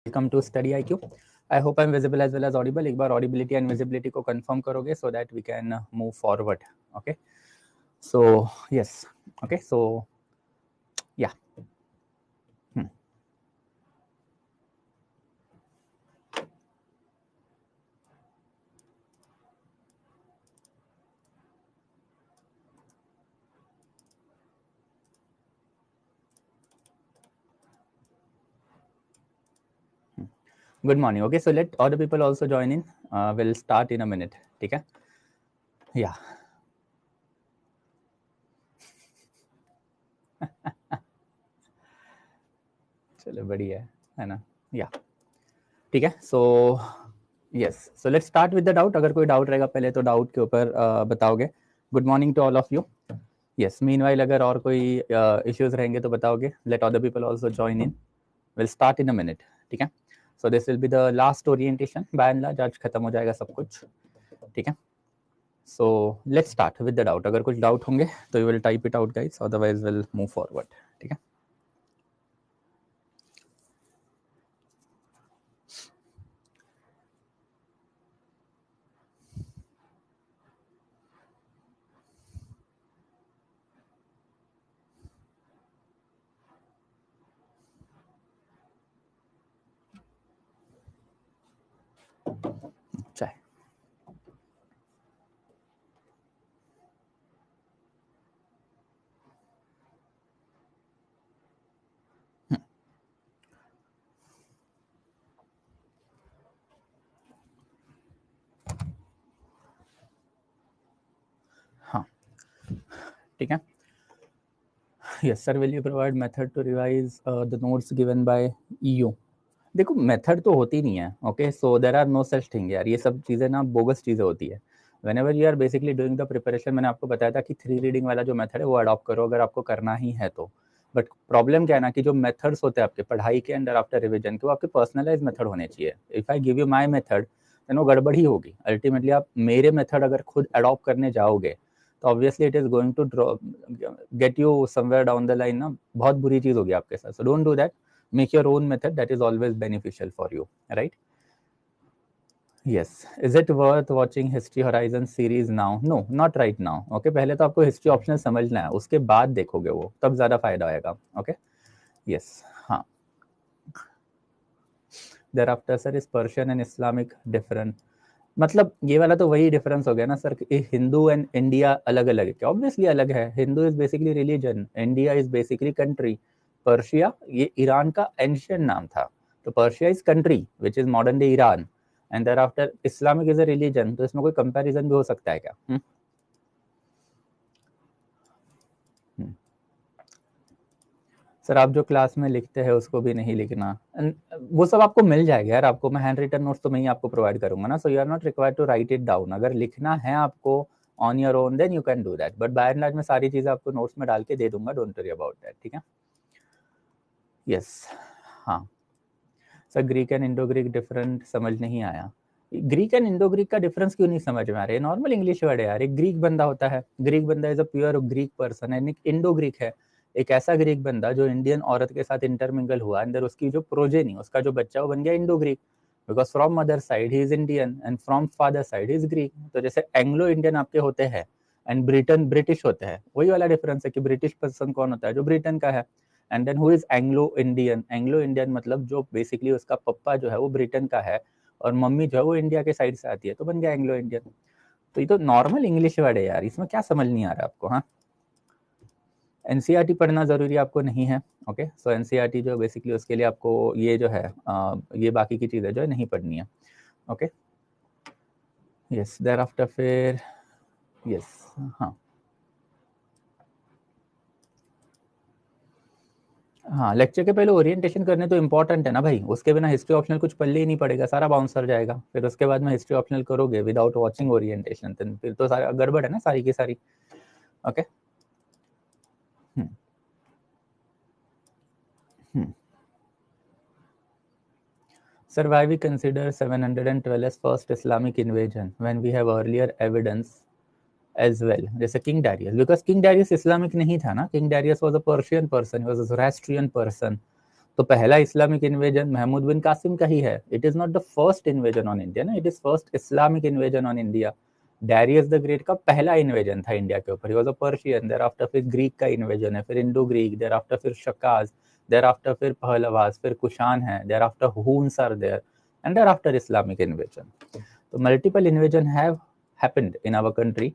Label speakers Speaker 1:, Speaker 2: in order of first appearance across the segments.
Speaker 1: Welcome to Study IQ. I hope I'm visible as well as audible. एक बार audibility and visibility को confirm करोगे so that we can move forward. Okay. So yes. Okay. So yeah. Good morning. Okay. So let other people also join in. We'll start in a minute. ठीक है? Yeah. चलो बढ़िया है ना? Yeah. ठीक है? So yes. So let's start with the doubt. अगर कोई डाउट रहेगा पहले तो डाउट के ऊपर बताओगे. Good morning to all of you. Yes. Meanwhile अगर और कोई issues रहेंगे तो बताओगे. Let other people also join in. We'll start in a minute. ठीक है? So this will be the last orientation. By and large आज खत्म हो जाएगा सब कुछ. ठीक है? So let's start with the doubt. अगर कुछ डाउट होंगे तो you will type it out guys. Otherwise we'll move forward. ठीक है? चाहे हाँ ठीक है. Yes sir, will you provide method to revise the notes given by EU? देखो मेथड तो होती नहीं है. Okay so there are no such thing यार. ये सब चीज़ें ना बोगस चीज़ें होती है. Whenever you are basically doing the preparation, मैंने आपको बताया था कि 3 रीडिंग वाला जो मेथड है वो अडॉप्ट करो अगर आपको करना ही है तो. बट प्रॉब्लम क्या है ना कि जो मेथड्स होते हैं आपके पढ़ाई के अंदर आफ्टर रिविजन के, वो आपके पर्सनलाइज मेथड होने चाहिए. If I give you my method then वो गड़बड़ ही होगी. अल्टीमेटली आप मेरे मेथड अगर खुद अडॉप्ट करने जाओगे तो obviously it is going to get you somewhere down the line ना. बहुत बुरी चीज़ होगी आपके साथ. So don't do that. Make your own method. That is always beneficial for you, right? Yes. Is it worth watching History Horizon series now? No, not right now. Okay, पहले तो आपको हिस्ट्री ऑप्शनल समझना है, उसके बाद देखोगे वो, तब ज़्यादा फायदा आएगा. Okay? Yes. हाँ. Thereafter sir, is Persian and Islamic different? मतलब ये वाला तो वही डिफरेंस हो गया ना सर. हिंदू एंड इंडिया अलग अलग है क्या? ऑब्वियसली अलग है. Hindu is basically religion, India is basically country. Persia ये ईरान का एंशियंट नाम था. तो Persia is country which is modern day Iran. And there after Islamic is a religion. तो इसमें कोई कंपैरिजन भी हो सकता है क्या? सर आप जो क्लास में लिखते हैं उसको भी नहीं लिखना. वो सब आपको मिल जाएगा यार. आपको मैं हैंड रिटन नोट्स तो मैं ही आपको प्रोवाइड करूंगा ना. So you are not required to write it down. अगर लिखना है आपको on your own then you can do that. But by and large मैं सारी चीज़ें आपको नोट्स में डाल के दे दूंगा. Don't worry about that. ठीक है? यस. हाँ sir Greek and Indo Greek different समझ नहीं आया. ग्रीक एंड इंडो ग्रीक का डिफरेंस क्यों नहीं समझ में आ रहा है? नॉर्मल इंग्लिश वर्ड है यार. एक ग्रीक बंदा होता है. ग्रीक बंदा is a pure Greek person. And एक इंडो ग्रीक है, एक ऐसा ग्रीक बंदा जो इंडियन औरत के साथ इंटरमिंगल हुआ. अंदर उसकी जो प्रोजेनी, उसका जो बच्चा वो बन गया Indo Greek. Because from mother side he is Indian and from father side he is Greek. तो जैसे एंग्लो इंडियन आपके होते हैं एंड ब्रिटन ब्रिटिश होते हैं, वही वाला डिफरेंस है कि ब्रिटिश पर्सन कौन होता है? जो ब्रिटेन का है. And then who is Anglo Indian? Anglo Indian मतलब जो बेसिकली उसका पप्पा जो है वो ब्रिटेन का है और मम्मी जो है वो इंडिया के साइड से आती है, तो बन गया एंग्लो इंडियन. तो ये तो नॉर्मल इंग्लिश वर्ड है यार. इसमें क्या समझ नहीं आ रहा आपको? हाँ एनसीईआरटी पढ़ना जरूरी आपको नहीं है. ओके सो एनसीईआरटी जो बेसिकली उसके लिए आपको ये जो है ये बाकी की चीज़ें जो है नहीं पढ़नी है. ओके यस देयर आफ्टर फिर यस. हाँ हाँ लेक्चर के पहले ओरिएंटेशन करने तो इम्पोर्टेंट है ना भाई. उसके बिना हिस्ट्री ऑप्शनल कुछ पढ़ले ही नहीं पड़ेगा. सारा बाउंसर जाएगा. फिर उसके बाद में हिस्ट्री ऑप्शनल करोगे विदाउट वॉचिंग ओरिएंटेशन, फिर तो सारा गड़बड़ है ना सारी की सारी. Okay Sir, why we consider 712 as first Islamic invasion when we have earlier evidence as well? जैसे King Darius, because King Darius Islamic नहीं था ना. King Darius was a Persian person, he was a Zoroastrian person. तो पहला Islamic invasion Mahmud bin Qasim का ही है. It is not the first invasion on India ना, it is first Islamic invasion on India. Darius the Great का पहला invasion था India के ऊपर. He was a Persian. There after फिर ग्रीक का इन्वेजन है, फिर इंडो ग्रीक, देयर आफ्टर फिर शकाज, देयर आफ्टर फिर पहलवास, फिर कुशान है, there after Huns are there, and there after Islamic invasion. तो multiple invasion have happened in our country,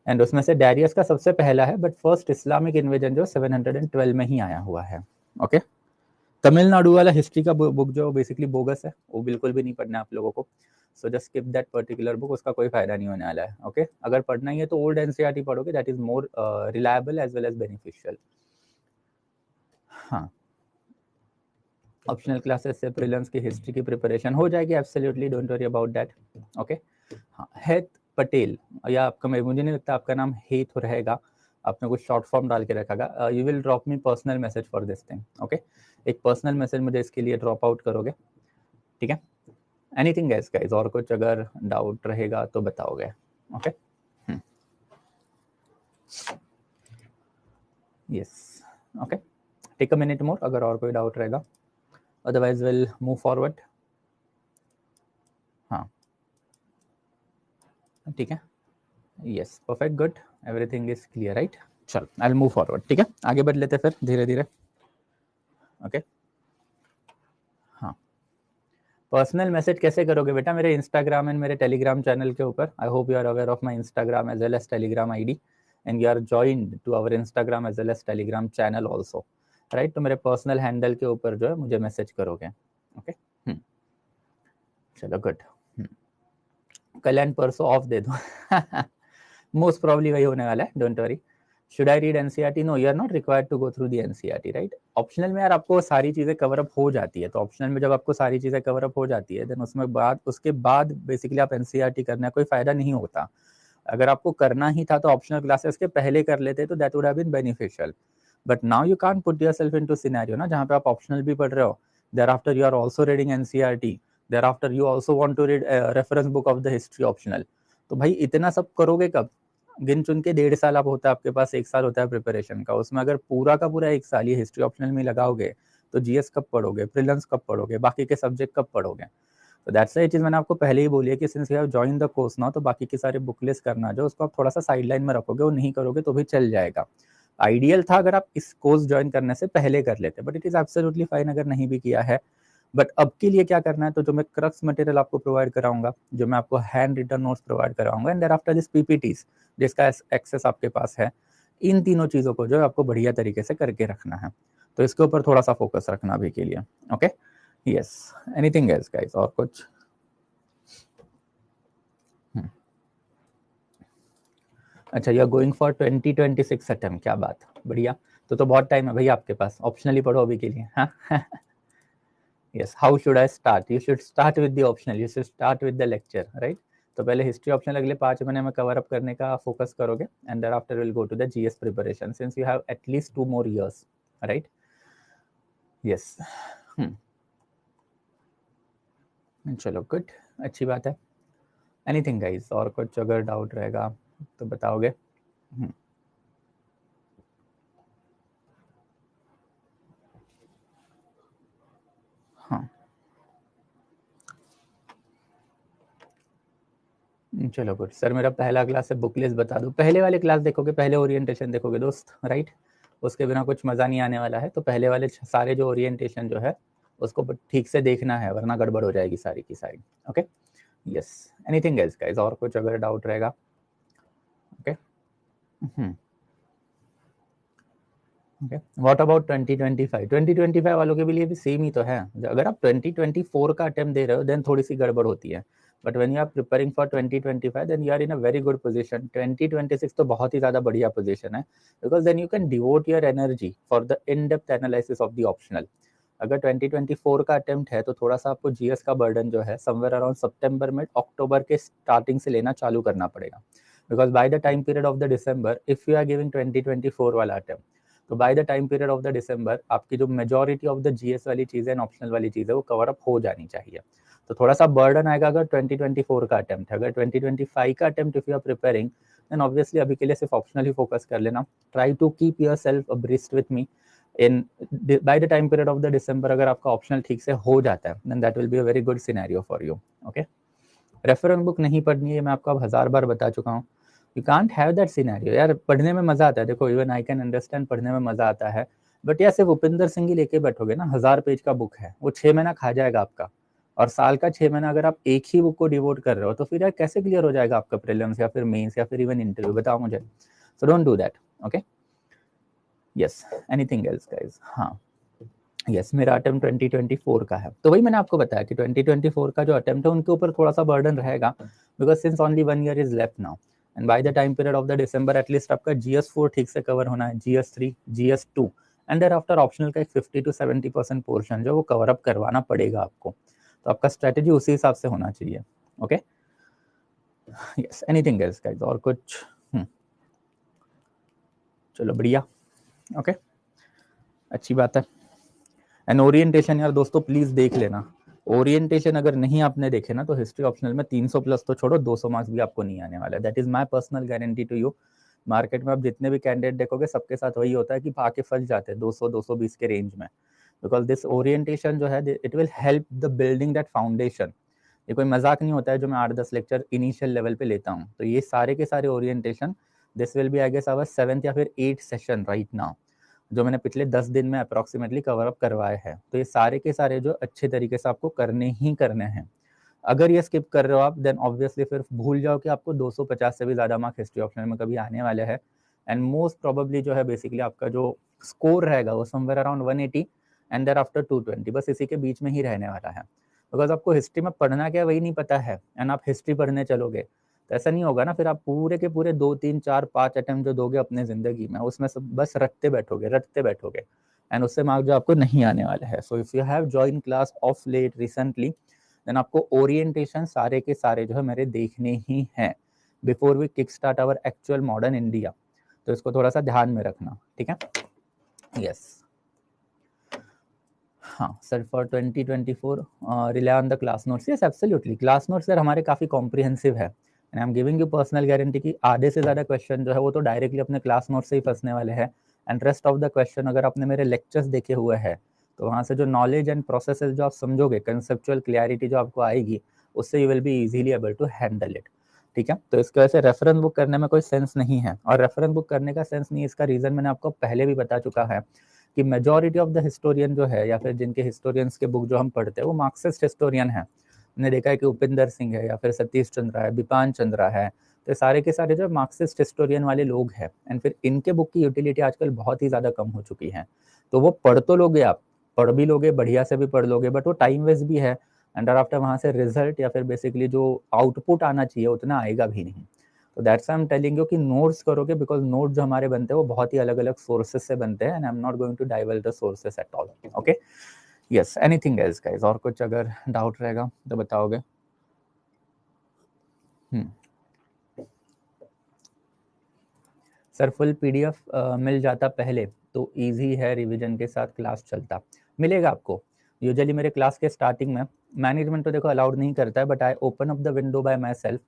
Speaker 1: and उसमें से डैरियस का सबसे पहला है, बट फर्स्ट इस्लामिक इन्वेजन जो 712 में ही आया हुआ है. ओके. तमिलनाडु वाला हिस्ट्री का बुक जो बेसिकली बोगस है, वो बिल्कुल भी नहीं पढ़ना है आप लोगों को. So just skip that particular book, उसका कोई फायदा नहीं होने वाला है. ओके. अगर पढ़ना ही है तो ओल्ड एनसीईआरटी पढ़ोगे, that is more reliable as well as beneficial. हाँ, ऑप्शनल क्लासेस से प्रीलिम्स की हिस्ट्री की प्रिपरेशन हो जाएगी. Absolutely don't worry about that. Okay. हाँ, हेत पटेल, या आपका, मुझे नहीं लगता आपका नाम हेत रहेगा, आपने कुछ शॉर्ट फॉर्म डाल के रखा. You will drop me personal message for this thing. Okay. एक पर्सनल मैसेज मुझे इसके लिए ड्रॉप आउट करोगे, ठीक है. एनीथिंग एल्स गाइस, और कुछ अगर डाउट रहेगा तो बताओगे. Okay. Yes. Okay, take a minute more अगर और कोई डाउट रहेगा, अदरवाइज विल मूव फॉरवर्ड. हाँ, ठीक है. Yes, perfect, good, everything is clear, right. चल, आई विल मूव फॉरवर्ड. ठीक है, आगे बढ़ लेते फिर धीरे धीरे. ओके. हाँ, पर्सनल मैसेज कैसे करोगे बेटा? मेरे इंस्टाग्राम एंड मेरे टेलीग्राम चैनल के ऊपर. I hope you are aware of my Instagram as well as Telegram ID, and you are joined to our Instagram as well as Telegram channel also, right. तो मेरे personal handle के ऊपर जो है मुझे message करोगे. ओके. चलो, good. कल एंड परसों ऑफ दे दो. मोस्ट प्रॉब्ली वही होने वाला है, don't worry. Should I read NCERT? No, you are not required to go through the NCERT, right. Optional में यार आपको सारी चीजें कवर अप हो जाती है. तो ऑप्शनल में जब आपको सारी चीजें कवर अप हो जाती है, देन उसके बाद बेसिकली आप एनसीईआरटी करना कोई फायदा नहीं होता. अगर आपको करना ही था तो ऑप्शनल क्लासेस के पहले कर लेते, तो that would have been beneficial. But now you can't put yourself into scenario ना, जहां पे आप ऑप्शनल भी पढ़ रहे हो, thereafter you are also reading NCERT, thereafter you also want to read reference book of the history optional. तो भाई इतना सब करोगे कब? गिन चुन के 1.5 साल आप होता है आपके पास, 1 साल होता है प्रिपरेशन का. उसमें अगर पूरा का पूरा 1 साल ये हिस्ट्री ऑप्शनल में लगाओगे, तो जीएस कब पढ़ोगे, प्रीलिम्स कब पढ़ोगे, बाकी के सब्जेक्ट कब पढ़ोगे? तो दैट्स ये चीज़ मैंने आपको पहले ही बोली है कि since you have join the course ना, तो बाकी के सारे बुक लिस्ट करना जो उसको आप थोड़ा सा साइड लाइन में रखोगे, वो नहीं करोगे तो भी चल जाएगा. आइडियल था अगर आप इस कोर्स ज्वाइन करने से पहले कर लेते, but it is absolutely fine अगर नहीं भी किया है. बट अब के लिए क्या करना है, तो जो मैं क्रक्स मटेरियल आपको प्रोवाइड कराऊंगा, जो मैं आपको हैंड रिटन नोट्स प्रोवाइड कराऊंगा, and there after this PPTs जिसका एक्सेस आपके पास है, इन तीनों चीज़ों को जो है आपको बढ़िया तरीके से करके रखना है. तो इसके ऊपर थोड़ा सा फोकस रखना अभी के लिए. Okay. Yes, anything else guys, और कुछ? अच्छा, you are going for 2026 attempt, क्या बात, बढ़िया. तो बहुत टाइम है भाई आपके पास, ऑप्शनली पढ़ो अभी के लिए. हाँ. Yes, how should I start? You should start with the optional, you should start with the lecture, right. तो पहले हिस्ट्री ऑप्शनल अगले 5 महीने में कवर अप करने का फोकस करोगे, and there after will go to the GS preparation since you have at least 2 more years, right. Yes. चलो, good, अच्छी बात है. एनीथिंग गाइस, और कुछ अगर डाउट रहेगा तो बताओगे. हाँ, चलो गुड. सर मेरा पहला क्लास है, बुक लिस्ट बता दो. पहले वाले क्लास देखोगे, पहले ओरिएंटेशन देखोगे दोस्त, राइट. उसके बिना कुछ मज़ा नहीं आने वाला है. तो पहले वाले सारे जो ओरिएंटेशन जो है उसको ठीक से देखना है, वरना गड़बड़ हो जाएगी सारी की सारी. Okay. Yes, anything else guys, और कुछ अगर डाउट रहेगा. ओके. Okay, what about 2025? 2025 वालों के लिए भी सेम ही तो है. अगर आप 2024 का अटेम्प्ट दे रहे हो, देन थोड़ी सी गड़बड़ होती है. But when you are preparing for 2025, then you are in a very good position. 2026 तो बहुत ही ज़्यादा बढ़िया पोजीशन है, because then you can devote your energy for the in depth analysis of the optional. अगर 2024 का अटेम्प्ट है, तो थोड़ा सा आपको जीएस का बर्डन जो है समवेयर अराउंड सितंबर में, अक्टूबर के स्टार्टिंग से लेना चालू करना पड़ेगा. Because by the time period of the December, if you are giving 2024 वाला अटेम्प्ट, तो by the time period of the December आपकी जो मेजॉरिटी ऑफ द जीएस वाली चीज़ें एंड ऑप्शनल वाली चीज़ें वो कवर अप हो जानी चाहिए. तो थोड़ा सा बर्डन आएगा अगर 2024 का अटेम्प्ट है. अगर 2025 का attempt if you are preparing, then obviously अभी के लिए सिर्फ ऑप्शनल ही फोकस कर लेना. Try to keep yourself abreast with me. In by the time period of the December अगर आपका ऑप्शनल ठीक से हो जाता है then that will be a very good scenario for you. Okay, reference book नहीं पढ़नी है, मैं आपको अब 1000 बार बता चुका हूँ. You can't have that scenario. यार पढ़ने में मजा आता है, देखो इवन आई कैन अंडरस्टैंड पढ़ने में मजा आता है, बट यार सिर्फ उपिंदर सिंह ही लेके बैठोगे ना, 1000 पेज का बुक है, वो 6 महीना खा जाएगा आपका. और साल का 6 महीना अगर आप एक ही बुक को डिवोट कर रहे हो तो फिर यार कैसे क्लियर हो जाएगा आपका प्रीलिम्स या फिर मेंस या फिर इवन इंटरव्यू, बताओ मुझे. सो don't do that. Okay, yes, anything else guys. हाँ यस, मेरा अटेम्प्ट 2024 का है. तो वही मैंने आपको बताया कि 2024 का जो अटेम्प्ट है उनके ऊपर थोड़ा सा बर्डन रहेगा, because since only 1 year is left now and bye the time period of the December at least आपका GS4 ठीक से कवर होना है, GS3, GS2 and there after optional का एक 50 to 70% पोर्शन जो वो कवर अप करवाना पड़ेगा आपको. तो आपका स्ट्रेटेजी उसी हिसाब से होना चाहिए. Okay, yes, anything else guys, और कुछ? चलो बढ़िया. ओके, अच्छी बात है. एंड ओरिएंटेशन यार दोस्तों प्लीज देख लेना. ओरिएंटेशन अगर नहीं आपने देखे ना तो हिस्ट्री ऑप्शनल में 300 प्लस तो छोड़ो, 200 मार्क्स भी आपको नहीं आने वाला. That is my personal guarantee to you. Market में आप जितने भी कैंडिडेट देखोगे सबके साथ वही होता है कि आके फंस जाते हैं 200-220 के रेंज में, बिकॉज दिस ओरिएंटेशन जो है it will help the building that foundation. ये कोई मजाक नहीं होता है जो मैं 8-10 लेक्चर इनिशियल लेवल पे लेता हूँ. तो ये सारे के सारे orientation this will be I guess our 7th या फिर 8th सेशन राइट नाउ, जो मैंने पिछले 10 दिन में अप्रॉक्सीमेटली कवर अप करवाए हैं. तो ये सारे के सारे जो अच्छे तरीके से आपको करने ही करने हैं. अगर ये स्किप कर रहे हो आप देन ऑब्वियसली फिर भूल जाओ कि आपको 250 से भी ज़्यादा मार्क्स हिस्ट्री ऑप्शन में कभी आने वाले हैं. एंड मोस्ट प्रोबेबली जो है बेसिकली आपका जो स्कोर रहेगा वो somewhere around 180 and there after 220, बस इसी के बीच में ही रहने वाला है. बिकॉज आपको हिस्ट्री में पढ़ना क्या वही नहीं पता है एंड आप हिस्ट्री पढ़ने चलोगे तो ऐसा नहीं होगा ना. फिर आप पूरे के पूरे 2-3-4-5 अटेम्प्ट जो दोगे अपने जिंदगी में उसमें सब बस रटते बैठोगे एंड उससे मार्क्स जो आपको नहीं आने वाले हैं. So if you have join class of late recently then आपको ओरिएंटेशन सारे के सारे जो है मेरे देखने ही हैं before we kick start our actual modern India. तो इसको थोड़ा सा ध्यान में रखना, ठीक है. यस, हाँ sir, for 2024 rely on the class notes. Yes absolutely, class notes sir हमारे काफ़ी कॉम्प्रिहेंसिव है and I am giving you personal guarantee कि आधे से ज़्यादा क्वेश्चन जो है वो तो डायरेक्टली अपने क्लास नोट से ही फंसने वाले हैं. And rest of the question अगर आपने मेरे लेक्चर्स देखे हुए हैं तो वहाँ से जो नॉलेज एंड प्रोसेसेस जो आप समझोगे, कंसेप्चुअल क्लैरिटी जो आपको आएगी उससे you will be easily able to handle it. ठीक है, तो इसकी वजह से रेफरेंस बुक करने में कोई सेंस नहीं है. और रेफरेंस बुक करने का सेंस नहीं, इसका रीज़न मैंने आपको पहले भी बता चुका है कि मेजॉरिटी ऑफ द हिस्टोरियन जो है या फिर जिनके हिस्टोरियंस के बुक जो हम पढ़ते हैं वो मार्क्सिस्ट हिस्टोरियन है. हमने देखा है कि उपिंदर सिंह है या फिर सतीश चंद्रा है, बिपान चंद्रा है, तो सारे के सारे जो मार्क्सिस्ट हिस्टोरियन वाले लोग हैं. एंड फिर इनके बुक की यूटिलिटी आजकल बहुत ही ज़्यादा कम हो चुकी है. तो वो पढ़ तो लोगे, आप पढ़ भी लोगे, बढ़िया से भी पढ़ लोगे, बट वो टाइम वेस्ट भी है. एंड आफ्टर वहाँ से रिजल्ट या फिर बेसिकली जो आउटपुट आना चाहिए उतना आएगा भी नहीं. तो that's I am telling you कि नोट्स करोगे, बिकॉज नोट जो हमारे बनते हैं वो बहुत ही अलग अलग सोर्सेज से बनते हैं and I am not going to diverge the sources at all. Okay, yes, anything else guys, और कुछ अगर डाउट रहेगा तो बताओगे. सर फुल PDF मिल जाता पहले तो इजी है, रिवीजन के साथ क्लास चलता. मिलेगा आपको. यूजुअली मेरे क्लास के स्टार्टिंग में मैनेजमेंट तो देखो अलाउड नहीं करता है, but I open up the window bye my self,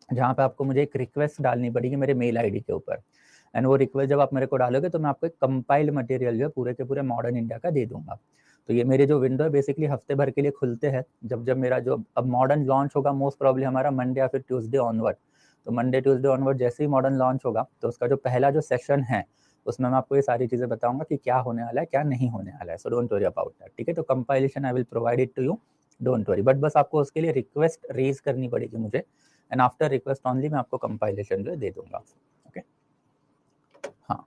Speaker 1: जहाँ पे आपको मुझे एक रिक्वेस्ट डालनी पड़ेगी मेरे मेल आईडी के ऊपर. एंड वो रिक्वेस्ट जब आप मेरे को डालोगे तो मैं आपको एक कंपाइल्ड मटेरियल जो है पूरे के पूरे मॉडर्न इंडिया का दे दूंगा. तो ये मेरे जो विंडो है बेसिकली हफ्ते भर के लिए खुलते हैं. जब जब मेरा जो अब मॉडर्न लॉन्च होगा मोस्ट प्रॉब्ली हमारा मंडे या फिर ट्यूसडे ऑनवर्ड. तो मंडे ट्यूसडे ऑनवर्ड जैसे ही मॉडर्न लॉन्च होगा तो उसका जो पहला जो सेशन है उसमें मैं आपको ये सारी चीज़ें बताऊंगा कि क्या होने वाला है क्या नहीं होने वाला है. So don't worry about that. ठीक है, तो compilation I will provide it to you, don't worry. But बस आपको उसके लिए रिक्वेस्ट रेज करनी पड़ेगी मुझे एंड आफ्टर रिक्वेस्ट ओनली मैं आपको कंपाइलेशन जो है दे दूंगा. ओके, हाँ.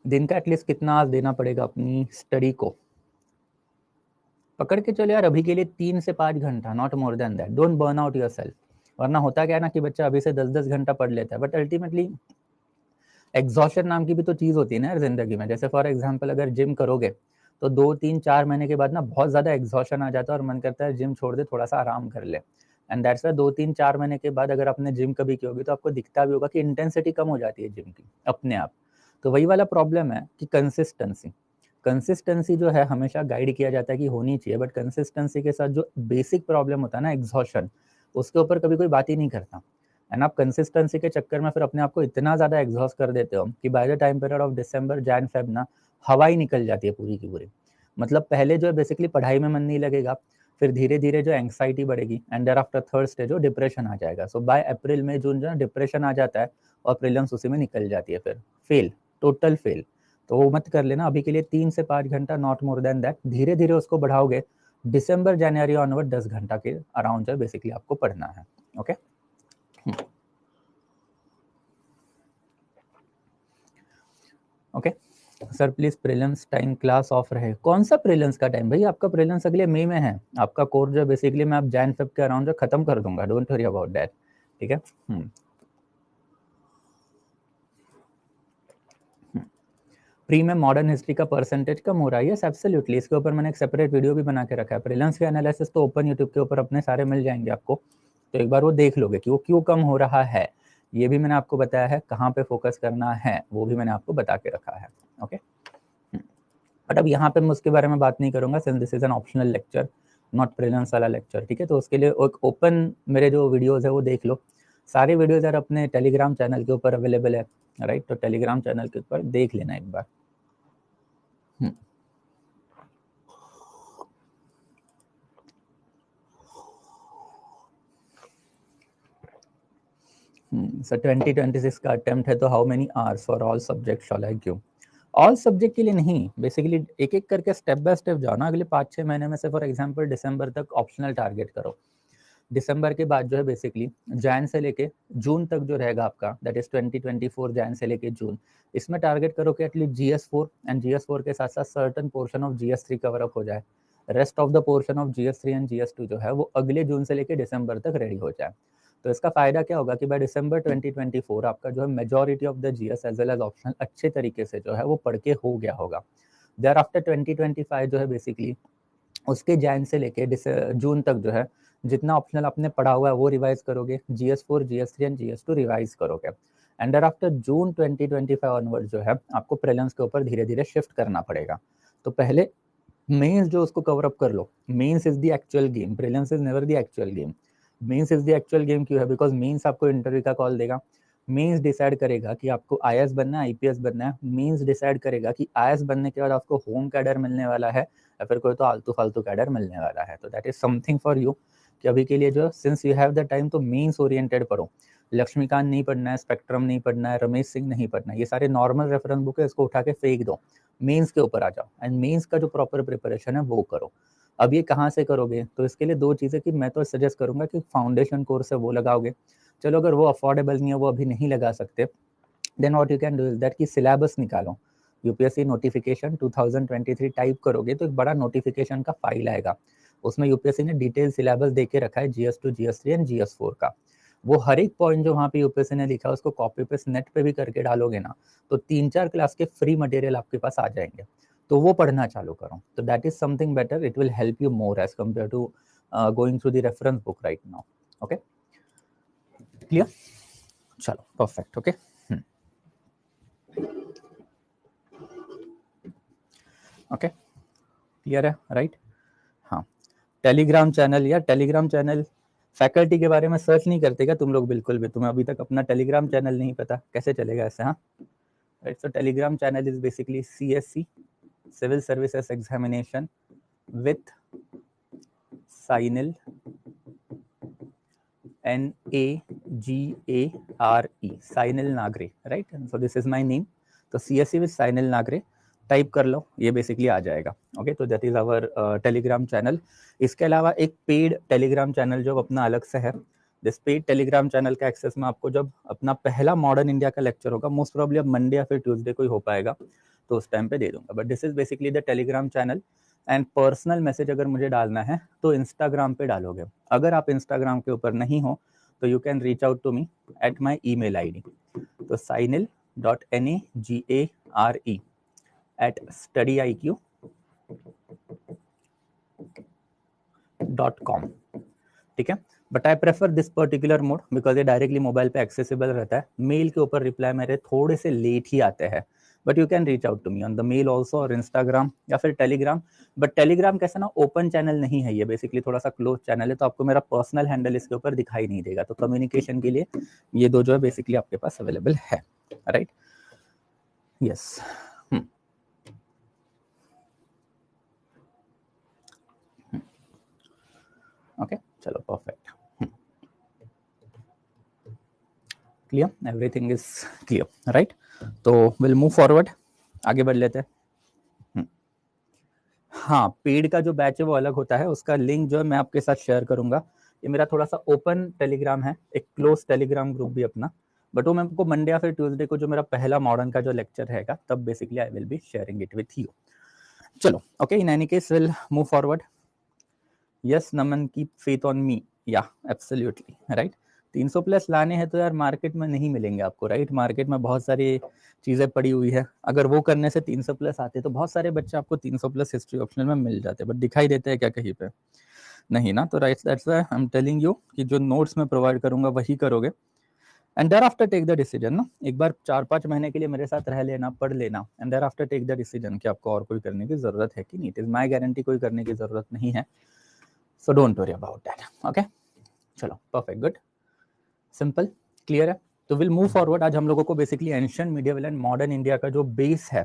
Speaker 1: दिन का एटलीस्ट कितना आज देना पड़ेगा अपनी स्टडी को? पकड़ के चलो यार अभी के लिए 3 से 5 घंटा, not more than that. Don't burn out yourself. वरना होता क्या है ना कि बच्चा अभी से 10-10 घंटा पढ़ लेता है, बट अल्टीमेटली एग्जॉशन नाम की भी तो चीज़ होती है ना यार जिंदगी में. जैसे फॉर एग्जाम्पल अगर जिम करोगे तो 2-3-4 महीने के बाद ना बहुत ज़्यादा एग्जॉशन आ जाता है और मन करता है जिम छोड़ दे, थोड़ा सा आराम कर ले. एंड दैट्स वाई 2-3-4 महीने के बाद अगर आपने जिम कभी की होगी तो आपको दिखता भी होगा कि इंटेंसिटी कम हो जाती है जिम की अपने आप. तो वही वाला प्रॉब्लम है कि कंसिस्टेंसी जो है हमेशा गाइड किया जाता है कि होनी चाहिए, बट कंसिस्टेंसी के साथ जो बेसिक प्रॉब्लम होता है ना एग्जॉशन, उसके ऊपर कभी कोई बात ही नहीं करता. एंड आप कंसिस्टेंसी के चक्कर में फिर अपने आप को इतना ज़्यादा एग्जॉस्ट कर देते हो कि bye the time period of December Jan Feb ना हवा ही निकल जाती है पूरी की पूरी। मतलब पहले जो है बेसिकली पढ़ाई में मन नहीं लगेगा, फिर धीरे धीरे जो एंग्जाइटी बढ़ेगी and there after third stage जो डिप्रेशन आ जाएगा। सो बाय अप्रैल मई जून जो है डिप्रेशन आ जाता है और प्रीलिम्स उसी में निकल जाती है, फिर फेल, टोटल फेल। तो वो मत कर लेना अभी के लिए 3 से 5 घंटा, नॉट मोर देन दैट। धीरे धीरे उसको बढ़ाओगे, दिसंबर जनवरी ऑनवर्ड 10 घंटा के अराउंड जो है बेसिकली आपको पढ़ना है। Okay okay sir please prelims time class of रहे। कौन सा प्रीलिम्स का टाइम भाई? आपका प्रीलिम्स अगले मई में है। आपका कोर्स जो बेसिकली मैं आप जैन फेब के अराउंड जो खत्म कर दूंगा, डोंट वरी अबाउट दैट। ठीक है। प्री में मॉडर्न हिस्ट्री का परसेंटेज कम हो रहा है, यस एब्सोल्युटली। इसके ऊपर मैंने एक सेपरेट वीडियो भी बना के रखा है। प्रीलिम्स के एनालिसिस तो ओपन यूट्यूब के ऊपर अपने सारे मिल जाएंगे आपको, तो एक बार वो देख लोगे कि वो क्यों कम हो रहा है। ये भी मैंने आपको बताया है, कहाँ पे फोकस करना है वो भी मैंने आपको बता के रखा है। ओके बट अब यहाँ पे मैं उसके बारे में बात नहीं करूंगा, since this is an optional lecture, not prelims वाला लेक्चर। ठीक है, तो उसके लिए एक ओपन मेरे जो वीडियोस है वो देख लो। सारे वीडियोस यार अपने टेलीग्राम चैनल के ऊपर अवेलेबल है, राइट? तो टेलीग्राम चैनल के ऊपर देख लेना एक बार। सर 2026 का अटेम्प्ट है तो how many hours for all subject shall I give? All subject के लिए नहीं, बेसिकली एक एक करके स्टेप बाय स्टेप जाओ ना। अगले 5-6 महीने में से फॉर एग्जांपल दिसंबर तक ऑप्शनल टारगेट करो। दिसंबर के बाद जो है बेसिकली जैन से लेके जून तक जो रहेगा आपका, दैट इज 2024 जैन से लेके जून, इसमें टारगेट करो कि एटलीस्ट GS4 एंड GS4 के साथ साथ certain portion of GS3 cover up हो जाए। Rest of the portion of GS3 and GS2 जो है वो अगले जून से लेके दिसंबर तक रेडी हो जाए। तो इसका फायदा क्या होगा कि बाय दिसंबर 2024 आपका जो है majority of the GS as well as optional अच्छे तरीके से जो है वो पढ़ के हो गया होगा। देयर आफ्टर 2025 जो है बेसिकली उसके जैन से लेके जून तक जो है जितना ऑप्शनल आपने पढ़ा हुआ है वो रिवाइज करोगे, GS4 GS3 and GS2 revise करोगे। And there after June 2025 onward जो है आपको प्रीलिम्स के ऊपर धीरे धीरे शिफ्ट करना पड़ेगा। तो पहले मेंस जो उसको कवर अप कर लो। Mains is the actual game, prelims is never the actual game. Mains is the actual game क्यों है? बिकॉज मेंस आपको इंटरव्यू का कॉल देगा। मेंस डिसाइड करेगा कि आपको IAS बनना है, IPS बनना है। मेंस डिसाइड करेगा कि IAS बनने के बाद आपको होम कैडर मिलने वाला है या फिर कोई तो आलतू फालतू कैडर मिलने वाला है। तो that is something for you कि अभी के लिए जो since you have the time तो मेंस ओरिएंटेड पढ़ो। लक्ष्मीकांत नहीं पढ़ना है, स्पेक्ट्रम नहीं पढ़ना है, रमेश सिंह नहीं पढ़ना है, ये सारे नॉर्मल रेफरेंस बुक है, इसको उठा के फेंक दो, मेंस के ऊपर आ जाओ एंड मेंस का जो प्रॉपर प्रिपरेशन है वो करो। अब ये कहाँ से करोगे? तो इसके लिए दो चीज़ें कि मैं तो सजेस्ट करूंगा कि फाउंडेशन कोर्स है वो लगाओगे। चलो अगर वो अफोर्डेबल नहीं है, वो अभी नहीं लगा सकते, then what you can do is that कि सिलेबस निकालो। यूपीएससी नोटिफिकेशन 2023 टाइप करोगे तो एक बड़ा नोटिफिकेशन का फाइल आएगा, उसमें यूपीएससी ने डिटेल सिलेबस दे के रखा है GS2 GS3 एंड GS4 का। वो हर एक पॉइंट जो वहाँ पे यूपीएससी ने लिखा है उसको कॉपी पेस्ट नेट पे भी करके डालोगे ना, तो 3-4 क्लास के फ्री मटेरियल आपके पास आ जाएंगे। तो वो पढ़ना चालू करो, तो that is something better, it will help you more as compare to going through the reference book right now. Okay clear? चलो परफेक्ट। ओके ओके क्लियर है, राइट? हाँ, टेलीग्राम चैनल, या टेलीग्राम चैनल फैकल्टी के बारे में search नहीं करते क्या तुम लोग? बिल्कुल भी, तुम्हें अभी तक अपना टेलीग्राम चैनल नहीं पता, कैसे चलेगा ऐसे? हाँ right, so Telegram channel is basically CSC civil services examination with Sunil NAGARE, Sunil Nagare, right? So this is my name. तो CSC with Sunil Nagare type कर लो, ये बेसिकली आ जाएगा। ओके, तो that is our Telegram channel. इसके अलावा एक पेड टेलीग्राम चैनल जो अपना अलग से है, दिस पेड टेलीग्राम चैनल का एक्सेस में आपको जब अपना पहला मॉडर्न इंडिया का लेक्चर होगा, मोस्ट प्रॉब्ली अब मंडे या फिर ट्यूसडे को ही हो पाएगा, तो उस टाइम पे दे दूंगा। But this is basically the Telegram channel. And personal message अगर मुझे डालना है तो इंस्टाग्राम पे डालोगे। अगर आप इंस्टाग्राम के ऊपर नहीं हो तो you can reach out to me at my email ID, तो sainil.nagare@studyiq.com। ठीक है, but I prefer this particular mode because ये डायरेक्टली मोबाइल पे एक्सेसिबल रहता है। मेल के ऊपर रिप्लाई मेरे थोड़े से लेट ही आते हैं, but you can reach out to me on the mail also और इंस्टाग्राम या फिर टेलीग्राम। बट टेलीग्राम कैसा ना, ओपन चैनल नहीं है ये, बेसिकली थोड़ा सा क्लोज चैनल है, तो आपको मेरा पर्सनल हैंडल इसके ऊपर दिखाई नहीं देगा। तो कम्युनिकेशन के लिए ये दो जो है बेसिकली आपके पास अवेलेबल है, राइट? यस। ओके, चलो perfect, clear, everything is clear, right? तो विल मूव फॉरवर्ड, आगे बढ़ लेते हैं। हाँ, पेड का जो बैच है वो अलग होता है, उसका लिंक जो है मैं आपके साथ शेयर करूंगा। ये मेरा थोड़ा सा ओपन टेलीग्राम है, एक क्लोज टेलीग्राम ग्रुप भी अपना, बट वो मैं आपको मंडे या फिर ट्यूसडे को जो मेरा पहला मॉडर्न का जो लेक्चर रहेगा तब basically I will be sharing it with you. चलो okay, in any case will move forward. Yes Naman, keep faith on me, yeah absolutely right. 300 plus लाने हैं तो यार मार्केट में नहीं मिलेंगे आपको, राइट? मार्केट में बहुत सारी चीजें पड़ी हुई है, अगर वो करने से 300 प्लस आते तो बहुत सारे बच्चे आपको 300 प्लस हिस्ट्री ऑप्शनल में मिल जाते, बट दिखाई देते हैं क्या कहीं पे? नहीं ना। तो right, that's why I am telling you कि जो नोट्स मैं प्रोवाइड करूंगा वही करोगे, and there after take the decision ना। एक बार 4-5 महीने के लिए मेरे साथ रह लेना, पढ़ लेना, and there after take the decision कि आपको और कोई करने की जरूरत है कि नहीं। इट इज माय गारंटी, कोई करने की जरूरत नहीं है, so don't worry about that. Okay, चलो परफेक्ट, गुड, सिंपल, क्लियर है। तो विल मूव फॉरवर्ड। आज हम लोगों को basically ancient medieval and modern India का जो बेस है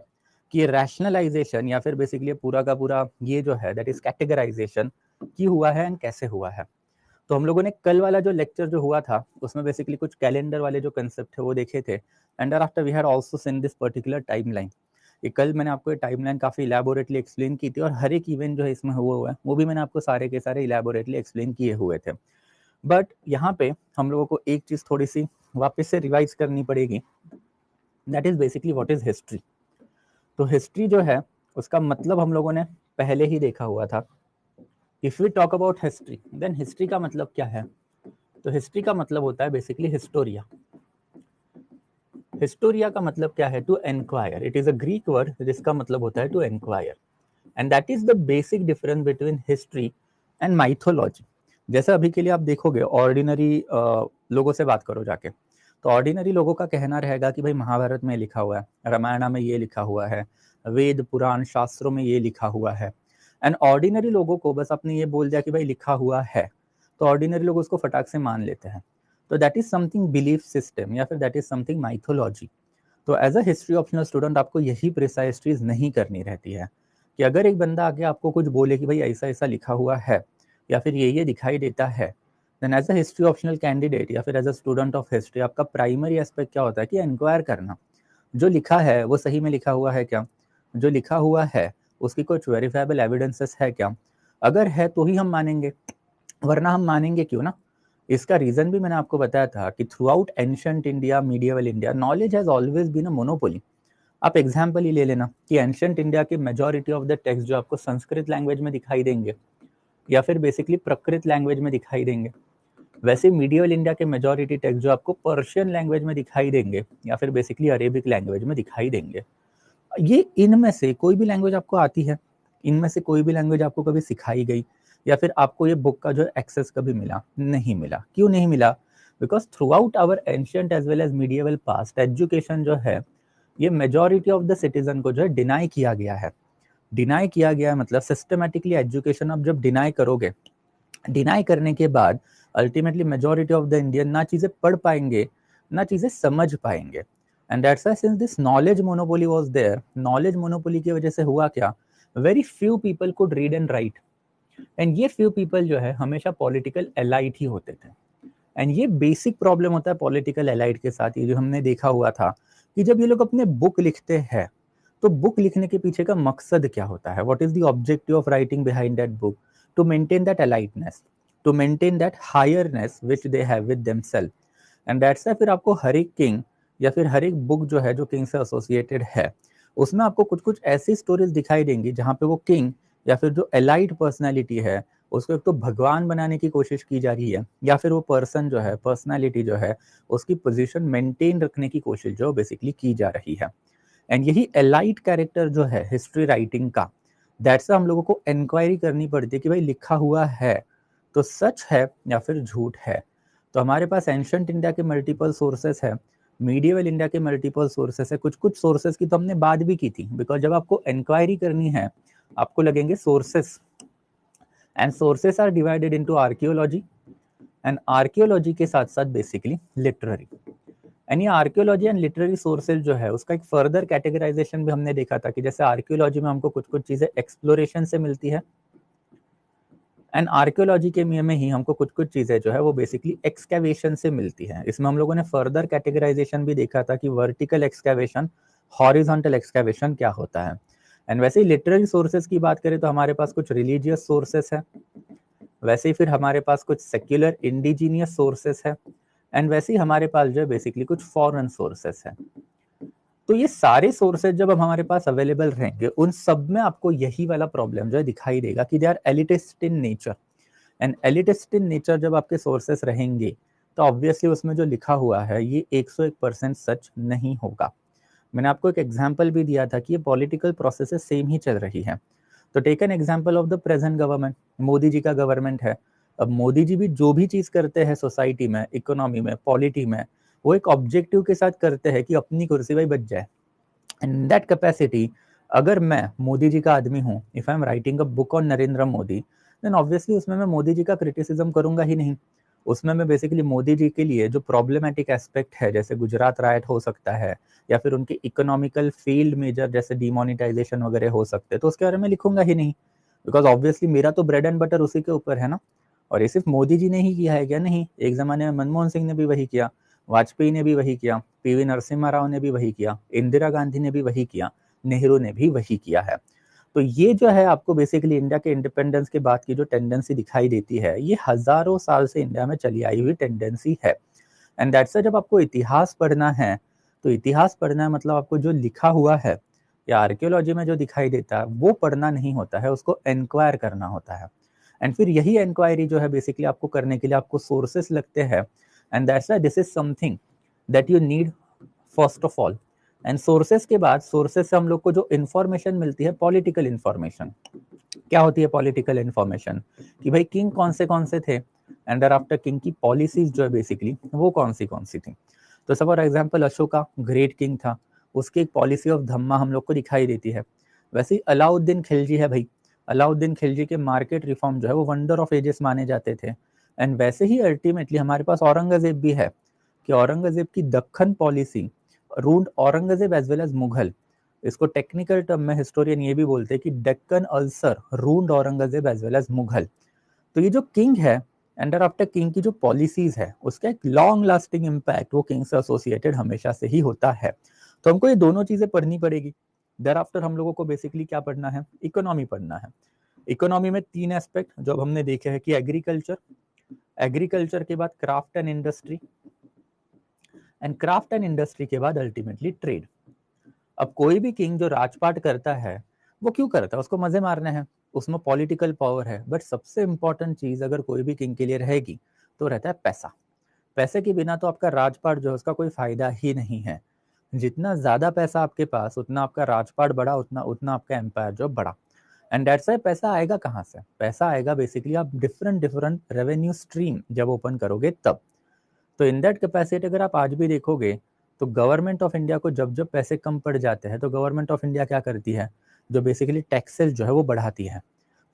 Speaker 1: कि रैशनलाइजेशन या फिर बेसिकली पूरा का पूरा ये जो है दैट इज कैटेगराइजेशन की हुआ है एंड कैसे हुआ है। तो हम लोगों ने कल वाला जो लेक्चर जो हुआ था उसमें बेसिकली कुछ कैलेंडर वाले जो कंसेप्ट है वो देखे थे, and after we had also seen this particular timeline. ये कल मैंने आपको ये टाइमलाइन काफी इलैबोरेटली एक्सप्लेन की थी, और हर एक इवेंट जो है इसमें हुआ है वो भी मैंने आपको सारे के सारे इलैबोरेटली एक्सप्लेन किए हुए थे। बट यहाँ पे हम लोगों को एक चीज थोड़ी सी वापस से रिवाइज करनी पड़ेगी, that is basically what is history. तो हिस्ट्री जो है उसका मतलब हम लोगों ने पहले ही देखा हुआ था। If we talk about history, then history का मतलब क्या है? तो हिस्ट्री का मतलब होता है बेसिकली हिस्टोरिया। हिस्टोरिया का मतलब क्या है? To enquire. It is a Greek word जिसका मतलब होता है to enquire, and that is the basic difference between history and mythology. जैसे अभी के लिए आप देखोगे ऑर्डिनरी लोगों से बात करो जाके, तो ऑर्डिनरी लोगों का कहना रहेगा कि भाई महाभारत में लिखा हुआ है, रामायण में ये लिखा हुआ है, वेद पुराण शास्त्रों में ये लिखा हुआ है, एंड ऑर्डिनरी लोगों को बस आपने ये बोल दिया कि भाई लिखा हुआ है, तो ऑर्डिनरी लोग उसको फटाक से मान लेते हैं। तो that is something belief system या फिर दैट इज समथिंग माइथोलॉजी। तो as a history optional student आपको यही प्रिसाइज चीज नहीं करनी रहती है कि अगर एक बंदा आके आपको कुछ बोले कि भाई ऐसा ऐसा लिखा हुआ है या फिर ये दिखाई देता है, then as a history optional candidate या फिर as a student of history आपका प्राइमरी एस्पेक्ट क्या होता है कि इंक्वायर करना, जो लिखा है वो सही में लिखा हुआ है क्या, जो लिखा हुआ है उसकी कुछ वेरीफाइबल एविडेंसेस है क्या, अगर है तो ही हम मानेंगे, वरना हम मानेंगे क्यों ना। इसका रीजन भी मैंने आपको बताया था कि throughout ancient India, medieval India, knowledge has always been a monopoly. आप एग्जाम्पल ही ले लेना कि एंशिएंट इंडिया के मेजॉरिटी ऑफ द टेक्स्ट जो आपको संस्कृत लैंग्वेज में दिखाई देंगे या फिर बेसिकली प्रकृत लैंग्वेज में दिखाई देंगे, वैसे मीडिएवल इंडिया के मेजॉरिटी टेक्स्ट जो आपको पर्शियन लैंग्वेज में दिखाई देंगे या फिर बेसिकली अरेबिक लैंग्वेज में दिखाई देंगे। ये इनमें से कोई भी लैंग्वेज आपको आती है, इनमें से कोई भी लैंग्वेज आपको कभी सिखाई गई या फिर आपको ये बुक का जो एक्सेस कभी मिला? नहीं मिला। क्यों नहीं मिला? Because throughout our ancient as well as medieval past education जो है ये मेजॉरिटी ऑफ द सिटीजन को जो है डिनाई किया गया है। डिनाई किया गया है मतलब सिस्टमेटिकली एजुकेशन आप जब डिनाई करोगे, डिनाई करने के बाद ultimately majority of the Indian ना चीजें पढ़ पाएंगे ना चीजें समझ पाएंगे, and that's why since this knowledge monopoly was there, knowledge monopoly की वजह से हुआ क्या, very few people could read and write, and ये फ्यू पीपल जो है हमेशा पॉलिटिकल एलाइट ही होते थे। एंड ये बेसिक प्रॉब्लम होता है पॉलिटिकल एलाइट के साथ, ये जो हमने देखा हुआ था कि जब ये लोग अपने बुक लिखते हैं तो बुक लिखने के पीछे का मकसद क्या होता है, what is the objective of writing behind that book? To maintain that eliteness, to maintain that higherness which they have with themselves, and that's why फिर आपको हर एक किंग या फिर हर एक बुक जो है जो किंग से एसोसिएटेड है उसमें आपको कुछ कुछ ऐसी स्टोरीज दिखाई देंगी जहाँ पे वो किंग या फिर जो एलाइट पर्सनैलिटी है उसको एक तो भगवान बनाने की कोशिश की जा रही है या फिर वो पर्सन जो है, पर्सनैलिटी जो है, उसकी पोजीशन मेंटेन रखने की कोशिश जो बेसिकली की जा रही है। एंड यही एलाइट कैरेक्टर जो है हिस्ट्री राइटिंग का, दैट्स हम लोगों को इंक्वायरी करनी पड़ती है कि भाई लिखा हुआ है तो सच है या फिर झूठ है। तो हमारे पास एंशिएंट इंडिया के मल्टीपल सोर्सेस है मीडिएवल इंडिया के मल्टीपल सोर्सेस है, कुछ कुछ सोर्सेस की तो हमने बात भी की थी, बिकॉज जब आपको इंक्वायरी करनी है आपको लगेंगे sources, and sources are divided into archaeology, and archaeology के साथ साथ बेसिकली लिटरेरी। एंड ये आर्कियोलॉजी एंड लिटरेरी सोर्सेज जो है उसका एक फर्दर कैटेगराइजेशन भी हमने देखा था कि जैसे आर्कियोलॉजी में हमको कुछ कुछ चीजें एक्सप्लोरेशन से मिलती है, एंड आर्कियोलॉजी के में ही हमको कुछ कुछ चीजें जो है वो बेसिकली एक्सकैवेशन से मिलती है। इसमें हम लोगों ने फर्दर कैटेगराइजेशन भी देखा था कि वर्टिकल एक्सकैवेशन, हॉरिजॉन्टल एक्सकैवेशन क्या होता है। एंड वैसे ही लिटरेरी सोर्सेज की बात करें तो हमारे पास कुछ रिलीजियस सोर्सेस है, वैसे ही फिर हमारे पास कुछ सेक्युलर इंडिजीनियस सोर्सेस है, एंड वैसे ही हमारे पास जो है बेसिकली कुछ फॉरेन सोर्सेस है। तो ये सारे सोर्सेज जब हमारे पास अवेलेबल रहेंगे उन सब में आपको यही वाला प्रॉब्लम जो है दिखाई देगा कि they are elitist in nature. And elitist in nature जब आपके सोर्सेस रहेंगे तो ऑब्वियसली उसमें जो लिखा हुआ है ये 101% सच नहीं होगा। मैंने आपको एक एग्जाम्पल भी दिया था कि ये पॉलिटिकल प्रोसेसेस सेम ही चल रही है। तो take an example of the present government, Modi ji का गवर्नमेंट है। अब मोदी जी भी जो भी चीज करते हैं सोसाइटी में, इकोनॉमी में, पॉलिटी में, वो एक ऑब्जेक्टिव के साथ करते हैं कि अपनी कुर्सी भाई बच जाए। इन दैट कैपेसिटी अगर मैं मोदी जी का आदमी हूँ, if I am writing a book on Narendra Modi, then obviously उसमें मैं मोदी जी का क्रिटिसिज्म करूंगा ही नहीं। उसमें मैं बेसिकली मोदी जी के लिए जो प्रॉब्लमेटिक एस्पेक्ट है, जैसे गुजरात राइट हो सकता है, या फिर उनके इकोनॉमिकल फील्ड मेजर जैसे डिमोनिटाइजेशन वगैरह हो सकते हैं, तो उसके बारे में लिखूंगा ही नहीं। बिकॉज ऑब्वियसली मेरा तो ब्रेड एंड बटर उसी के ऊपर है ना। और ये सिर्फ मोदी जी ने ही किया है क्या? नहीं, एक जमाने में मनमोहन सिंह ने भी वही किया, वाजपेयी ने भी वही किया, पीवी नरसिम्हा राव ने भी वही किया, इंदिरा गांधी ने भी वही किया, नेहरू ने भी वही किया है। तो ये जो है आपको बेसिकली इंडिया के इंडिपेंडेंस के बाद की जो टेंडेंसी दिखाई देती है, ये हजारों साल से इंडिया में चली आई हुई टेंडेंसी है। एंड दैट्स जब आपको इतिहास पढ़ना है तो इतिहास पढ़ना है मतलब आपको जो लिखा हुआ है या आर्कियोलॉजी में जो दिखाई देता है वो पढ़ना नहीं होता है, उसको एनक्वायर करना होता है। एंड फिर यही इंक्वायरी जो है बेसिकली आपको करने के लिए आपको सोर्सेस लगते हैं, and that's why this is something that you need first of all. And sources के बाद, सोर्सेस से हम लोग को जो इन्फॉर्मेशन मिलती है, पॉलिटिकल इन्फॉर्मेशन। क्या होती है पॉलिटिकल इन्फॉर्मेशन? कि भाई किंग कौन से थे, एंड आफ्टर किंग की पॉलिसीज जो है बेसिकली वो कौन सी थी। तो सब for example Ashoka great king था, उसकी एक पॉलिसी ऑफ धम्मा हम लोग को दिखाई देती है। वैसे ही अलाउद्दीन खिलजी है भाई, अलाउद्दीन खिलजी के मार्केट रिफॉर्म जो है वो वंडर ऑफ एजेस माने जाते थे। एंड वैसे ही अल्टीमेटली हमारे पास औरंगजेब भी है, कि औरंगजेब की Deccan policy ruled Aurangzeb as well as Mughal. इसको टेक्निकल टर्म में हिस्टोरियन ये भी बोलते हैं कि Deccan ulcer ruled Aurangzeb as well as Mughal. तो ये जो किंग है, अंडर आफ्टर किंग की जो पॉलिसीज है उसका एक लॉन्ग लास्टिंग इम्पैक्ट वो किंग से एसोसिएटेड हमेशा से ही होता है। तो हमको ये दोनों चीजें पढ़नी पड़ेगी। देर आफ्टर हम लोगों को बेसिकली क्या पढ़ना है? इकोनॉमी पढ़ना है। इकोनॉमी में 3 एस्पेक्ट जो हमने देखे हैं कि एग्रीकल्चर, एग्रीकल्चर के बाद craft and industry, and craft and industry के बाद अल्टीमेटली ट्रेड। अब कोई भी किंग जो राजपाट करता है वो क्यों करता है? उसको मजे मारने हैं, उसमें पॉलिटिकल पावर है, बट सबसे इंपॉर्टेंट चीज अगर कोई भी किंग के लिए रहेगी तो रहता है पैसा। पैसे के बिना तो आपका राजपाट जो है उसका कोई फायदा ही नहीं है। जितना ज्यादा पैसा आपके पास उतना आपका राजपाट बड़ा, उतना उतना आपका एम्पायर जो बड़ा। एंड दैट्स व्हाई पैसा आएगा कहाँ से? पैसा आएगा बेसिकली आप डिफरेंट डिफरेंट रेवेन्यू स्ट्रीम जब ओपन करोगे तब। तो इन दैट कैपेसिटी अगर आप आज भी देखोगे तो गवर्नमेंट ऑफ इंडिया को जब जब पैसे कम पड़ जाते हैं तो गवर्नमेंट ऑफ इंडिया क्या करती है? जो बेसिकली टैक्सेस जो है वो बढ़ाती है।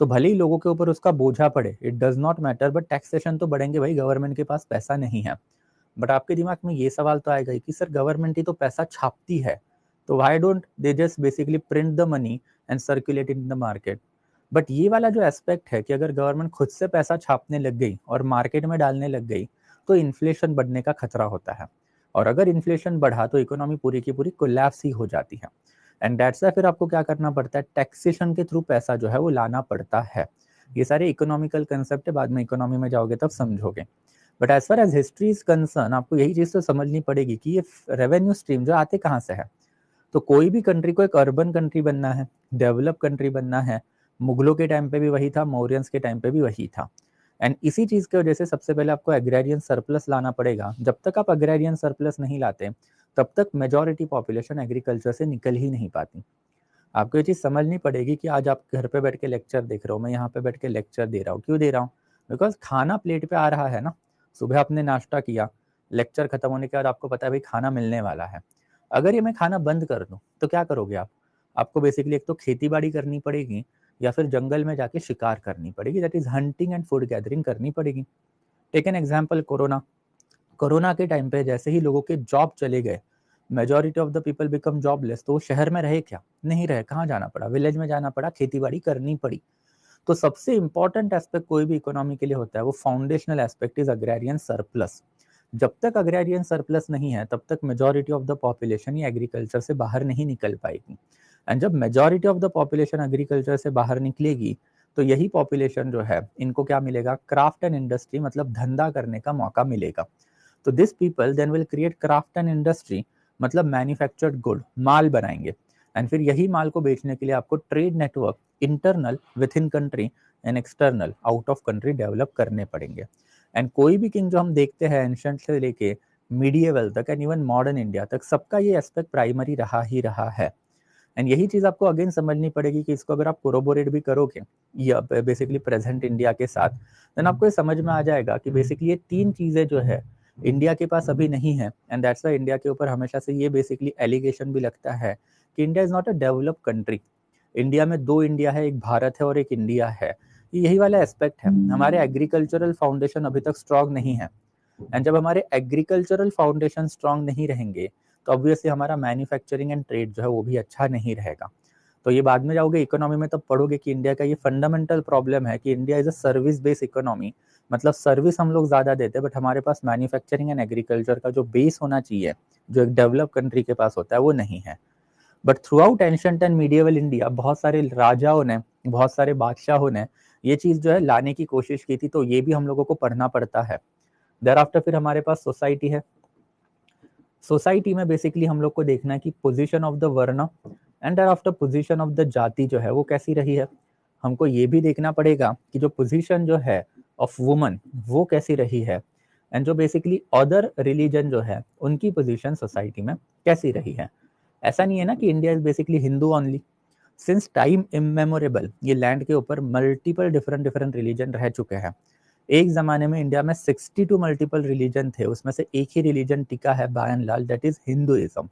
Speaker 1: तो भले ही लोगों के ऊपर उसका बोझा पड़े, it does not matter, but taxation तो बढ़ेंगे भाई, गवर्नमेंट के पास पैसा नहीं है। बट आपके दिमाग में ये सवाल तो आएगा ही कि सर गवर्नमेंट ही तो पैसा छापती है, तो why don't they just basically print the money and circulate in the market. But ये वाला जो एस्पेक्ट है कि अगर गवर्नमेंट खुद से पैसा छापने लग गई और मार्केट में डालने लग गई तो इन्फ्लेशन बढ़ने का खतरा होता है, और अगर इन्फ्लेशन बढ़ा तो इकोनॉमी पूरी की पूरी कोलैप्स ही हो जाती है। एंड दैट्स व्हाई फिर आपको क्या करना पड़ता है? टैक्सेशन के थ्रू पैसा जो है वो लाना पड़ता है। ये सारे इकोनॉमिकल कंसेप्ट है, बाद में इकोनॉमी में जाओगे तब समझोगे। But as far as history is concern आपको यही चीज तो समझनी पड़ेगी कि ये रेवेन्यू स्ट्रीम जो आते कहाँ से है। तो कोई भी कंट्री को एक अर्बन कंट्री बनना है, डेवलप कंट्री बनना है, मुगलों के टाइम पे भी वही था, मौर्यंस के टाइम पे भी वही था। एंड इसी चीज की वजह से सबसे पहले आपको एग्रेरियन सरप्लस लाना पड़ेगा। जब तक आप एग्रेरियन सरप्लस नहीं लाते तब तक मेजॉरिटी पॉपुलेशन एग्रीकल्चर से निकल ही नहीं पाती। आपको ये चीज समझनी पड़ेगी कि आज आप घर पे बैठ के लेक्चर देख रहे हो, मैं यहाँ पे बैठ के लेक्चर दे रहा हूँ, क्यों दे रहा हूँ? बिकॉज खाना प्लेट पे आ रहा है ना। सुबह आपने नाश्ता किया, लेक्चर खत्म होने के बाद आपको पता है भाई खाना मिलने वाला है, अगर ये मैं खाना बंद कर दूं तो क्या करोगे आप? आपको बेसिकली एक तो खेती बाड़ी करनी पड़ेगी या फिर जंगल में जाके शिकार करनी पड़ेगी, that is hunting and food gathering करनी पड़ेगी। Take an example corona. Corona के टाइम पे जैसे ही लोगों के जॉब चले गए, majority of the people become jobless, तो वो शहर में रहे क्या? नहीं रहे। कहाँ जाना पड़ा? विलेज में जाना पड़ा, खेती बाड़ी करनी पड़ी। तो सबसे इंपॉर्टेंट एस्पेक्ट कोई भी इकोनॉमी के लिए होता है वो foundational aspect is agrarian surplus. जब तक अग्रेरियन सरप्लस नहीं है तब तक majority of the population he agriculture से बाहर नहीं निकल पाएगी। एंड जब majority of the population agriculture से बाहर निकलेगी तो यही पॉपुलेशन जो है इनको क्या मिलेगा? क्राफ्ट एंड इंडस्ट्री, मतलब धंधा करने का मौका मिलेगा। तो this people then will create craft and industry, मतलब मैन्युफैक्चर्ड गुड, माल बनाएंगे। एंड फिर यही माल को बेचने के लिए आपको trade network internal with in country and external out of country develop करने पड़ेंगे। एंड कोई भी किंग जो हम देखते हैं एंशंट से लेके मीडिएवल तक एंड इवन मॉडर्न इंडिया तक, सबका ये एस्पेक्ट प्राइमरी रहा ही रहा है। एंड यही चीज आपको अगेन समझनी पड़ेगी कि इसको अगर आप कोरोबोरेट भी करोगे या बेसिकली प्रेजेंट इंडिया के साथ, देन आपको ये समझ में आ जाएगा कि बेसिकली ये तीन चीजें जो है इंडिया के पास अभी नहीं है। एंड दैट्स वाई इंडिया के ऊपर हमेशा से ये बेसिकली एलिगेशन भी लगता है कि India is not a developed country. India में दो इंडिया है, एक भारत है और एक इंडिया है। यही वाला एस्पेक्ट है। हमारे एग्रीकल्चरल फाउंडेशन अभी तक स्ट्रांग नहीं है। एंड जब हमारे एग्रीकल्चरल फाउंडेशन स्ट्रांग नहीं रहेंगे तो ऑब्वियसली हमारा मैन्युफैक्चरिंग एंड ट्रेड जो है वो भी अच्छा नहीं रहेगा। तो ये बाद में जाओगे इकोनॉमी में तब पढ़ोगे कि इंडिया का ये फंडामेंटल प्रॉब्लम है कि India is a service based economy, मतलब सर्विस हम लोग ज्यादा देते हैं बट हमारे पास मैन्युफैक्चरिंग एंड एग्रीकल्चर का जो बेस होना चाहिए, जो एक डेवलप कंट्री के पास होता है, वो नहीं है। But through out ancient and medieval India बहुत सारे राजाओं ने, बहुत सारे बादशाहों ने ये चीज जो है लाने की कोशिश की थी, तो ये भी हम लोगों को पढ़ना पड़ता है। देयर आफ्टर फिर हमारे पास सोसाइटी है। सोसाइटी में बेसिकली हम लोग को देखना है कि position of the varna and there after position of the jati जो है वो कैसी रही है। हमको ये भी देखना पड़ेगा कि जो पोजीशन जो है ऑफ वुमन वो कैसी रही है। एंड जो बेसिकली अदर रिलीजन जो है उनकी पोजीशन सोसाइटी में कैसी रही है। ऐसा नहीं है ना कि India is basically Hindu only. Since time इमेमोरेबल ये लैंड के ऊपर मल्टीपल डिफरेंट डिफरेंट रिलीजन रह चुके हैं। एक जमाने में इंडिया में 62 मल्टीपल रिलीजन थे, उसमें से एक ही रिलीजन टिका है by and large, that is Hinduism.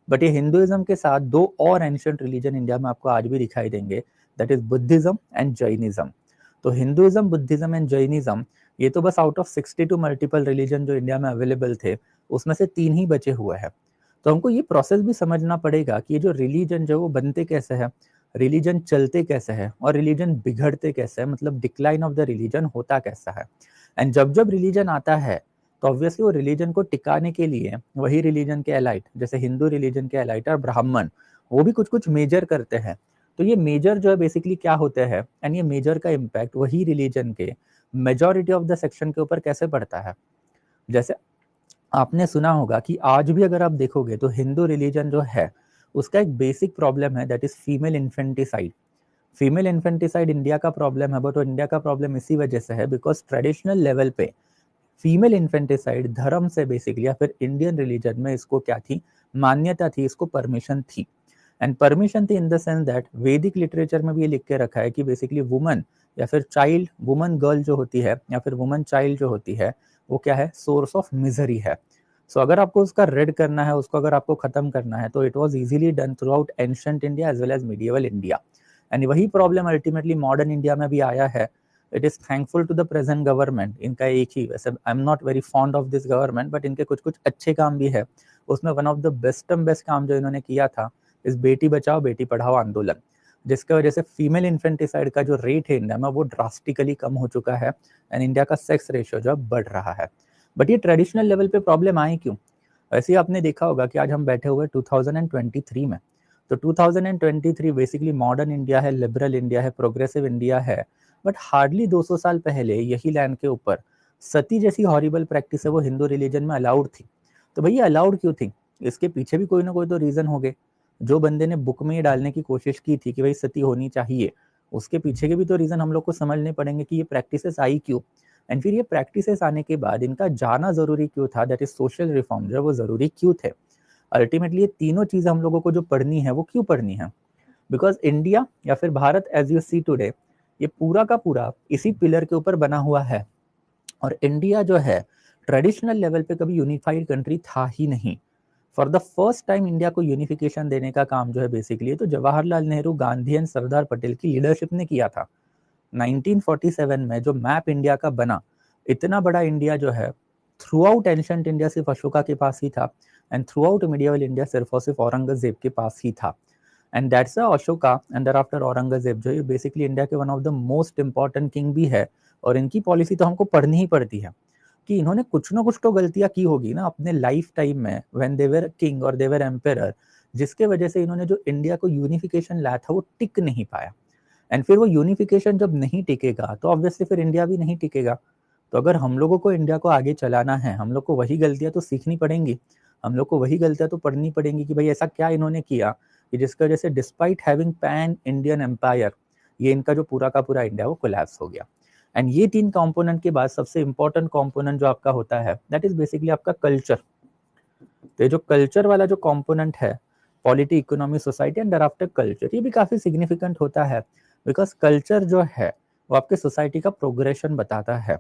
Speaker 1: But ये हिंदुइज्म के साथ दो और एंशियंट रिलीजन इंडिया में आपको आज भी दिखाई देंगे, that is Buddhism and Jainism. तो हिंदुइज्म, बुद्धिज्म एंड जैनिज्म ये तो बस आउट ऑफ 62 मल्टीपल रिलीजन जो इंडिया में अवेलेबल थे उसमें से 3 ही बचे हुए हैं। तो हमको ये प्रोसेस भी समझना पड़ेगा कि ये जो रिलीजन जो वो बनते कैसे हैं, रिलीजन चलते कैसे हैं और रिलीजन बिगड़ते कैसे हैं, मतलब डिक्लाइन ऑफ द रिलीजन होता कैसा है। एंड जब जब रिलीजन आता है तो ऑब्वियसली वो रिलीजन को टिकाने के लिए वही रिलीजन के एलाइट, जैसे हिंदू रिलीजन के एलाइट और ब्राह्मण, वो भी कुछ कुछ मेजर करते हैं। तो ये मेजर जो है बेसिकली क्या होते हैं एंड ये मेजर का इम्पैक्ट वही रिलीजन के मेजोरिटी ऑफ द सेक्शन के ऊपर कैसे पड़ता है। जैसे आपने सुना होगा कि आज भी अगर आप देखोगे तो हिंदू रिलीजन जो है उसका एक बेसिक प्रॉब्लम है, that is female infanticide. Female infanticide India का प्रॉब्लम है, बट वो इंडिया का प्रॉब्लम इसी वजह से है बिकॉज ट्रेडिशनल लेवल पे फीमेल इन्फेंटिसाइड धर्म से बेसिकली या फिर इंडियन रिलीजन में इसको क्या थी, मान्यता थी, इसको परमिशन थी। एंड परमिशन थी इन द सेंस दैट वैदिक लिटरेचर में भी ये लिख के रखा है कि बेसिकली वुमन या फिर चाइल्ड, वुमन गर्ल जो होती है या फिर वुमन चाइल्ड जो होती है वो क्या है, सोर्स ऑफ मिजरी है। सो अगर आपको उसका रेड करना है, उसको अगर आपको खत्म करना है तो it was easily done throughout ancient India as well as medieval India. And वही प्रॉब्लम अल्टीमेटली मॉडर्न इंडिया में भी आया है। It is thankful to the present government, इनका एक ही, वैसे I am not very fond of this government but इनके कुछ कुछ अच्छे काम भी है। उसमें वन ऑफ द बेस्ट काम जो इन्होंने किया था इस बेटी बचाओ बेटी पढ़ाओ आंदोलन, जिसकी वजह से फीमेल इन्फेंटिसाइड का जो रेट है इंडिया में वो ड्रास्टिकली कम हो चुका है एंड इंडिया का सेक्स रेशियो जो बढ़ रहा है। बट ये ट्रेडिशनल लेवल पे प्रॉब्लम आई क्यों? वैसे ही आपने देखा होगा कि आज हम बैठे हुए 2023 में, तो 2023 बेसिकली मॉडर्न इंडिया है, लिबरल इंडिया है, प्रोग्रेसिव इंडिया है। बट हार्डली 200 साल पहले यही लैंड के ऊपर सती जैसी हॉरिबल प्रैक्टिस है वो हिंदू रिलीजन में अलाउड थी। तो भैया अलाउड क्यों थी? इसके पीछे भी कोई ना कोई तो रीजन हो गए। जो बंदे ने बुक में ये डालने की कोशिश की थी कि भाई सती होनी चाहिए, उसके पीछे के भी तो रीजन हम लोग को समझने पड़ेंगे कि ये प्रैक्टिसेस आई क्यों। एंड फिर ये प्रैक्टिसेस आने के बाद इनका जाना जरूरी क्यों था, दैट इज सोशल रिफॉर्म जो है वो जरूरी क्यों थे। अल्टीमेटली ये तीनों चीजें हम लोगों को जो पढ़नी है वो क्यों पढ़नी है? बिकॉज इंडिया या फिर Bharat as you see today ये पूरा का पूरा इसी पिलर के ऊपर बना हुआ है। और इंडिया जो है ट्रेडिशनल लेवल पे कभी यूनिफाइड कंट्री था ही नहीं। For the first time India को यूनिफिकेशन देने का काम जो है बेसिकली तो जवाहरलाल नेहरू, गांधी एंड सरदार पटेल की लीडरशिप ने किया था। 1947 में जो मैप इंडिया का बना, इतना बड़ा इंडिया जो है, थ्रू आउट एंशंट इंडिया सिर्फ अशोका के पास ही था, and throughout medieval India सिर्फ और सिर्फ औरंगजेब के पास ही था। And that's Ashoka and there after Aurangzeb जो ये बेसिकली इंडिया के one of the most important king भी है। और इनकी पॉलिसी तो हमको पढ़नी ही पड़ती है कि इन्होंने कुछ ना कुछ तो गलतियां की होगी ना अपने लाइफ टाइम में, व्हेन दे वर किंग और दे वर एम्पेरर, जिसके वजह से इन्होंने जो इंडिया को यूनिफिकेशन लाया था वो टिक नहीं पाया। एंड फिर वो यूनिफिकेशन जब नहीं टिकेगा तो ऑब्वियसली फिर इंडिया भी नहीं टिकेगा। तो अगर हम लोगों को इंडिया को आगे चलाना है, हम लोग को वही गलतियां तो सीखनी पड़ेंगी, हम लोग को वही गलतियां तो पढ़नी पड़ेंगी कि भाई ऐसा क्या इन्होंने किया कि जिसकी वजह से despite having pan Indian empire, ये इनका जो पूरा का पूरा इंडिया वो कोलैप्स हो गया। एंड ये 3 कंपोनेंट के बाद सबसे इंपॉर्टेंट कंपोनेंट जो आपका होता है दैट इज बेसिकली आपका कल्चर। तो ये जो कल्चर वाला जो कंपोनेंट है, polity, economy, society and after culture, ये भी काफी सिग्निफिकेंट होता है बिकॉज कल्चर जो है वो आपके सोसाइटी का प्रोग्रेशन बताता है।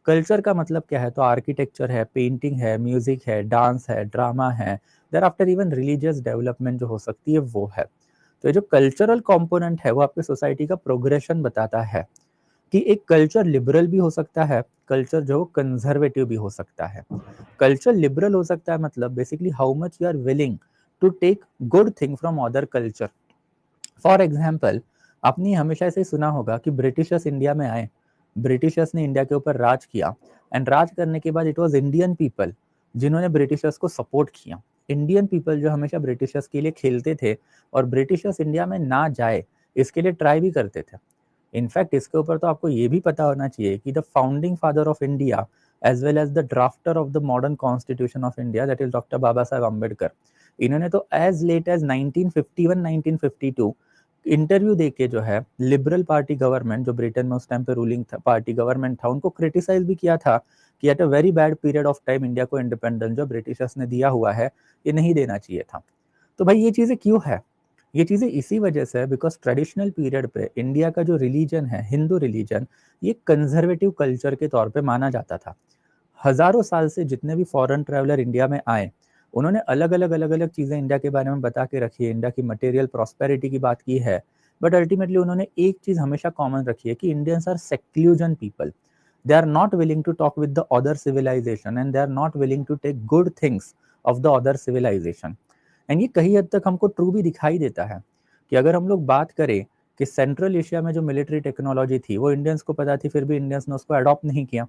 Speaker 1: कल्चर का मतलब क्या है, तो आर्किटेक्चर है, पेंटिंग है, म्यूजिक है, डांस है, ड्रामा है, there after even religious development जो हो सकती है वो है। तो ये जो कल्चरल कंपोनेंट है वो आपके सोसाइटी का प्रोग्रेशन बताता है कि एक कल्चर लिबरल भी हो सकता है, कल्चर जो कंजर्वेटिव भी हो सकता है। कल्चर लिबरल हो सकता है मतलब basically how much you are willing to take good thing from other culture. For example, आपने हमेशा ऐसे सुना होगा कि ब्रिटिशर्स इंडिया में आए, ब्रिटिशर्स ने इंडिया के ऊपर राज किया, एंड राज करने के बाद इट वॉज इंडियन पीपल जिन्होंने ब्रिटिशर्स को सपोर्ट किया। इंडियन पीपल जो हमेशा ब्रिटिशर्स के लिए खेलते थे और ब्रिटिशर्स इंडिया में ना जाए इसके लिए ट्राई भी करते थे। इनफैक्ट इसके ऊपर तो आपको ये भी पता होना चाहिए कि the founding father of India as well as the drafter of the modern constitution of India that is doctor Baba Saheb Ambedkar, इन्होंने तो एज लेट एज 1951-1952 इंटरव्यू देके जो है लिबरल पार्टी गवर्नमेंट जो ब्रिटेन में उस टाइम पे रूलिंग था, पार्टी गवर्नमेंट था, उनको क्रिटिसाइज भी किया था कि at a very bad period of time India को इंडिपेंडेंस जो ब्रिटिशर्स ने दिया हुआ है ये नहीं देना चाहिए था। तो भाई ये चीजें क्यों है, ये चीजें इसी वजह से है बिकॉज ट्रेडिशनल पीरियड पे इंडिया का जो रिलीजन है, हिंदू रिलीजन, ये कंजर्वेटिव कल्चर के तौर पे माना जाता था। हजारों साल से जितने भी फॉरेन ट्रैवलर इंडिया में आए उन्होंने अलग अलग चीजें इंडिया के बारे में बता के रखी है, इंडिया की मटेरियल प्रॉस्पेरिटी की बात की है, बट अल्टीमेटली उन्होंने एक चीज हमेशा कॉमन रखी है कि Indians are seclusion people, they are not willing to talk with the other civilization and they are not willing to take good things of the other civilization। And ये कहीं हद तक हमको ट्रू भी दिखाई देता है कि अगर हम लोग बात करें कि सेंट्रल एशिया में जो मिलिट्री टेक्नोलॉजी थी वो इंडियंस को पता थी, फिर भी इंडियंस ने उसको अडॉप्ट नहीं किया।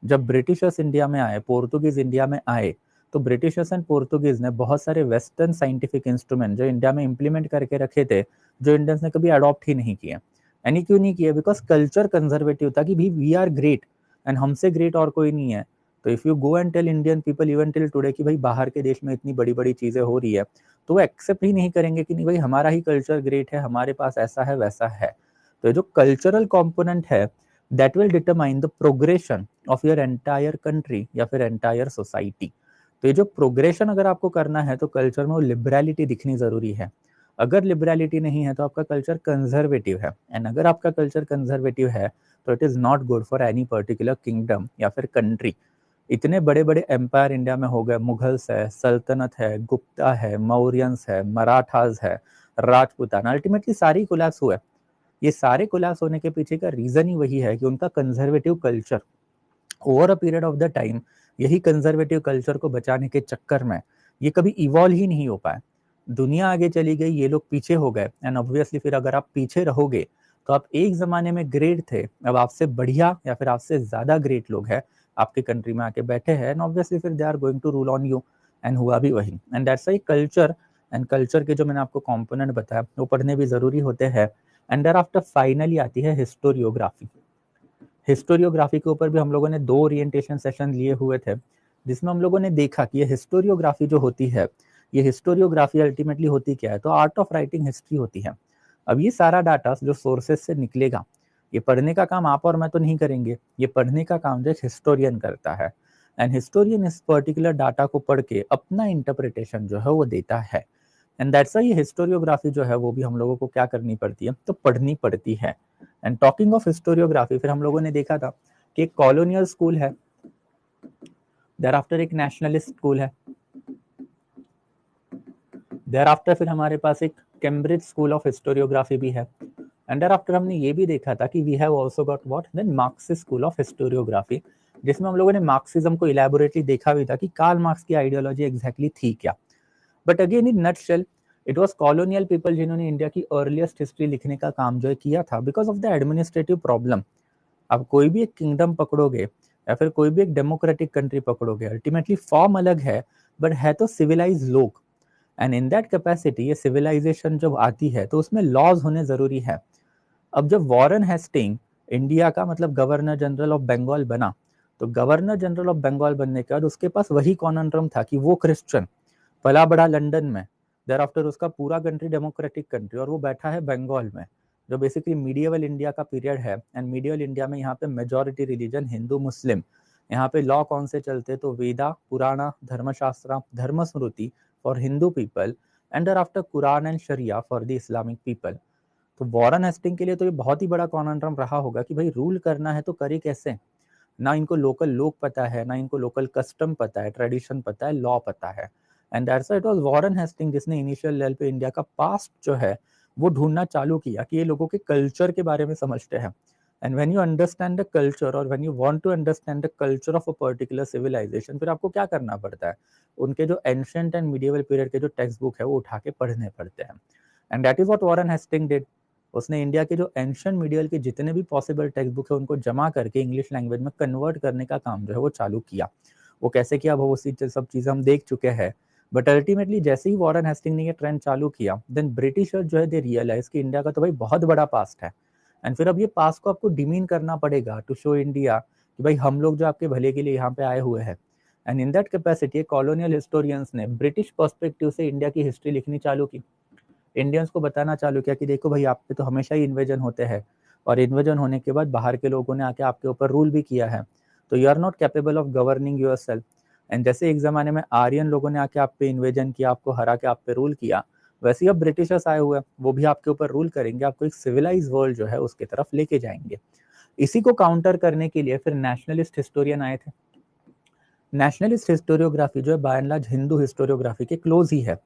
Speaker 1: जब ब्रिटिशर्स इंडिया में आए, पोर्तुगीज इंडिया में आए, तो ब्रिटिशर्स एंड पोर्तुगीज ने बहुत सारे वेस्टर्न साइंटिफिक इंस्ट्रूमेंट जो इंडिया में इंप्लीमेंट करके रखे थे जो इंडियंस ने कभी अडॉप्ट ही नहीं किए। यानी क्यों नहीं किए, बिकॉज कल्चर कंजर्वेटिव था कि भी वी आर ग्रेट एंड हमसे ग्रेट और कोई नहीं है। तो if you go and tell Indian people even till today कि भाई बाहर के देश में इतनी बड़ी बड़ी चीजें हो रही है, तो वो एक्सेप्ट ही नहीं करेंगे कि नहीं भाई हमारा ही कल्चर ग्रेट है, हमारे पास ऐसा है वैसा है। तो ये जो कल्चरल कंपोनेंट है that will determine the progression of your entire country या फिर एंटायर सोसाइटी। तो ये जो प्रोग्रेशन अगर आपको करना है तो कल्चर में वो लिबरलिटी दिखनी जरूरी है। अगर लिबरलिटी नहीं है तो आपका कल्चर कंजर्वेटिव है, एंड अगर आपका कल्चर कंजर्वेटिव है तो it is not good for any particular kingdom या फिर कंट्री। इतने बड़े बड़े एम्पायर इंडिया में हो गए, मुगल्स है, सल्तनत है, गुप्ता है, मौर्यंस है, मराठास है, राजपूताना, अल्टीमेटली सारी कोलैप्स हुए। ये सारे कोलैप्स होने के पीछे का रीजन ही वही है कि उनका conservative culture over a period of the time, यही कंजर्वेटिव कल्चर को बचाने के चक्कर में ये कभी इवॉल्व ही नहीं हो पाए। दुनिया आगे चली गई, ये लोग पीछे हो गए, एंड ऑब्वियसली फिर अगर आप पीछे रहोगे तो आप एक जमाने में ग्रेट थे, अब आपसे बढ़िया या फिर आपसे ज्यादा ग्रेट लोग हैं आपके कंट्री में आके बैठे हैं, एंड ऑब्वियसली फिर they are going to rule on you. And हुआ भी वही, and that's why culture and culture के जो मैंने आपको कंपोनेंट बताया वो पढ़ने भी जरूरी होते हैं। एंड देयर आफ्टर फाइनली आती है हिस्टोरियोग्राफी। हिस्टोरियोग्राफी के ऊपर भी हम लोगों ने 2 ओरिएंटेशन सेशन लिए हुए थे जिसमें हम लोगों ने देखा कि ये हिस्टोरियोग्राफी जो होती है, ये हिस्टोरियोग्राफी अल्टीमेटली होती क्या है, तो आर्ट ऑफ राइटिंग हिस्ट्री होती है। अब ये सारा डाटा जो सोर्सेस से निकलेगा, ये पढ़ने का काम आप और मैं तो नहीं करेंगे, ये पढ़ने का काम जो हिस्टोरियन करता है, एंड हिस्टोरियन इस पर्टिकुलर डाटा को पढ़ के अपना इंटरप्रिटेशन जो है वो देता है। एंड दैट्स वाई हिस्टोरियोग्राफी जो है वो भी हम लोगों को क्या करनी पड़ती है, तो पढ़नी पड़ती है। एंड टॉकिंग ऑफ हिस्टोरियोग्राफी, फिर हम लोगों ने देखा था कि एक कॉलोनियल स्कूल है, देयर आफ्टर एक नेशनलिस्ट स्कूल है, देयर आफ्टर फिर हमारे पास एक कैम्ब्रिज स्कूल ऑफ हिस्टोरियोग्राफी भी है, एंड देयर आफ्टर हमने ये भी देखा था कि we have also got what then Marxist school of historiography, जिसमें हम लोगों ने मार्क्सिज्म को इलैबोरेटली देखा भी था कि कार्ल मार्क्स की आइडियोलॉजी एग्जैक्टली थी क्या। But again in nutshell it was colonial people जिन्होंने इंडिया की अर्लीस्ट हिस्ट्री लिखने का काम जो है किया था because of the administrative problem. आप कोई भी एक किंगडम पकड़ोगे या फिर कोई भी एक डेमोक्रेटिक कंट्री पकड़ोगे, अल्टीमेटली फॉर्म अलग है बट है तो सिविलाइज लोग, एंड इन दैट कैपेसिटी ये सिविलाइजेशन जब आती है तो उसमें लॉज होने जरूरी है। अब जब वॉरेन हेस्टिंग इंडिया का मतलब गवर्नर जनरल ऑफ बंगाल बना, तो गवर्नर जनरल ऑफ बंगाल बनने के बाद उसके पास वही कॉनन्ड्रम था कि वो क्रिश्चियन पला बड़ा लंदन में, देर आफ्टर उसका पूरा कंट्री डेमोक्रेटिक कंट्री, और वो बैठा है बंगाल में जो बेसिकली मीडिएवल इंडिया का पीरियड है। एंड मीडिएवल इंडिया में यहाँ पे मेजॉरिटी रिलीजन हिंदू मुस्लिम, यहाँ पे लॉ कौन से चलते तो वेदा Purana Dharmashastra Dharma Smriti for Hindu people and thereafter Quran and sharia for the Islamic people. तो वॉरेन हेस्टिंग के लिए तो ये बहुत ही बड़ा कॉनन्ड्रम रहा होगा कि भाई रूल करना है तो करे कैसे, ना इनको लोकल लोग पता है, ना इनको लोकल कस्टम पता है, ट्रेडिशन पता है, लॉ पता है। And that's it was Warren Hasting जिसने इनिशियल लेवल पे इंडिया का पास्ट जो है वो ढूंढना चालू किया कि ये लोगों के कल्चर के बारे में समझते हैं। And when you understand the culture और when you want to understand the culture of a particular civilization, फिर आपको क्या करना पड़ता है, उनके जो एंशिएंट एंड मिडिएवल पीरियड के जो टेक्स्ट बुक है वो उठा के पढ़ने पड़ते हैं। And that is what Warren Hasting did. उसने इंडिया के जो एंशिएंट मीडियल के जितने भी पॉसिबल टेक्स्ट बुक है उनको जमा करके इंग्लिश लैंग्वेज में कन्वर्ट करने का काम जो है वो चालू किया। वो कैसे किया वो सब चीज़ें हम देख चुके हैं। बट अल्टीमेटली जैसे ही वॉरेन हेस्टिंग ने ये ट्रेंड चालू किया, देन ब्रिटिशर जो है दे रियलाइज कि इंडिया का तो भाई बहुत बड़ा पास्ट है, एंड फिर अब ये पास्ट को आपको डिमीन करना पड़ेगा टू शो इंडिया कि भाई हम लोग जो आपके भले के लिए यहाँ पे आए हुए हैं। And in that capacity colonial historians ने ब्रिटिश पर्सपेक्टिव से इंडिया की हिस्ट्री लिखनी चालू की। इंडियंस को बताना चालू किया कि देखो भाई आप पे तो हमेशा ही इन्वेजन होते हैं, और इन्वेजन होने के बाद बाहर के लोगों ने आके आपके ऊपर रूल भी किया है, तो you are not capable of governing yourself. And जैसे एक जमाने में आर्यन लोगों ने आके आप पे इन्वेजन किया, आपको हरा के आप पे रूल किया, वैसे ही अब ब्रिटिशर्स आए हुए हैं, वो भी आपके ऊपर रूल करेंगे, आपको एक सिविलाइज वर्ल्ड जो है उसकी तरफ लेके जाएंगे। इसी को काउंटर करने के लिए फिर नेशनलिस्ट हिस्टोरियन आए थे। नेशनलिस्ट हिस्टोरियोग्राफी जो है by and large Hindu historiography के क्लोज ही है।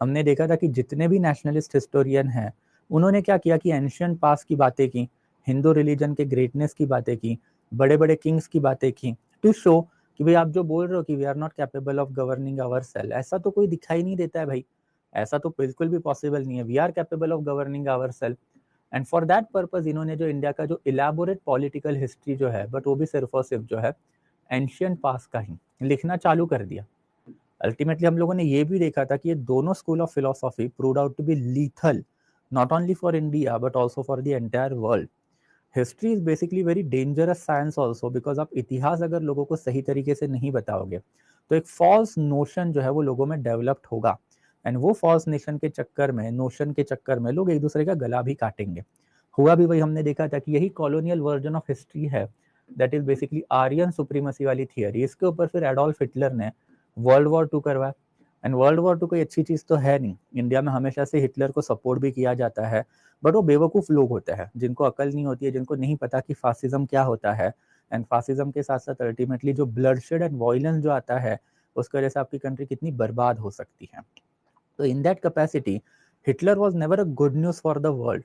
Speaker 1: हमने देखा था कि जितने भी नेशनलिस्ट हिस्टोरियन हैं उन्होंने क्या किया कि एंशियंट पास्ट की बातें की, हिंदू रिलीजन के ग्रेटनेस की बातें की, बड़े बड़े किंग्स की बातें की, टू शो कि भाई आप जो बोल रहे हो कि we are not capable of governing ourself, ऐसा तो कोई दिखाई नहीं देता है भाई, ऐसा तो बिल्कुल भी पॉसिबल नहीं है, we are capable of governing ourself. And for that purpose इन्होंने जो इंडिया का जो इलेबोरेट पॉलिटिकल हिस्ट्री जो है, बट वो भी सिर्फ और सिर्फ जो है एंशियंट पास्ट का ही लिखना चालू कर दिया। अल्टीमेटली हम लोगों ने ये भी देखा था कि ये दोनों school of philosophy proved out to be lethal not only for India but also for the entire world. History is basically very dangerous science also because आप इतिहास अगर लोगों को सही तरीके से नहीं बताओगे तो एक फॉल्स नोशन जो है वो लोगों में डेवलप्ड होगा, एंड वो फॉल्स नोशन के चक्कर में लोग एक दूसरे का गला भी काटेंगे। हुआ भी वही हमने देखा था कि यही कॉलोनियल वर्जन ऑफ हिस्ट्री है, that is basically Aryan supremacy वाली थियरी। इसके ऊपर फिर एडोल्फ हिटलर ने वर्ल्ड वॉर 2 करवाया। एंड वर्ल्ड वॉर 2 कोई अच्छी चीज तो है नहीं, इंडिया में हमेशा से हिटलर को सपोर्ट भी किया जाता है, बट वो बेवकूफ लोग होते हैं जिनको अकल नहीं होती है, जिनको नहीं पता कि फासिज्म क्या होता है। एंड फासिज्म के साथ साथ अल्टीमेटली जो ब्लडशेड एंड वायलेंस जो आता है उसकी वजह से आपकी कंट्री कितनी बर्बाद हो सकती है। तो in that capacity Hitler was never a good news for the world.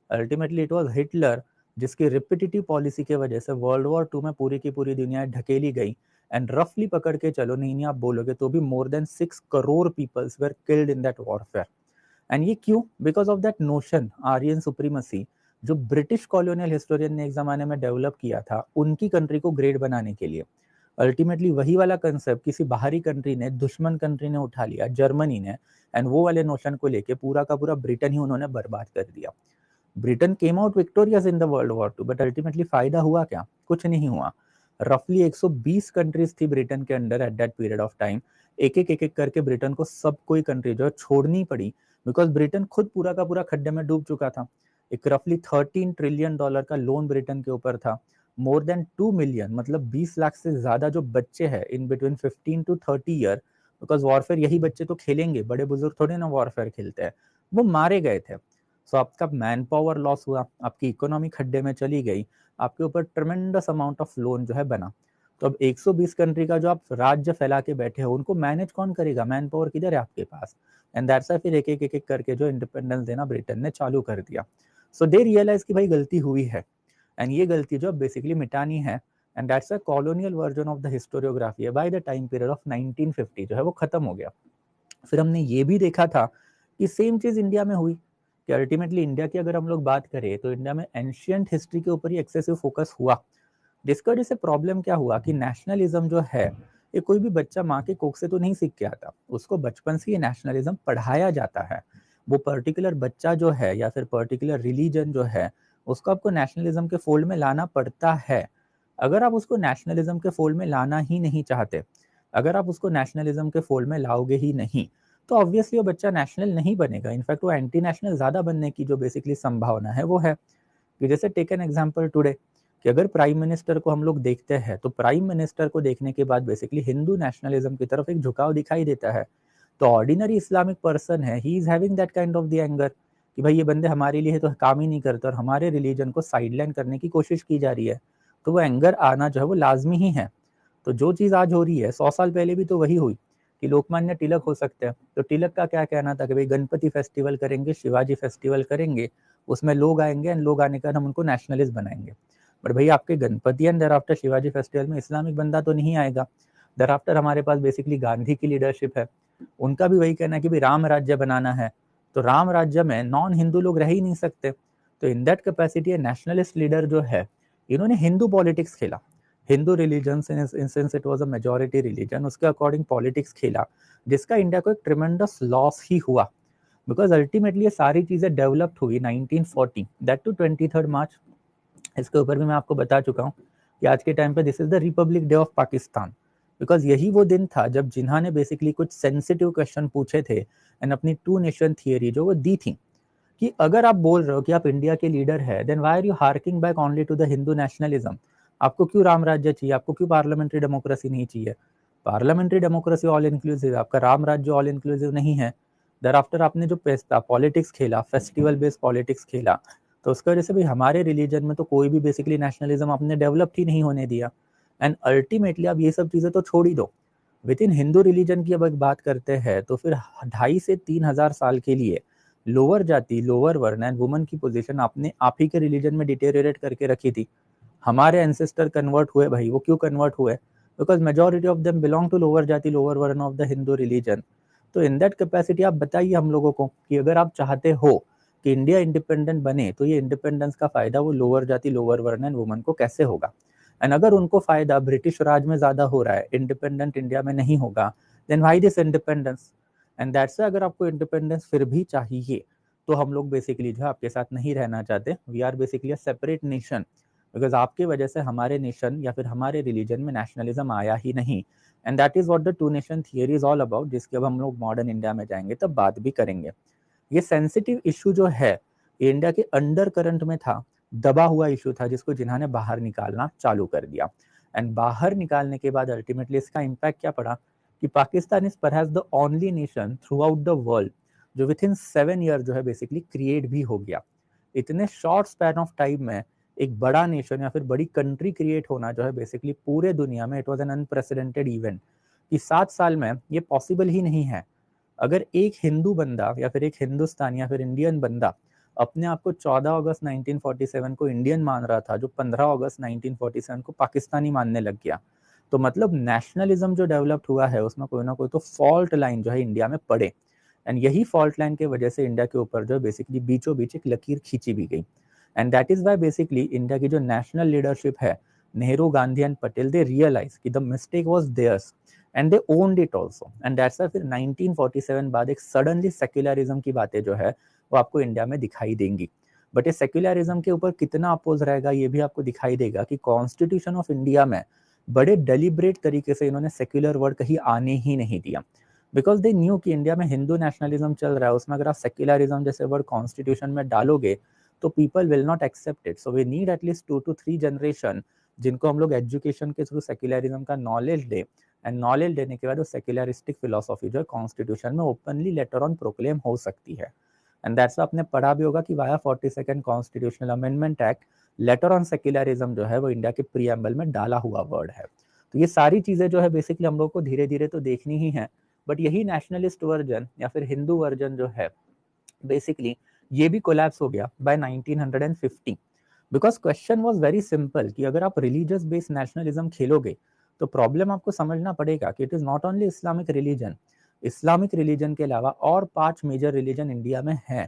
Speaker 1: Ultimately it was Hitler जिसकी रिपीटेटिव पॉलिसी की वजह से वर्ल्ड वॉर 2 में पूरी की पूरी दुनिया ढकेली गई। एंड रफली पकड़ के चलो, नहीं आप बोलोगे तो भी more than 6 crore peoples were killed in that warfare. And ये क्यों? Because of that notion Aryan supremacy जो ब्रिटिश कॉलोनियल हिस्टोरियन ने एक जमाने में डेवलप किया था उनकी कंट्री को ग्रेट बनाने के लिए। अल्टीमेटली वही वाला कंसेप्ट किसी बाहरी कंट्री ने, दुश्मन कंट्री ने उठा लिया, जर्मनी ने, एंड वो वाले नोशन को लेके पूरा का पूरा ब्रिटेन ही उन्होंने बर्बाद कर दिया। Britain came out victorious in the world war 2, but ultimately फायदा हुआ क्या? कुछ नहीं हुआ। रफली 120 कंट्रीज थी ब्रिटेन के under at that period of time. एक एक करके ब्रिटेन को सब कोई कंट्री जो है छोड़नी पड़ी, बिकॉज ब्रिटेन खुद पूरा का पूरा खड्डे में डूब चुका था। एक रफली $13 ट्रिलियन का लोन ब्रिटेन के ऊपर था। मोर देन 2 मिलियन मतलब 20 लाख से ज्यादा जो बच्चे हैं in between 15 to 30 year, because warfare यही बच्चे तो खेलेंगे, बड़े बुजुर्ग थोड़े ना वॉरफेयर खेलते हैं, वो मारे गए थे। सो आपका मैन पावर लॉस हुआ, आपकी इकोनॉमी खड्डे में चली गई, आपके ऊपर ट्रमेंडस अमाउंट ऑफ लोन जो है बना। तो अब 120 कंट्री का जो आप राज्य फैला के बैठे हो, उनको मैनेज कौन करेगा? मैन पावर किधर है आपके पास? एंड दैट्स व्हाई फिर एक एक करके जो इंडिपेंडेंस देना ब्रिटेन ने चालू कर दिया। सो दे रियलाइज कि भाई गलती हुई है, एंड ये गलती जो बेसिकली मिटानी है, and that's a colonial version of the historiography है। By the time period of 1950 जो है वो खत्म हो गया। फिर हमने ये भी देखा था कि सेम चीज इंडिया में हुई, कि अल्टीमेटली इंडिया की अगर हम लोग बात करें तो इंडिया में एंशियंट हिस्ट्री के ऊपर ही एक्सेसिव फोकस हुआ, जिसका वजह से प्रॉब्लम क्या हुआ कि नेशनलिज्म जो है, ये कोई भी बच्चा माँ के कोख से तो नहीं सीख के आता, उसको बचपन से ये नेशनलिज्म पढ़ाया जाता है। वो पर्टिकुलर बच्चा जो है या फिर पर्टिकुलर रिलीजन जो है, उसको आपको नेशनलिज्म के फोल्ड में लाना पड़ता है। अगर आप उसको नेशनलिज्म के फोल्ड में लाना ही नहीं चाहते, अगर आप उसको नेशनलिज्म के फोल्ड में लाओगे ही नहीं, तो ऑब्वियसली वो बच्चा नेशनल नहीं बनेगा। इनफैक्ट वो एंटी नेशनल ज्यादा बनने की जो बेसिकली संभावना है वो है। कि जैसे टेक एन एग्जांपल टुडे, कि अगर प्राइम मिनिस्टर को हम लोग देखते हैं तो प्राइम मिनिस्टर को देखने के बाद बेसिकली हिंदू नेशनलिज्म की तरफ एक झुकाव दिखाई देता है। तो ऑर्डिनरी इस्लामिक पर्सन है, he is having that kind of the anger कि भाई ये बंदे हमारे लिए तो काम ही नहीं करते और हमारे रिलीजन को साइडलाइन करने की कोशिश की जा रही है। तो वो एंगर आना जो है वो लाजमी ही है। तो जो चीज आज हो रही है 100 साल पहले भी तो वही हुई, कि लोकमान्य तिलक हो सकते हैं। तो तिलक का क्या कहना था कि भाई गणपति फेस्टिवल करेंगे, शिवाजी फेस्टिवल करेंगे, उसमें लोग आएंगे एंड लोग आने का हम उनको नेशनलिस्ट बनाएंगे। बट भाई आपके Ganpati and there after Shivaji festival में इस्लामिक बंदा तो नहीं आएगा। देयर आफ्टर हमारे पास बेसिकली गांधी की लीडरशिप है, उनका भी वही कहना है कि भाई राम राज्य बनाना है। तो राम राज्य में नॉन हिंदू लोग रह ही नहीं सकते। तो in that capacity nationalist leader जो है, इन्होंने हिंदू पॉलिटिक्स खेला, Hindu religion since it was a majority religion, उसके अकॉर्डिंग पॉलिटिक्स खेला, जिसका इंडिया को एक ट्रिमेंडस लॉस ही हुआ। बिकॉज अल्टीमेटली ये सारी चीजें डेवलप्ड हुई 1940, दैट टू 23 मार्च। इसके ऊपर भी मैं आपको बता चुका हूँ कि आज के टाइम पे this is the Republic day of Pakistan. Because यही वो दिन था जब जिन्हा ने बेसिकली कुछ सेंसिटिव क्वेश्चन पूछे थे एंड अपनी टू नेशन थियरी जो वो दी थी, कि अगर आप बोल रहे हो कि आप इंडिया के लीडर है, then why are you harking back only to the Hindu nationalism? आपको क्यों राम राज्य चाहिए? आपको क्यों पार्लियामेंट्री डेमोक्रेसी नहीं चाहिए? पार्लियामेंट्री डेमोक्रेसी ऑल इंक्लूसिव, आपका राम राज्य ऑल इंक्लूसिव नहीं है। दर आफ्टर आपने जो पॉलिटिक्स खेला, फेस्टिवल बेस्ड पॉलिटिक्स खेला, तो उसकी वजह से भी हमारे रिलीजन में तो कोई भी बेसिकली नेशनलिज्म आपने डेवलप ही नहीं होने दिया। एंड अल्टीमेटली आप ये सब चीजें तो छोड़ ही दो, विद इन हिंदू रिलीजन की अब एक बात करते हैं तो फिर 2,500 से 3,000 साल के लिए लोअर जाति, लोअर वर्ण एंड वुमन की पोजीशन आपने आप ही के रिलीजन में डिटेरियोरेट करके रखी थी। हमारे एंसेस्टर कन्वर्ट हुए भाई, वो क्यों कन्वर्ट हुए? Because majority of them belong to lower jati, lower varna of the Hindu religion. तो इन दैट कैपेसिटी आप बताइए हम लोगों को कि अगर आप चाहते हो कि इंडिया इंडिपेंडेंट बने, तो ये इंडिपेंडेंस का फायदा वो लोअर जाति, लोअर वर्ण एंड वुमन को कैसे होगा? एंड अगर उनको फायदा ब्रिटिश राज में ज्यादा हो रहा है, इंडिपेंडेंट इंडिया में नहीं होगा, then why this independence? And that's अगर आपको इंडिपेंडेंस फिर भी चाहिए, तो हम लोग बेसिकली जो है आपके साथ नहीं रहना चाहते। We are basically a separate nation, because आपकी वजह से हमारे नेशन या फिर हमारे रिलीजन में नेशनलिज्म आया ही नहीं। And that is what the two nation theory is all about, जिसके अब हम लोग मॉडर्न इंडिया में जाएंगे तब बात भी करेंगे। ये सेंसिटिव इशू जो है, ये इंडिया के अंडर करंट में था, दबा हुआ इशू था, जिसको जिन्होंने बाहर निकालना चालू कर दिया। एंड बाहर निकालने के बाद अल्टीमेटली इसका इम्पैक्ट क्या पड़ा कि Pakistan is perhaps the only nation through out the world जो विद इन 7 ईयर जो है बेसिकली क्रिएट भी हो गया। इतने शॉर्ट स्पैन ऑफ टाइम में एक बड़ा नेशन या फिर बड़ी कंट्री क्रिएट होना जो है बेसिकली पूरे दुनिया में it was an unprecedented event, कि 7 साल में ये पॉसिबल ही नहीं है। अगर एक हिंदू बंदा या फिर एक हिंदुस्तानी या फिर इंडियन बंदा अपने आप को 14 अगस्त 1947 को इंडियन मान रहा था, जो 15 अगस्त 1947 को पाकिस्तानी मानने लग गया, तो मतलब नेशनलिज्म जो डेवलप्ड हुआ है उसमें कोई ना कोई तो फॉल्ट लाइन जो है इंडिया में पड़े। एंड यही फॉल्ट लाइन की वजह से इंडिया के ऊपर जो बेसिकली बीचों बीच एक लकीर खींची भी गई। And that is why basically India की जो नेशनल लीडरशिप है, Nehru, Gandhi and Patel, they realize कि the mistake was theirs and they owned it also. And that's why फिर 1947 बाद एक सडनली सेक्युलरिज्म की बातें जो है वो आपको इंडिया में दिखाई देंगी। बट ये सेक्युलरिज्म के ऊपर कितना अपोज रहेगा ये भी आपको दिखाई देगा कि कॉन्स्टिट्यूशन ऑफ इंडिया में बड़े डेलिब्रेट तरीके से इन्होंने सेक्युलर वर्ड कहीं आने ही नहीं दिया। बिकॉज दे न्यू कि इंडिया में हिंदू नेशनलिज्म चल रहा है, उसमें अगर आप सेक्युलरिज्म जैसे वर्ड कॉन्स्टिट्यूशन में डालोगे तो people will not accept it. So we need at least 2 to 3 generation जिनको हम लोग एजुकेशन के थ्रू सेक्युलरिज्म का नॉलेज दे, एंड नॉलेज देने के बाद वो सेक्युलरिस्टिक फिलोसॉफी जो है कॉन्स्टिट्यूशन में ओपनली लेटर ऑन प्रोक्लेम हो सकती है। एंड दैट्स आपने पढ़ा भी होगा कि via 42nd constitutional amendment act later on secularism जो है वो इंडिया के प्रीएम्बल में डाला हुआ वर्ड है। तो ये सारी चीज़ें जो है बेसिकली हम लोग को धीरे धीरे तो देखनी ही है, बट यही नेशनलिस्ट वर्जन या फिर हिंदू वर्जन जो है बेसिकली ये भी कोलैप्स हो गया by 1950, because question was very simple कि अगर आप रिलीजियस बेस्ड नेशनलिज्म खेलोगे तो प्रॉब्लम आपको समझना पड़ेगा कि it is not only Islamic religion, Islamic religion के अलावा और 5 मेजर रिलीजन इंडिया में हैं।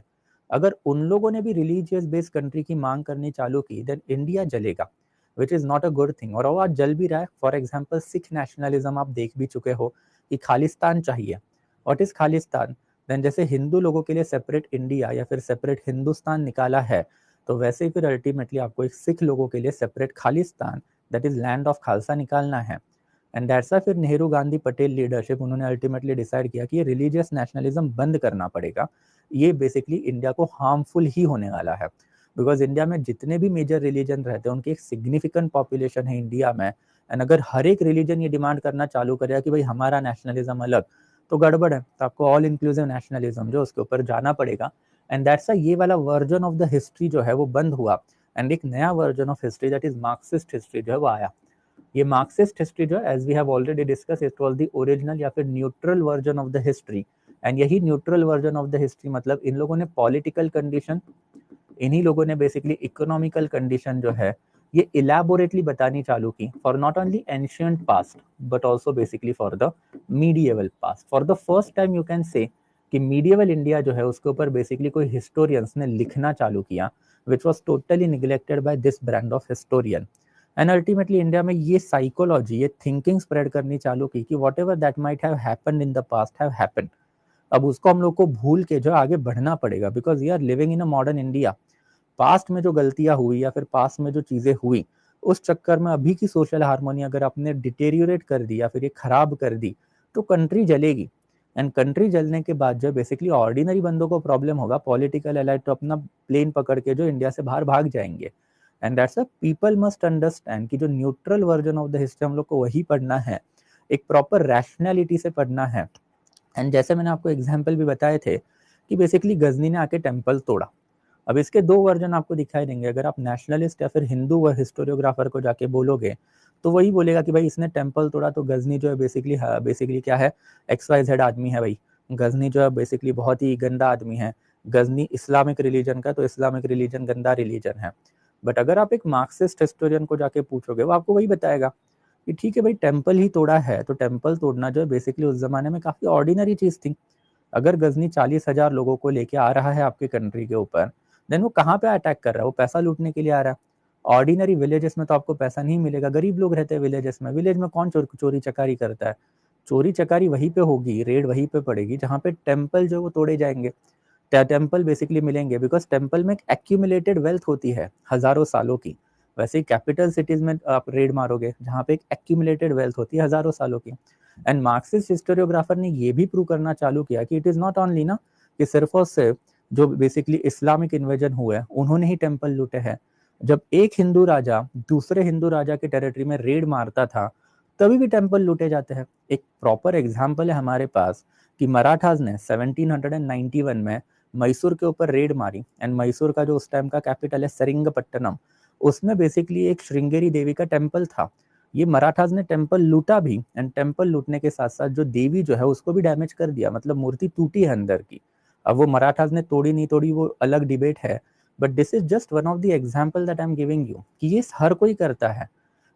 Speaker 1: अगर उन लोगों ने भी रिलीजियस बेस्ड कंट्री की मांग करनी चालू की देन इंडिया जलेगा, which is not a good thing, और वो आज जल भी रहा है। फॉर एग्जाम्पल सिख नेशनलिज्म आप देख भी चुके हो कि खालिस्तान चाहिए। What is Khalistan? देन जैसे हिंदू लोगों के लिए सेपरेट इंडिया या फिर सेपरेट हिंदुस्तान निकाला है, तो वैसे ही फिर अल्टीमेटली आपको एक सिख लोगों के लिए separate Khalistan, that is land of Khalsa, निकालना है। एंड दैट्स फिर नेहरू गांधी पटेल लीडरशिप, उन्होंने अल्टीमेटली डिसाइड किया कि ये रिलीजियस नेशनलिज्म बंद करना पड़ेगा। ये बेसिकली इंडिया को हार्मफुल ही होने वाला है, बिकॉज इंडिया में जितने भी मेजर रिलीजन रहते हैं उनकी एक सिग्निफिकेंट पॉपुलेशन है इंडिया में। एंड अगर हर एक रिलीजन ये डिमांड करना चालू करेगा कि भाई हमारा नेशनलिज्म अलग, तो गड़बड़ है। तो आपको ऑल इंक्लूसिव नेशनलिज्म जो उसके ऊपर जाना पड़ेगा। एंड दैट्स ये वाला वर्जन ऑफ द हिस्ट्री जो है वो बंद हुआ, एंड एक नया version of history that is Marxist history जो है वो आया। ये मार्क्सिस्ट हिस्ट्री जो है as we have already discuss, it was the original या फिर neutral version of the history. And यही neutral version of the history मतलब इन लोगों ने पॉलिटिकल कंडीशन, इन्हीं लोगों ने बेसिकली इकोनॉमिकल कंडीशन जो है ये इलेबोरेटली बतानी चालू की for not only ancient past but also basically for the medieval past. For the first time you can say कि मीडिएवल इंडिया जो है उसके ऊपर बेसिकली कोई हिस्टोरियंस ने लिखना चालू किया, which was totally neglected by this brand of historian. And ultimately India में ये साइकोलॉजी, ये थिंकिंग स्प्रेड करनी चालू की कि whatever that might have happened in the past have happened. अब उसको हम लोग को भूल के जो आगे बढ़ना पड़ेगा, because we are living in a modern India. Past में जो गलतियां हुई या फिर पास्ट में जो चीजें हुई उस चक्कर में अभी की सोशल हार्मोनी अगर आपने डिटेरियोरेट कर दी या फिर ये खराब कर दी तो कंट्री जलेगी। एंड कंट्री जलने के बाद जो बेसिकली ऑर्डिनरी बंदों को प्रॉब्लम होगा, पॉलिटिकल एलाइट तो अपना प्लेन पकड़ के जो इंडिया से बाहर भाग जाएंगे। And that's a people must understand कि जो neutral version of the history हम लोग को वही पढ़ना है, एक प्रॉपर रैशनैलिटी से पढ़ना है। एंड जैसे मैंने आपको एग्जाम्पल भी बताए थे कि बेसिकली गजनी ने आके टेम्पल तोड़ा। अब इसके 2 वर्जन आपको दिखाई देंगे। अगर आप नेशनलिस्ट या फिर हिंदू व हिस्टोरियोग्राफर को जाके बोलोगे तो वही बोलेगा कि भाई इसने टेम्पल तोड़ा तो गजनी जो है बेसिकली क्या है, XYZ आदमी है भाई। गजनी जो है बेसिकली बहुत ही गंदा आदमी है। गजनी इस्लामिक रिलीजन का, तो इस्लामिक रिलीजन गंदा रिलीजन है। बट अगर आप एक मार्क्सिस्ट हिस्टोरियन को जाके पूछोगे वो आपको वही बताएगा कि ठीक है भाई टेम्पल ही तोड़ा है, तो टेम्पल तोड़ना जो है बेसिकली उस जमाने में काफी ऑर्डिनरी चीज थी। अगर गजनी 40,000 लोगों को लेके आ रहा है आपके कंट्री के ऊपर, देन वो कहाँ पे अटैक कर रहा है? वो पैसा लूटने के लिए आ रहा है। ऑर्डिनरी विलेजेस में तो आपको पैसा नहीं मिलेगा, गरीब लोग रहते हैं विलेजेस में। विलेज में कौन चोरी चकारी करता है? चोरी चकारी वहीं पे होगी, रेड वहीं पे पड़ेगी जहाँ पे टेम्पल जो वो तोड़े जाएंगे, टेम्पल बेसिकली मिलेंगे, बिकॉज टेम्पल में एक एक्यूमुलेटेड वेल्थ होती है हजारों सालों की। वैसे ही कैपिटल सिटीज में आप रेड मारोगे जहाँ पे एक एक्यूमुलेटेड वेल्थ होती है हजारों सालों की। एंड मार्क्सिस्ट हिस्टोरियोग्राफर ने ये भी प्रूव करना चालू किया कि इट इज नॉट ओनली ना कि सिर्फ और सिर्फ जो बेसिकली इस्लामिक इन्वेजन हुए हैं उन्होंने ही टेम्पल लूटे हैं। जब एक हिंदू राजा दूसरे हिंदू राजा के टेरिटरी में रेड मारता था तभी भी टेम्पल लूटे जाते हैं। एक प्रॉपर एग्जाम्पल है हमारे पास कि मराठाज ने 1791 में मैसूर के ऊपर रेड मारी। एंड मैसूर का जो उस टाइम का कैपिटल है सेरिंगपट्टनम, उसमें बेसिकली एक श्रृंगेरी देवी का टेम्पल था। ये मराठाज ने टेम्पल लूटा भी, एंड टेम्पल लूटने के साथ साथ जो देवी जो है उसको भी डैमेज कर दिया, मतलब मूर्ति टूटी है अंदर की। अब वो मराठाज ने तोड़ी नहीं तोड़ी वो अलग डिबेट है, but this is just one of the example that I am giving you कि ये हर कोई करता है।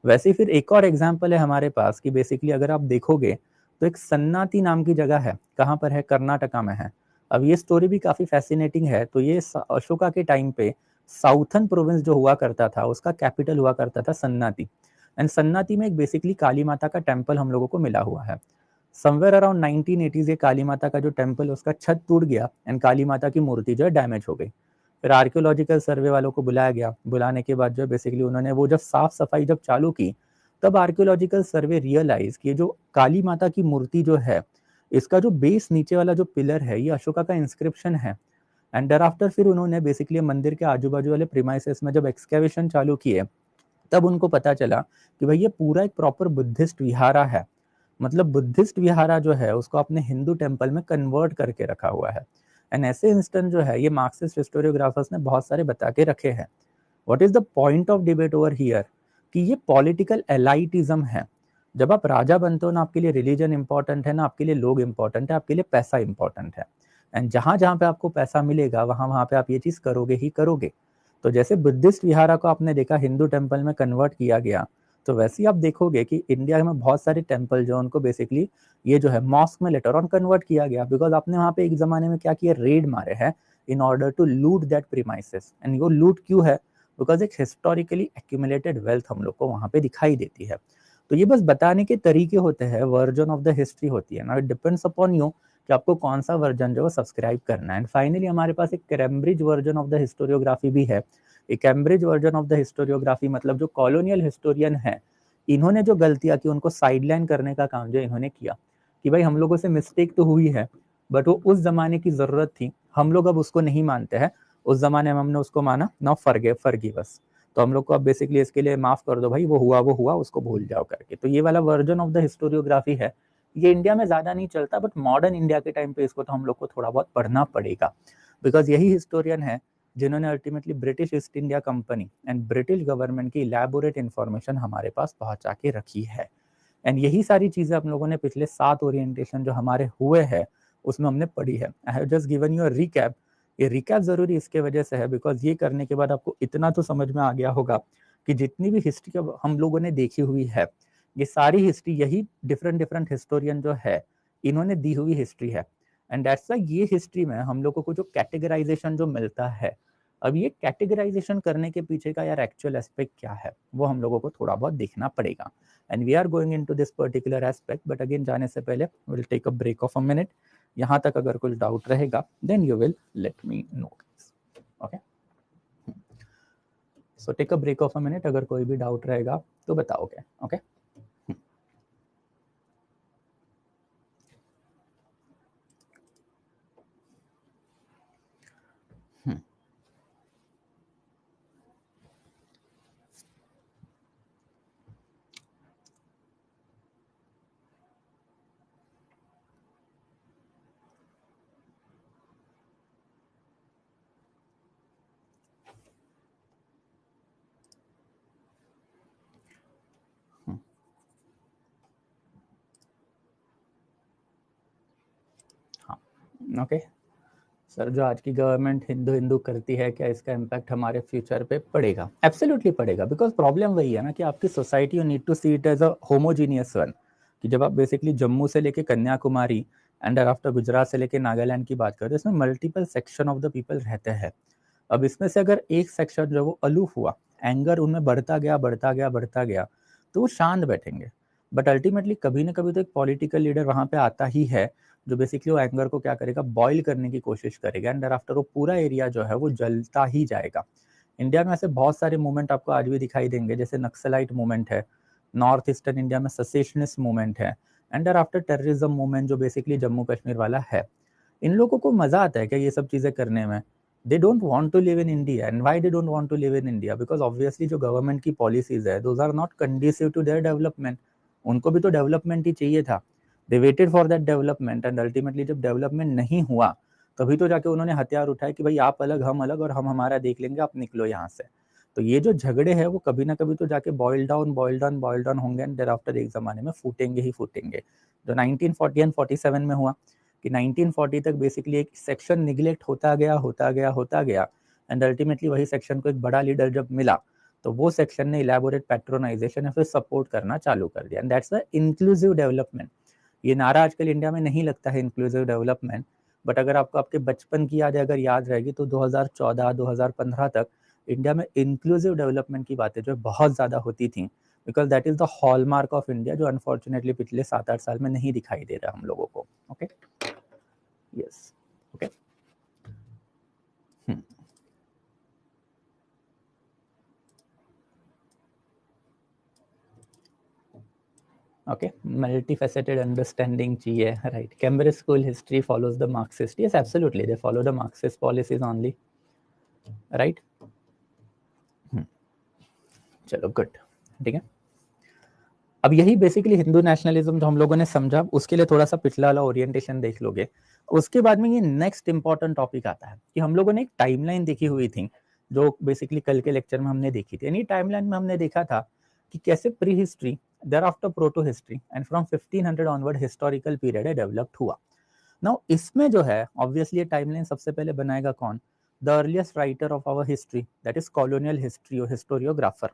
Speaker 1: वैसे फिर एक और एग्जाम्पल है हमारे पास कि बेसिकली अगर आप देखोगे तो एक सन्नाती नाम की जगह है, कहाँ पर है? कर्नाटका में है। अब ये स्टोरी भी काफी फैसिनेटिंग है। तो ये अशोका के टाइम पे साउथर्न प्रोविंस जो हुआ करता था उसका कैपिटल हुआ करता था सन्नाती। एंड सन्नाती में एक बेसिकली काली माता का टेम्पल हम लोगों को मिला हुआ है। समवेयर अराउंड 1980s ये काली माता का जो टेम्पल उसका छत टूट गया एंड काली माता की मूर्ति जो है डैमेज हो गई। फिर आर्कियोलॉजिकल सर्वे वालों को बुलाया गया। बुलाने के बाद जो बेसिकली उन्होंने वो जब साफ सफाई जब चालू की तब आर्कियोलॉजिकल सर्वे रियलाइज कि ये जो काली माता की मूर्ति जो है इसका जो बेस नीचे वाला जो पिलर है ये अशोका का इंस्क्रिप्शन है। एंड दर आफ्टर फिर उन्होंने बेसिकली मंदिर के आजू बाजू वाले प्रीमाइसेस में जब एक्सकेवेशन चालू किए तब उनको पता चला कि भाई ये पूरा एक प्रॉपर बुद्धिस्ट विहारा है। मतलब बुद्धिस्ट विहारा जो है उसको अपने हिंदू टेम्पल में कन्वर्ट करके रखा हुआ है। एंड ऐसे इंस्टेंट जो है ये मार्क्सिस्ट हिस्टोरियोग्राफर्स ने बहुत सारे बता के रखे हैं। What is the point of debate over here कि ये पॉलिटिकल एलाइटिज्म है। जब आप राजा बनते हो ना, आपके लिए रिलीजन इंपॉर्टेंट है ना, आपके लिए लोग इंपॉर्टेंट है, आपके लिए पैसा इंपॉर्टेंट है। एंड जहां जहां पे आपको पैसा मिलेगा वहां वहां पे आप ये चीज करोगे ही करोगे। तो जैसे बुद्धिस्ट विहारा को आपने देखा हिंदू टेम्पल में कन्वर्ट किया गया, तो वैसे ही आप देखोगे कि इंडिया में बहुत सारे टेम्पल जो उनको बेसिकली ये जो है मॉस्क में लेटर ऑन कन्वर्ट किया गया, बिकॉज आपने वहां पे एक जमाने में क्या किया, रेड मारे हैं in order to loot that premises. And वो लूट क्यों है, बिकॉज एक हिस्टोरिकली एक्यूमुलेटेड वेल्थ हम लोग को वहां पे दिखाई देती है। तो ये बस बताने के तरीके होते हैं, वर्जन ऑफ द हिस्ट्री होती है ना, इट डिपेंड्स अपॉन यू कि आपको कौन सा वर्जन जो है सब्सक्राइब करना है। एंड फाइनली हमारे पास एक Cambridge version of the historiography भी है। एक Cambridge version of the historiography मतलब जो कॉलोनियल हिस्टोरियन है, इन्होंने जो गलतियां की उनको साइडलाइन करने का काम जो इन्होंने किया, कि भाई हम लोगों से मिस्टेक तो हुई है, बट वो उस जमाने की जरूरत थी, हम लोग अब उसको नहीं मानते हैं, उस जमाने में हमने उसको माना, नाउ फॉरगिव अस। तो हम लोग को अब बेसिकली इसके लिए माफ कर दो भाई, वो हुआ उसको भूल जाओ करके। तो ये वाला वर्जन ऑफ द हिस्टोरियोग्राफी है, ये इंडिया में ज्यादा नहीं चलता, बट मॉडर्न इंडिया के टाइम पे इसको तो हम लोग को थोड़ा बहुत पढ़ना पड़ेगा, बिकॉज यही हिस्टोरियन है जिन्होंने ultimately British East India company and British government की इलैबोरेट इंफॉर्मेशन हमारे पास पहुंचा के रखी है। एंड यही सारी चीजें हम लोगों ने पिछले 7 ओरिएंटेशन जो हमारे हुए हैं उसमें हमने पढ़ी है। I have just given you a recap. ये रिकैप जरूरी इसके वजह से है बिकॉज ये करने के बाद आपको इतना तो समझ में आ गया होगा कि जितनी भी हिस्ट्री हम लोगों ने देखी हुई है, ये सारी हिस्ट्री यही डिफरेंट डिफरेंट हिस्टोरियन जो है इन्होंने दी हुई हिस्ट्री है। एंड दैट्स व्हाई ये हिस्ट्री में हम लोगों को जो कैटेगराइजेशन जो मिलता है, अब ये कैटेगराइजेशन करने के पीछे का यार एक्चुअल एस्पेक्ट क्या है वो हम लोगों को थोड़ा बहुत देखना पड़ेगा। And we are going into this particular aspect, but again जाने से पहले will take a break of a minute. यहाँ तक अगर कुछ डाउट रहेगा then you will let me know. Okay, so take a break of a minute, अगर कोई भी डाउट रहेगा तो बताओगे। ओके, हाँ, ओके सर, जो आज की गवर्नमेंट हिंदू हिंदू करती है, क्या इसका इम्पैक्ट हमारे फ्यूचर पे पड़ेगा? एब्सोल्युटली पड़ेगा, बिकॉज प्रॉब्लम वही है ना कि आपकी society you need to see it as a homogeneous one, कि जब आप बेसिकली जम्मू से लेके कन्याकुमारी एंड आफ्टर गुजरात से लेके नागालैंड की बात करें तो इसमें multiple section of the people रहते हैं। अब इसमें से अगर एक सेक्शन जो वो अलूफ हुआ, एंगर उनमें बढ़ता गया बढ़ता गया बढ़ता गया, तो वो शांत बैठेंगे। बट अल्टीमेटली कभी ना कभी तो एक पॉलिटिकल लीडर वहां पे आता ही है जो बेसिकली वो एंगर को क्या करेगा, बॉईल करने की कोशिश करेगा, एंड आफ्टर वो पूरा एरिया जो है वो जलता ही जाएगा। इंडिया में ऐसे बहुत सारे मूवमेंट आपको आज भी दिखाई देंगे, जैसे नक्सलाइट मूवमेंट है, नॉर्थ ईस्टर्न इंडिया में सेसेशनिस्ट मूवमेंट है, एंड आफ्टर टेररिज्म मूवमेंट जो बेसिकली जम्मू कश्मीर वाला है। इन लोगों को मजा आता है क्या ये सब चीजें करने में? They don't want to live in India. And why they don't want to live in India? Because obviously जो गवर्नमेंट की पॉलिसीज है those are not conducive to their development. उनको भी तो डेवलपमेंट ही चाहिए था। They waited for that development, and ultimately जब डेवलपमेंट नहीं हुआ तभी तो जाके उन्होंने हथियार उठाए कि भाई आप अलग और हम हमारा देख लेंगे, आप निकलो यहाँ से। तो ये जो झगड़े हैं वो कभी ना कभी तो जाके बॉइल डाउन होंगे, एंड देयर आफ्टर एक जमाने में फूटेंगे ही फूटेंगे। जो 1940 एंड 47 में हुआ कि 1940 तक बेसिकली एक सेक्शन निगलेक्ट होता गया एंड अल्टीमेटली वही सेक्शन को एक बड़ा लीडर जब मिला तो वो सेक्शन ने इलेबोरेट पैट्रोनाइजेशन या फिर सपोर्ट करना चालू कर दिया, and that's the inclusive development. ये नारा आजकल इंडिया में नहीं लगता है इंक्लूसिव डेवलपमेंट, बट अगर आपको आपके बचपन की यादें अगर याद रहेगी तो 2014-2015 तक इंडिया में इंक्लूसिव डेवलपमेंट की बातें जो बहुत ज़्यादा होती थी, because that is the hallmark of India, जो अनफॉर्चुनेटली पिछले 7-8 साल में नहीं दिखाई दे रहा हम लोगों को। Okay, yes, okay, okay, multifaceted understanding चाहिए, right? Cambridge school history follows the Marxist, yes absolutely they follow the Marxist policies only, right? चलो गुड, ठीक है। अब यही बेसिकली हिंदू नेशनलिज्म जो हम लोगों ने समझा, उसके लिए थोड़ा सा पिछला वाला ओरिएंटेशन देख लोगे। उसके बाद में ये नेक्स्ट इंपॉर्टेंट टॉपिक आता है कि हम लोगों ने एक टाइमलाइन देखी हुई थी जो बेसिकली कल के लेक्चर में हमने देखी थी। यानी टाइमलाइन में हमने देखा था कि कैसे pre history there after proto history and from 1500 onward historical period है डेवलप्ड हुआ। नाउ इसमें जो है ऑब्वियसली ये टाइमलाइन सबसे पहले बनाएगा कौन, the earliest writer of our history that is colonial history historiographer.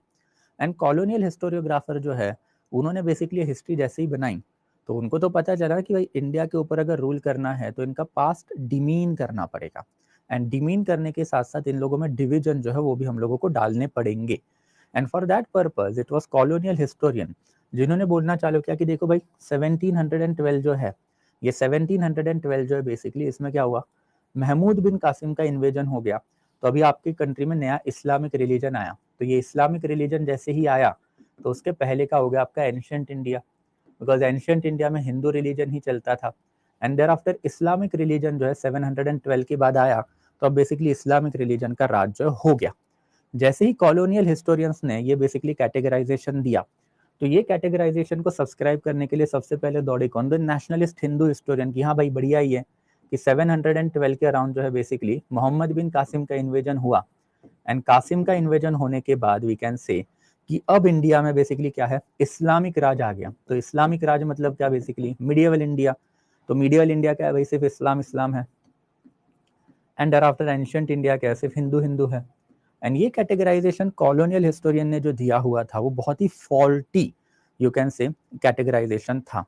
Speaker 1: And colonial historiographer जो है उन्होंने बेसिकली हिस्ट्री जैसे ही बनाई तो उनको तो पता चला कि भाई इंडिया के ऊपर अगर रूल करना है तो इनका पास्ट डिमीन करना पड़ेगा, एंड डिमीन करने के साथ साथ इन लोगों में डिवीजन जो है वो भी हम लोगों को डालने पड़ेंगे। And for that purpose it was colonial historian जिन्होंने बोलना चालू किया कि देखो भाई 1712 जो है, ये 1712 जो है बेसिकली इसमें क्या हुआ, महमूद बिन कासिम का इन्वेजन हो गया। तो अभी आपकी कंट्री में नया इस्लामिक रिलीजन आया, तो ये इस्लामिक रिलीजन जैसे ही आया तो उसके पहले का हो गया आपका ancient India, because ancient India में हिंदू रिलीजन ही चलता था। And there after Islamic religion जो है 712 के बाद आया, तो अब बेसिकली इस्लामिक रिलीजन का राज जो हो गया। जैसे ही कॉलोनियल हिस्टोरियंस ने ये बेसिकली कैटेगराइजेशन दिया, तो ये कैटेगराइजेशन को सब्सक्राइब करने के लिए सबसे पहले दौड़े कौन, द नेशनलिस्ट हिंदू हिस्टोरियन की हाँ भाई बढ़िया ही है कि 712 के अराउंड जो है बेसिकली मोहम्मद बिन कासिम का इन्वेजन हुआ। एंड कासिम का इन्वेजन होने के बाद वी कैन से कि अब इंडिया में बेसिकली क्या है, इस्लामिक राज आ गया। तो इस्लामिक राज मतलब क्या, बेसिकली मीडिएवल इंडिया। तो मीडिएवल इंडिया क्या है भाई, सिर्फ इस्लाम इस्लाम है। And there after ancient India क्या है, सिर्फ हिंदू हिंदू है। एंड ये कैटेगराइजेशन कॉलोनियल हिस्टोरियन ने जो दिया हुआ था वो बहुत ही faulty you can say categorization था।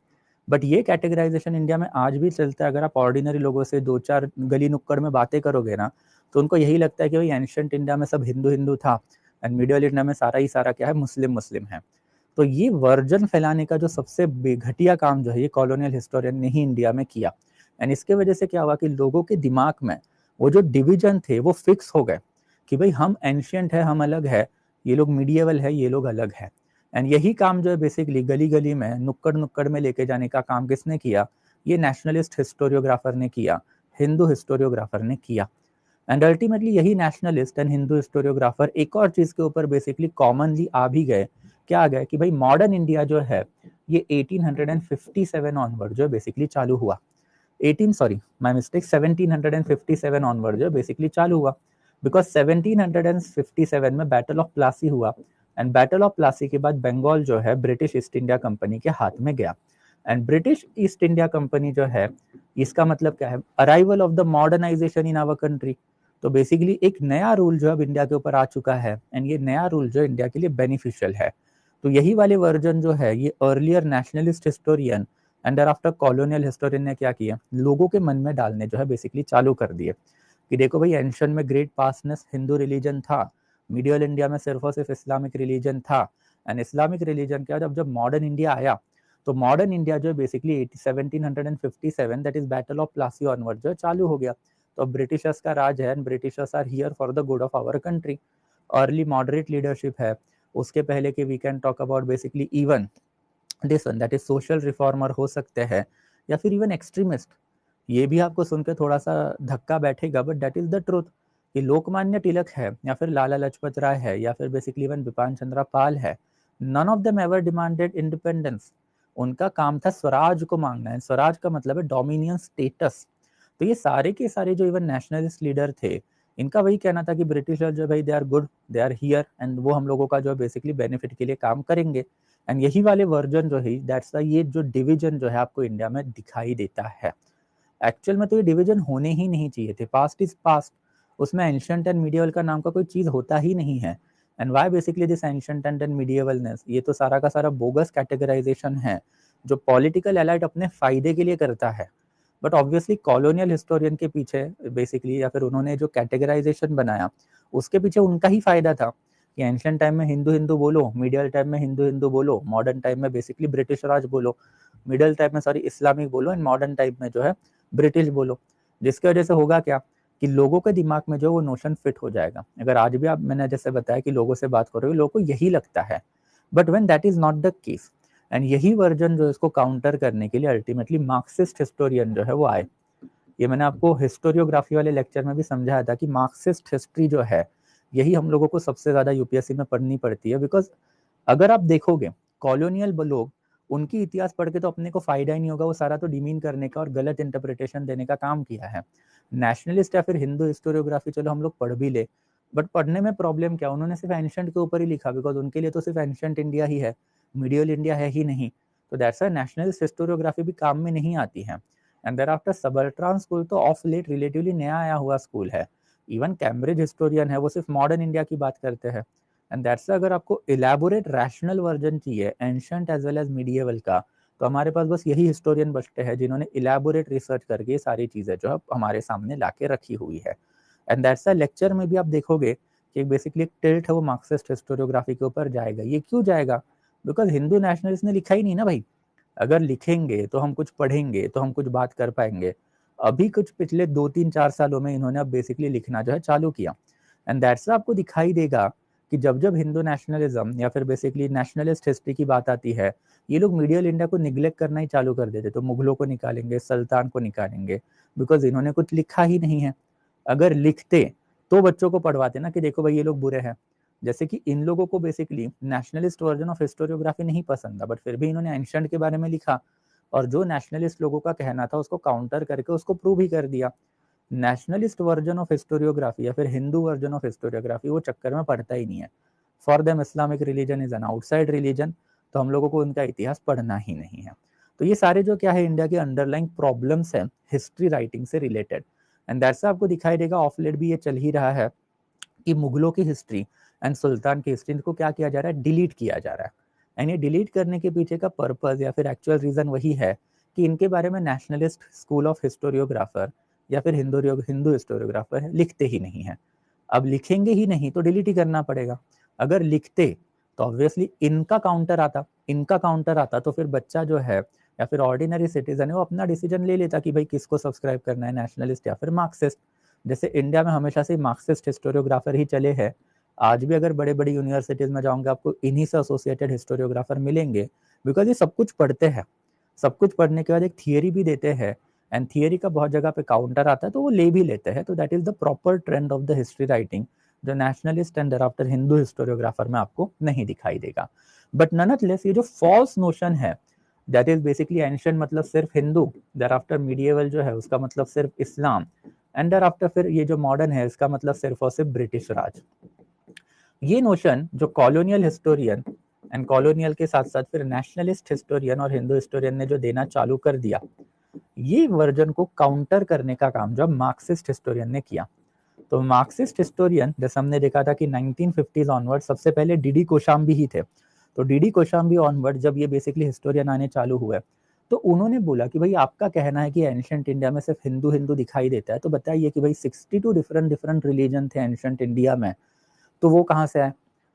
Speaker 1: बट ये कैटेगराइजेशन इंडिया में आज भी चलता है। अगर आप ऑर्डिनरी लोगों से दो चार गली नुक्कड़ में बातें करोगे ना, तो उनको यही लगता है कि भाई एंशिएंट इंडिया में सब हिंदू हिंदू था एंड मिडियल इंडिया में सारा ही सारा क्या है, मुस्लिम मुस्लिम है। तो ये वर्जन फैलाने का जो सबसे घटिया काम जो है ये कॉलोनियल हिस्टोरियन ने ही इंडिया में किया। एंड इसके वजह से क्या हुआ कि लोगों के दिमाग में वो जो डिवीजन थे वो फिक्स हो गए कि भाई हम एंशिएंट है, हम अलग है, ये लोग मीडिएवल है, ये लोग अलग है। एंड यही काम जो है बेसिकली गली गली में नुक्कड़ नुक्कड़ में लेके जाने का काम किसने किया, ये नेशनलिस्ट हिस्टोरियोग्राफर ने किया, हिंदू हिस्टोरियोग्राफर ने किया। एंड अल्टीमेटली यही नेशनलिस्ट एंड हिंदू हिस्टोरियोग्राफर एक और चीज के ऊपर बेसिकली कॉमनली आ भी गए, क्या आ गए कि भाई मॉडर्न इंडिया जो है ये 1857 ऑनवर्ड जो बेसिकली चालू हुआ। 1757 ऑनवर्ड जो बेसिकली चालू हुआ, बिकॉज 1757 में बैटल ऑफ प्लासी हुआ। एंड बैटल ऑफ प्लासी के बाद बंगाल जो है ब्रिटिश ईस्ट इंडिया कंपनी के हाथ में गया। And British East India company जो है, इसका मतलब क्या है, arrival of the modernization in our country. तो बेसिकली एक नया रूल जो अब इंडिया के ऊपर आ चुका है, एंड ये नया रूल जो इंडिया के लिए बेनिफिशियल है। तो यही वाले वर्जन जो है ये earlier nationalist historian and after colonial historian ने क्या किया, लोगों के मन में डालने जो है बेसिकली चालू कर दिए कि देखो भाई एंशिएंट में ग्रेट पास्टनेस हिंदू रिलीजन था, मिडियल इंडिया में सिर्फ और सिर्फ इस्लामिक रिलीजन था। एंड इस्लामिक रिलीजन क्या, जब मॉडर्न इंडिया आया तो मॉडर्न इंडिया जो basically 1757 that is battle of Plassey onward जो चालू हो गया। तो ब्रिटिशर्स का राज है and Britishers are here for the good of our country. Early moderate leadership है, उसके पहले के we can talk about basically even this one that is social reformer हो सकते हैं या फिर इवन एक्सट्रीमिस्ट। ये भी आपको सुन के थोड़ा सा धक्का बैठेगा but that is the truth कि लोकमान्य तिलक है या फिर लाला लाजपत राय है या फिर बेसिकली इवन बिपिन चंद्र पाल है, none of them ever demanded independence. उनका काम था स्वराज को मांगना है। स्वराज का मतलब है डोमिनियन स्टेटस। तो ये सारे के सारे जो इवन नेशनलिस्ट लीडर थे, इनका वही कहना था कि ब्रिटिशर जो भाई they are good, they are here and वो हम लोगों का जो बेसिकली बेनिफिट के लिए काम करेंगे। एंड यही वाले वर्जन जो है दैट्स ये जो डिवीजन जो है आपको इंडिया में दिखाई देता है। एक्चुअल में तो ये डिवीजन होने ही नहीं चाहिए थे। पास्ट इज पास्ट, उसमें एंशिएंट एंड मीडिएवल का नाम का कोई चीज होता ही नहीं है। And why basically this ancient and medievalness, ये तो सारा का सारा बोगस कैटेगराइजेशन है जो पॉलिटिकल एलाइट अपने फायदे के लिए करता है। बट ऑब्वियसली कॉलोनियल हिस्टोरियन के पीछे बेसिकली या फिर उन्होंने जो कैटेगराइजेशन बनाया उसके पीछे उनका ही फायदा था कि एंशिएंट टाइम में हिंदू हिंदू बोलो, मीडियल टाइम में हिंदू हिंदू बोलो, मॉडर्न टाइम में बेसिकली ब्रिटिश राज बोलो, मिडिल टाइम में सॉरी इस्लामिक बोलो एंड मॉडर्न टाइम में जो है ब्रिटिश बोलो। जिसकी वजह से होगा क्या कि लोगों के दिमाग में जो वो नोशन फिट हो जाएगा। अगर आज भी आप, मैंने जैसे बताया कि लोगों से बात करोगे लोगों को यही लगता है, but when that is not the case. And यही वर्जन जो इसको काउंटर करने के लिए अल्टीमेटली मार्क्सिस्ट हिस्टोरियन जो है वो आए। ये मैंने आपको हिस्टोरियोग्राफी वाले लेक्चर में भी समझाया था कि मार्क्सिस्ट हिस्ट्री जो है यही हम लोगों को सबसे ज्यादा यूपीएससी में पढ़नी पड़ती है। बिकॉज अगर आप देखोगे कॉलोनियल लोग, उनकी इतिहास पढ़ के तो अपने को फायदा ही नहीं होगा, वो सारा तो डिमीन करने का और गलत इंटरप्रिटेशन देने का काम किया है। नेशनलिस्ट या फिर हिंदू हिस्टोरियोग्राफी चलो हम लोग पढ़ भी ले, बट पढ़ने में प्रॉब्लम क्या, उन्होंने सिर्फ एंशिएंट के ऊपर ही लिखा, बिकॉज उनके लिए तो सिर्फ एंशिएंट इंडिया ही है। मीडियल इंडिया है ही नहीं, तो दैट्स नेशनलिस्ट हिस्टोरियोग्राफी भी काम में नहीं आती है। एंड देयर आफ्टर सबल्ट्रॉन स्कूल तो ऑफ लेट रिलेटिवली नया आया हुआ स्कूल है। इवन कैम्ब्रिज हिस्टोरियन है, वो सिर्फ मॉडर्न इंडिया की बात करते हैं। एंड दैट्स अगर आपको इलेबोरेट रैशनल वर्जन चाहिए ancient as well as medieval का, तो हमारे पास बस यही हिस्टोरियन बचते हैं जिन्होंने इलेबोरेट रिसर्च करके सारी चीजें जो है हमारे सामने लाके रखी हुई है। एंड दैट्स लेक्चर में भी आप देखोगे कि बेसिकली एक टिल्ट है वो मार्क्सिस्ट हिस्टोरियोग्राफी के ऊपर जाएगा। ये क्यों जाएगा? बिकॉज हिंदू नेशनलिस्ट ने लिखा ही नहीं ना भाई। अगर लिखेंगे तो हम कुछ पढ़ेंगे, तो हम कुछ बात कर पाएंगे। अभी कुछ पिछले 2-3-4 सालों में इन्होंने अब बेसिकली लिखना जो है चालू किया। एंड दैट्स आपको दिखाई देगा कि जब जब हिंदू नेशनलिज्म या फिर बेसिकली नेशनलिस्ट हिस्ट्री की बात आती है, ये लोग मीडियल इंडिया को निग्लेक्ट करना ही चालू कर देते। तो मुगलों को निकालेंगे, सुल्तान को निकालेंगे, बिकॉज इन्होंने कुछ लिखा ही नहीं है। अगर लिखते तो बच्चों को पढ़वाते ना कि देखो भाई ये लोग बुरे हैं। जैसे कि इन लोगों को basically nationalist version of historiography नहीं पसंद था, बट फिर भी इन्होंने एंशंट के बारे में लिखा, और जो नेशनलिस्ट लोगों का कहना था उसको काउंटर करके उसको प्रूव ही कर दिया। नेशनलिस्ट वर्जन ऑफ हिस्टोरियोग्राफी या फिर हिंदू वर्जन ऑफ हिस्टोरियोग्राफी वो चक्कर में पड़ता ही नहीं है। For them Islamic religion is an outside religion, तो हम लोगों को उनका इतिहास पढ़ना ही नहीं है। तो ये सारे जो क्या है इंडिया के अंडरलाइंग प्रॉब्लम्स है हिस्ट्री राइटिंग से रिलेटेड। एंड दैट्स आपको दिखाई देगा ऑफ लेट भी ये चल ही रहा है कि मुगलों की हिस्ट्री एंड सुल्तान की हिस्ट्री को क्या किया जा रहा है, डिलीट किया जा रहा है। एंड ये डिलीट करने के पीछे का पर्पस या फिर एक्चुअल रीजन वही है कि इनके बारे में नेशनलिस्ट स्कूल ऑफ हिस्टोरियोग्राफर या फिर हिंदू हिस्टोरियोग्राफर लिखते ही नहीं है। अब लिखेंगे ही नहीं तो डिलीट ही करना पड़ेगा। अगर लिखते तो ऑब्वियसली इनका काउंटर आता तो फिर बच्चा जो है या फिर ऑर्डिनरी सिटीजन है वो अपना डिसीजन ले लेता कि भाई किसको सब्सक्राइब करना है, नेशनलिस्ट या फिर मार्क्सिस्ट। जैसे इंडिया में हमेशा से मार्क्सिस्ट हिस्टोरियोग्राफर ही चले हैं। आज भी अगर बड़े बड़ी यूनिवर्सिटीज में जाओगे आपको इन्हीं से एसोसिएटेड हिस्टोरियोग्राफर मिलेंगे, बिकॉज ये सब कुछ पढ़ते हैं। सब कुछ पढ़ने के बाद एक थियरी भी देते हैं, एंड थियरी का बहुत जगह पे काउंटर आता है तो वो ले भी लेते हैं। तो that is the proper trend of the history writing, जो नेशनलिस्ट एंड thereafter हिंदू हिस्टोरियोग्राफर में आपको नहीं दिखाई देगा। बट नॉनथलेस ये जो फॉल्स नोशन है दैट इज बेसिकली एंशिएंट मतलब सिर्फ हिंदू, thereafter मीडिएवल जो है उसका मतलब सिर्फ इस्लाम, एंड thereafter फिर ये जो मॉडर्न है इसका मतलब सिर्फ और सिर्फ ब्रिटिश राज। ये नोशन जो कॉलोनियल हिस्टोरियन एंड कॉलोनियल के साथ साथ फिर नेशनलिस्ट हिस्टोरियन और हिंदू हिस्टोरियन ने जो देना चालू कर दिया, ये वर्जन को काउंटर करने का काम जो मार्क्सिस्ट हिस्टोरियन ने किया। तो मार्क्सिस्ट हिस्टोरियन जैसे हमने देखा था कि 1950s ऑनवर्ड सबसे पहले डीडी कोशाम्बी ही थे। तो डीडी कोशाम्बी ऑनवर्ड जब ये बेसिकली हिस्टोरियन आने चालू हुए तो उन्होंने बोला कि भाई आपका कहना है कि एंशिएंट इंडिया में सिर्फ हिंदू हिंदू दिखाई देता है, तो बताइए कि भाई 62 डिफरेंट रिलीजन थे एंशिएंट इंडिया में, तो वो कहाँ से आए?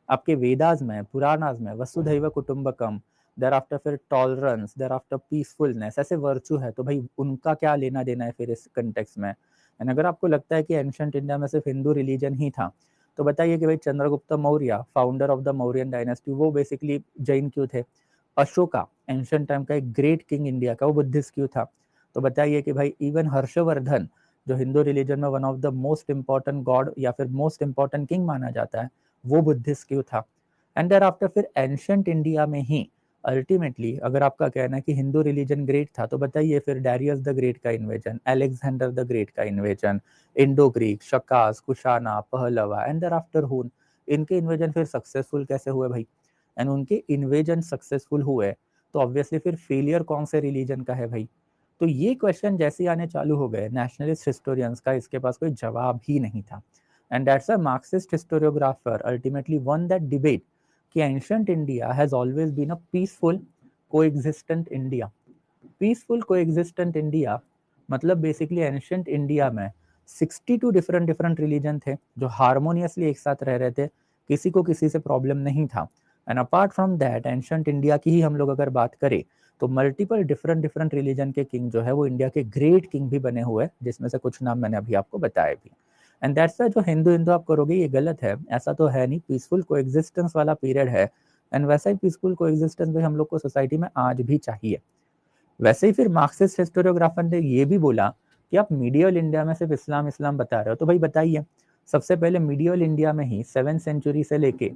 Speaker 1: आपके वेदास में, पुराणास में वसुधैव कुटुंबकम, देर आफ्टर फिर टॉलरेंस, देर आफ्टर पीसफुलनेस, ऐसे वर्चू है। तो भाई उनका क्या लेना देना है फिर इस कंटेक्स्ट में? एंड अगर आपको लगता है कि एंशिएंट इंडिया में सिर्फ हिंदू रिलीजन ही था, तो बताइए कि भाई Chandragupta Maurya founder of the Mauryan dynasty वो बेसिकली जैन क्यों थे? अशोका एंशिएंट टाइम का एक ग्रेट किंग इंडिया का वो बुद्धिस्ट क्यों था? तो बताइए कि भाई इवन हर्षवर्धन जो हिंदू रिलीजन में one of the most important God या फिर मोस्ट इंपॉर्टेंट किंग माना जाता है, वो बुद्धिस्ट क्यों था? एंड देयर आफ्टर फिर एंशिएंट इंडिया में ही अल्टीमेटली अगर आपका कहना है कि हिंदू रिलीजन ग्रेट था, तो बताइए फिर डैरियस द ग्रेट का इन्वेजन, अलेक्जेंडर द ग्रेट का invasion, Indo Greek, Shakas, Kushana, Pahlava and there after Hun, इनके इन्वेजन फिर सक्सेसफुल कैसे हुए भाई? एंड उनके इन्वेजन सक्सेसफुल हुए तो ऑब्वियसली फिर फेलियर कौन से रिलीजन का है भाई? तो ये क्वेश्चन जैसे ही आने चालू हो गए नेशनलिस्ट हिस्टोरियंस का, इसके पास कोई जवाब ही नहीं था। And that's a Marxist historiographer ultimately won that debate कि ancient India has always been a peaceful coexistent India. Peaceful coexistent India मतलब बेसिकली एंशिएंट इंडिया में 62 डिफरेंट रिलीजन थे जो हार्मोनियसली एक साथ रह रहे थे, किसी को किसी से प्रॉब्लम नहीं था। And apart from that ancient India की ही हम लोग अगर बात करें तो मल्टीपल डिफरेंट रिलीजन के किंग जो है वो इंडिया के ग्रेट किंग भी बने हुए, जिसमें से कुछ नाम मैंने अभी आपको बताए भी। एंड दैट्स जो हिंदू हिंदू आप करोगे ये गलत है, ऐसा तो है नहीं, पीसफुल कोएग्जिस्टेंस वाला पीरियड है। एंड वैसा ही पीसफुल कोएग्जिस्टेंस भी हम लोग को सोसाइटी में आज भी चाहिए। वैसे ही फिर मार्क्सिस्ट हिस्टोरियोग्राफर ने ये भी बोला कि आप मीडियल इंडिया में सिर्फ इस्लाम इस्लाम बता रहे हो, तो भाई बताइए सबसे पहले मीडियल इंडिया में ही 7th सेंचुरी से लेके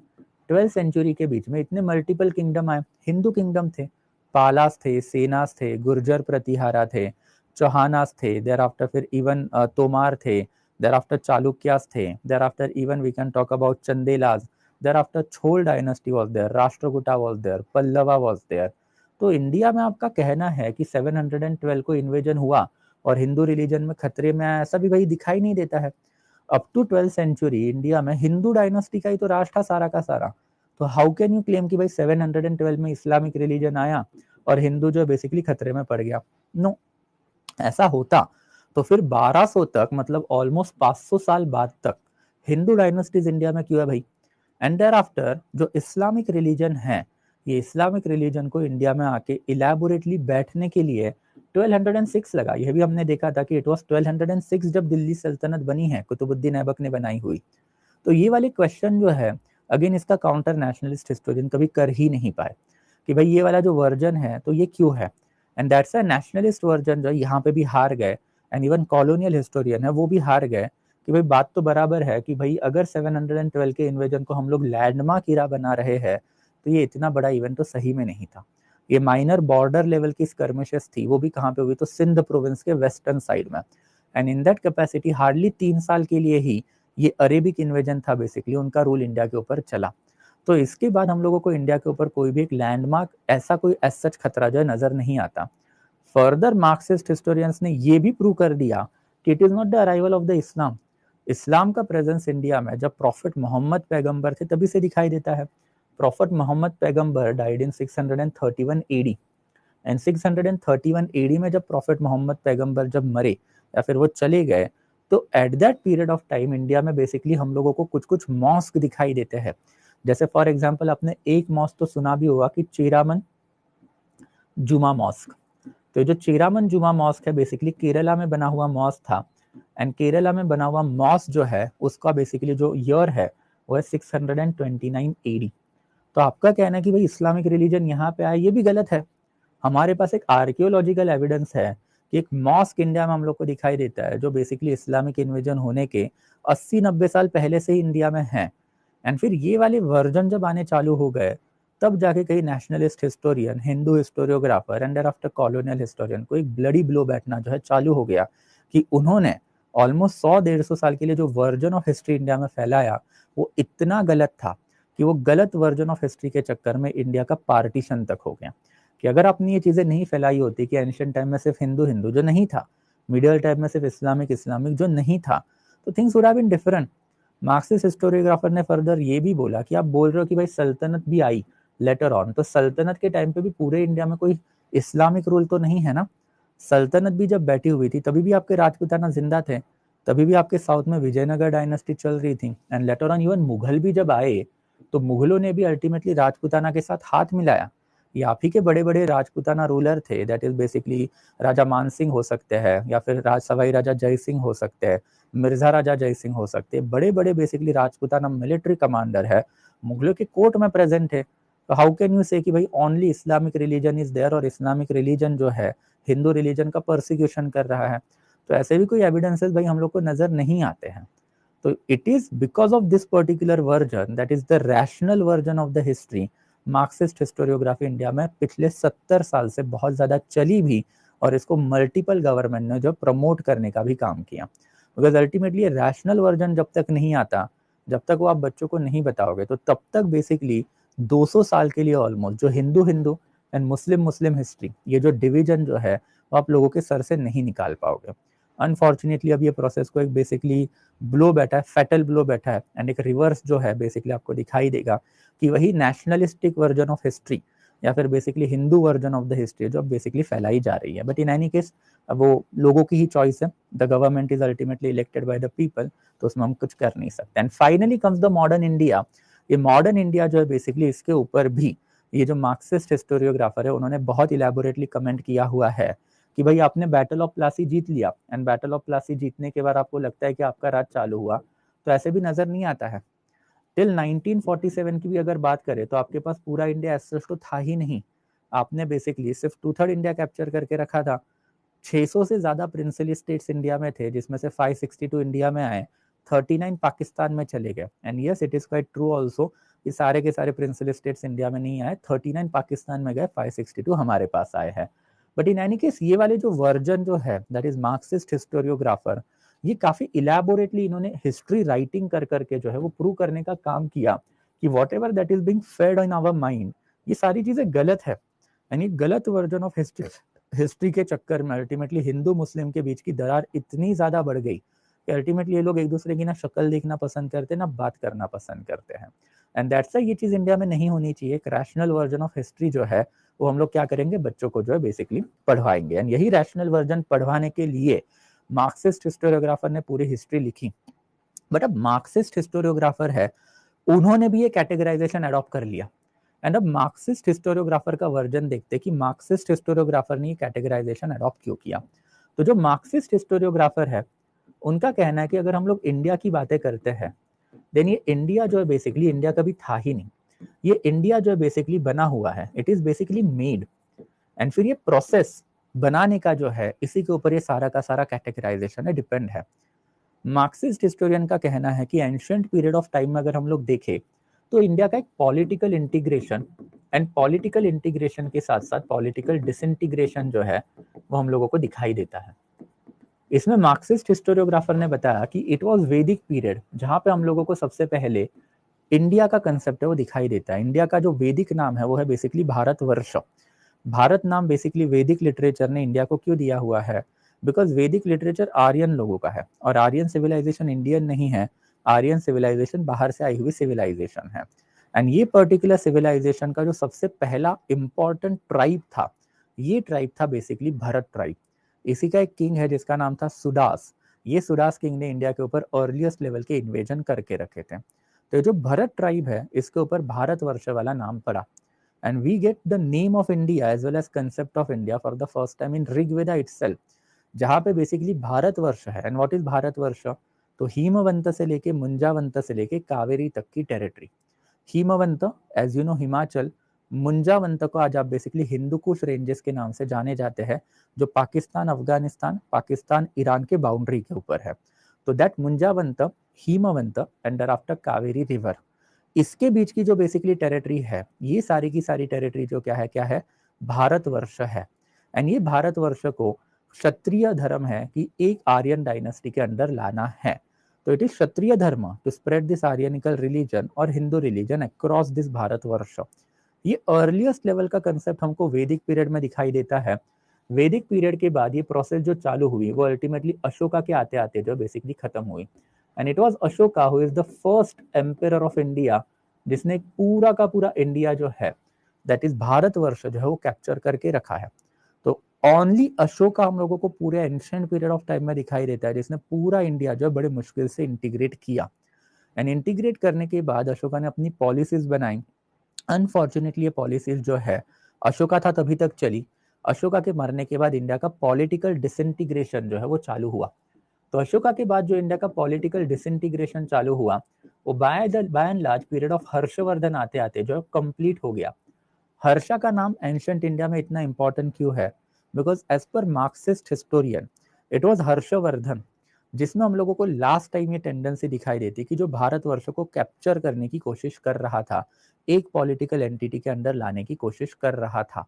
Speaker 1: 12th सेंचुरी के बीच में इतने मल्टीपल किंगडम आए। हिंदू किंगडम थे, पालास थे, सेनास थे, गुर्जर प्रतिहारा थे, चौहानास थे, देर आफ्टर फिर इवन तोमार थे, देर आफ्टर चालुक्यास थे, thereafter even we can talk about Chandelas, thereafter Chol dynasty was there, Rashtrakuta was there, Pallava was there. तो इंडिया में आपका कहना है कि 712 को इन्वेजन हुआ और हिंदू रिलीजन में खतरे में आया, ऐसा भी भाई दिखाई नहीं देता है। Up to 12th century India में हिंदू डायनास्टी का ही तो राज था सारा का सारा। तो हाउ कैन यू क्लेम कि भाई 712 में इस्लामिक रिलीजन आया और हिंदू जो बेसिकली खतरे में पड़ गया? नो, ऐसा होता तो फिर 1200 तक, मतलब ऑलमोस्ट 500 साल बाद तक हिंदू डायनेस्टीज इंडिया में क्यों है भाई? एंड देयर आफ्टर जो इस्लामिक रिलीजन है, ये इस्लामिक रिलीजन को इंडिया में आके इलेबोरेटली बैठने के लिए 1206 लगा। यह भी हमने देखा था कि इट वाज 1206 जब दिल्ली सल्तनत बनी है, कुतुबुद्दीन ऐबक ने बनाई हुई। तो ये वाले क्वेश्चन जो है अगेन इसका काउंटर नेशनलिस्ट हिस्टोरियन कभी कर ही नहीं पाए कि भाई ये वाला जो वर्जन है तो ये क्यों है, and that's a nationalist version जो यहाँ पे भी हार गए, एंड इवन कॉलोनियल हिस्टोरियन है वो भी हार गए कि भाई बात तो बराबर है कि भाई अगर 712 के इन्वेजन को हम लोग लैंडमार्क इरा बना रहे हैं तो ये इतना बड़ा इवेंट तो सही में नहीं था। ये माइनर बॉर्डर लेवल की स्कर्मिशेस थी, वो भी कहाँ पे हुई? तो सिंध प्रोविंस के वेस्टर्न साइड में, and in that capacity hardly 3 साल के लिए ही ये अरेबिक इन्वेजन था, बेसिकली उनका रूल इंडिया के ऊपर चला। तो इसके बाद हम लोगों को इंडिया के ऊपर कोई भी एक लैंडमार्क ऐसा कोई एज सच खतरा जो है नजर नहीं आता। फर्दर मार्क्सिस्ट हिस्टोरियंस ने ये भी प्रूव कर दिया कि it is not the arrival of the Islam. इस्लाम का प्रेजेंस इंडिया में जब प्रॉफिट मोहम्मद पैगंबर थे तभी से दिखाई देता है। प्रॉफिट मोहम्मद पैगंबर died in 631 AD, and 631 AD में जब प्रॉफिट मोहम्मद पैगंबर जब मरे या फिर वो चले गए, तो at that period of time India में बेसिकली हम लोगों को कुछ कुछ मॉस्क दिखाई देते हैं। जैसे फॉर एग्जांपल आपने एक मॉस्क तो सुना भी होगा कि चेरामन जुमा मॉस्क। तो जो चेरामन जुमा मॉस्क है बेसिकली केरला में बना हुआ मॉस्क था, एंड केरला में बना हुआ मॉस्क जो है उसका बेसिकली जो ईयर है वो है 629 एडी। तो आपका कहना है कि भाई इस्लामिक रिलीजन यहाँ पे आया, ये भी गलत है। हमारे पास एक आर्कियोलॉजिकल एविडेंस है कि एक मॉस्क इंडिया में हम लोग को दिखाई देता है जो बेसिकली इस्लामिक इन्वेजन होने के 80-90 साल पहले से ही इंडिया में है। एंड फिर ये वाले वर्जन जब आने चालू हो गए तब जाके कई nationalist historian, Hindu historiographer and after colonial historian को एक ब्लडी ब्लो बैठना जो है चालू हो गया कि उन्होंने ऑलमोस्ट 100-150 साल के लिए जो वर्जन ऑफ हिस्ट्री इंडिया में फैलाया वो इतना गलत था कि वो गलत वर्जन ऑफ हिस्ट्री के चक्कर में इंडिया का पार्टीशन तक हो गया। कि अगर आपने ये चीजें नहीं फैलाई होती कि एंशिएंट टाइम में सिर्फ हिंदू हिंदू जो नहीं था, मिडियल टाइम में सिर्फ इस्लामिक इस्लामिक जो नहीं था, तो things would have been different. Marxist historiographer ने फर्दर ये भी बोला कि आप बोल रहे हो कि भाई सल्तनत भी आई लेटर ऑन, तो सल्तनत के टाइम पे भी पूरे इंडिया में कोई इस्लामिक रूल तो नहीं है ना। सल्तनत भी जब बैठी हुई थी तभी भी आपके राजपूताना जिंदा थे, तभी भी आपके साउथ में विजयनगर डायनेस्टी चल रही थी, and later on even Mughal भी जब आए तो मुगलों ने भी अल्टीमेटली राजपूताना के साथ हाथ मिलाया। ये आप ही के बड़े बड़े राजपूताना रूलर थे, दैट इज बेसिकली राजा मान सिंह हो सकते हैं या फिर सवाई राजा जय सिंह हो सकते हैं, मिर्जा राजा जय सिंह हो सकते हैं, बड़े बड़े बेसिकली राजपूताना मिलिट्री कमांडर है मुगलों के कोर्ट में प्रेजेंट है। तो हाउ कैन यू से कि भाई only Islamic religion is there और इस्लामिक रिलीजन जो है हिंदू रिलीजन का परसिक्यूशन कर रहा है? तो ऐसे भी कोई एविडेंसेस भाई हम लोग को नजर नहीं आते हैं। तो it is because of this particular version, that is the rational version of the history, Marxist historiography India में पिछले 70 साल से बहुत ज्यादा चली भी, और इसको मल्टीपल गवर्नमेंट ने जो प्रमोट करने का भी काम किया। बिकॉज अल्टीमेटली रैशनल वर्जन जब तक नहीं आता, जब तक वो आप बच्चों को नहीं बताओगे, तो तब तक बेसिकली 200 साल के लिए ऑलमोस्ट जो Hindu Hindu and Muslim Muslim history, ये जो डिवीजन जो है वो आप लोगों के सर से नहीं निकाल पाओगे। अनफॉर्चुनेटली अब ये प्रोसेस को एक बेसिकली ब्लो बैठा है, फैटल ब्लो बैठा है, एंड एक रिवर्स जो है बेसिकली आपको दिखाई देगा कि वही नेशनलिस्टिक वर्जन ऑफ हिस्ट्री या फिर basically Hindu version of the history जो बेसिकली फैलाई जा रही है। बट इन एनी केस अब वो लोगों की ही चॉइस है, the government is ultimately elected by the people, तो उसमें हम कुछ कर नहीं सकते। And finally comes the modern India. ये मॉडर्न इंडिया जो है बेसिकली इसके ऊपर भी ये जो मार्क्सिस्ट हिस्टोरियोग्राफर है उन्होंने बहुत इलेबोरेटली कमेंट किया हुआ है कि भाई आपने बैटल ऑफ प्लासी जीत लिया, एंड बैटल ऑफ प्लासी जीतने के बाद आपको लगता है कि आपका राज चालू हुआ, तो ऐसे भी नजर नहीं आता है। टिल 1947 की भी अगर बात करें तो आपके पास पूरा इंडिया ऐसा तो था ही नहीं। आपने बेसिकली सिर्फ 2/3 इंडिया कैप्चर करके रखा था। 600 से ज्यादा प्रिंसली स्टेट्स इंडिया में थे, जिसमें से 562 इंडिया में आए, 39 पाकिस्तान में चले गए। And yes it is quite true also कि सारे के सारे प्रिंसली स्टेट्स इंडिया में नहीं आए, 39 पाकिस्तान में गए, 562 हमारे पास आए हैं। बट इन एनी केस ये वाले जो वर्जन जो है दैट इज मार्क्सिस्ट हिस्टोरियोग्राफर, ये काफी इलेबोरेटली इन्होंने हिस्ट्री राइटिंग कर करके जो है वो प्रूव करने का काम किया कि whatever that is being fed in our mind, ये सारी चीजें गलत है। यानी गलत वर्जन ऑफ हिस्ट्री के चक्कर में अल्टीमेटली हिंदू मुस्लिम के बीच की दरार इतनी ज्यादा बढ़ गई कि अल्टीमेटली ये लोग एक दूसरे की ना शक्ल देखना पसंद करते हैं, ना बात करना पसंद करते हैं। एंड दैट्स ये चीज इंडिया में नहीं होनी चाहिए। एक रैशनल वर्जन ऑफ हिस्ट्री जो है वो हम लोग क्या करेंगे, बच्चों को जो है बेसिकली पढ़वाएंगे। एंड यही रैशनल वर्जन पढ़वाने के लिए मार्क्सिस्ट हिस्टोरियोग्राफर ने पूरी हिस्ट्री लिखी। बट अब मार्क्सिस्ट हिस्टोरियोग्राफर है, उन्होंने भी ये कैटेगराइजेशन अडॉप्ट कर लिया। एंड अब मार्क्सिस्ट हिस्टोरियोग्राफर का वर्जन देखते कि मार्क्सिस्ट हिस्टोरियोग्राफर ने ये कैटेगराइजेशन अडॉप्ट क्यों किया। तो जो मार्क्सिस्ट हिस्टोरियोग्राफर है उनका कहना है कि अगर हम लोग इंडिया की बातें करते हैं, देन ये इंडिया जो है बेसिकली इंडिया कभी था ही नहीं। ये इंडिया जो है बेसिकली बना हुआ है, it is basically made. And फिर ये प्रोसेस बनाने का जो है, इसी के ऊपर ये सारा का सारा कैटेगराइजेशन है, डिपेंड है। मार्क्सिस्ट हिस्टोरियन का कहना है कि एंशिएंट पीरियड ऑफ टाइम में अगर हम लोग देखें तो इंडिया का एक political integration and political integration के साथ साथ पॉलिटिकल डिसइंटीग्रेशन जो है वो हम लोगों को दिखाई देता है। इसमें मार्क्सिस्ट हिस्टोरियोग्राफर ने बताया कि इट वाज वैदिक पीरियड, जहां पे हम लोगों को सबसे पहले इंडिया का कंसेप्ट है वो दिखाई देता है। इंडिया का जो वैदिक नाम है वो है बेसिकली भारतवर्ष। भारत नाम बेसिकली वैदिक लिटरेचर ने इंडिया को क्यों दिया हुआ है, बिकॉज वैदिक लिटरेचर आर्यन लोगों का है और आर्यन सिविलाइजेशन इंडियन नहीं है, आर्यन सिविलाइजेशन बाहर से आई हुई सिविलाइजेशन है। एंड ये पर्टिकुलर सिविलाइजेशन का जो सबसे पहला इंपॉर्टेंट ट्राइब था, ये ट्राइब था बेसिकली भरत ट्राइब। इसी का एक किंग है जिसका नाम था सुदास। ये सुदास किंग ने इंडिया के ऊपर अर्लीस्ट लेवल के इन्वेजन करके रखे थे। तो ये जो भरत ट्राइब है इसके ऊपर भारतवर्ष वाला नाम पड़ा। And we get the name of India as well as concept of India for the first time in Rigveda itself, जहाँ पे बेसिकली भारतवर्ष है। एंड व्हाट इज भारतवर्ष, तो हिमवंत से लेके मुंजावंत से लेके कावेरी तक की territory. Himavant as you know Himachal, Munjavant को आज आप बेसिकली हिंदू कुश रेंजेस के नाम से जाने जाते हैं, जो पाकिस्तान अफगानिस्तान पाकिस्तान ईरान के बाउंड्री के ऊपर है। तो that Munjavant, Himavant and after Kaveri river, इसके बीच की जो बेसिकली टेरिटरी है, ये सारी की सारी टेरिटरी जो क्या है भारतवर्ष है। एंड ये भारतवर्ष को क्षत्रिय धर्म है कि एक आर्यन डायनेस्टी के अंदर लाना है। तो इट इज क्षत्रिय धर्म टू स्प्रेड दिस आर्यनिकल रिलीजन और Hindu religion across this Bharatvarsh. ये अर्लीस्ट लेवल का कंसेप्ट हमको वैदिक पीरियड में दिखाई देता है। वैदिक पीरियड के बाद ये प्रोसेस जो चालू हुई वो अल्टीमेटली अशोका के आते आते जो बेसिकली खत्म हुई। And it was Ashoka who is the first emperor of India, जिसने पूरा का पूरा इंडिया जो है दैट इज भारतवर्ष जो है वो कैप्चर करके रखा है। तो ओनली अशोका हम लोगों को पूरे एंशिएंट पीरियड ऑफ टाइम में दिखाई देता है जिसने पूरा इंडिया जो है बड़े मुश्किल से इंटीग्रेट किया। एंड इंटीग्रेट करने के बाद अशोका ने अपनी पॉलिसीज बनाई। अनफॉर्चुनेटली ये पॉलिसीज जो है अशोका था तभी तक चली, अशोका के मरने के बाद इंडिया का पॉलिटिकल डिसइंटीग्रेशन जो है वो चालू हुआ। तो अशोका के बाद जो इंडिया का पॉलिटिकल डिसइंटीग्रेशन चालू हुआ वो by and large period of Harshavardhan आते आते जो कंप्लीट हो गया। हर्षा का नाम एंशिएंट इंडिया में इतना इंपॉर्टेंट क्यों है, बिकॉज एज पर Marxist historian it was Harshavardhana जिसमें हम लोगों को लास्ट टाइम ये टेंडेंसी दिखाई देती कि जो भारतवर्ष को कैप्चर करने की कोशिश कर रहा था, एक पॉलिटिकल एंटिटी के अंदर लाने की कोशिश कर रहा था।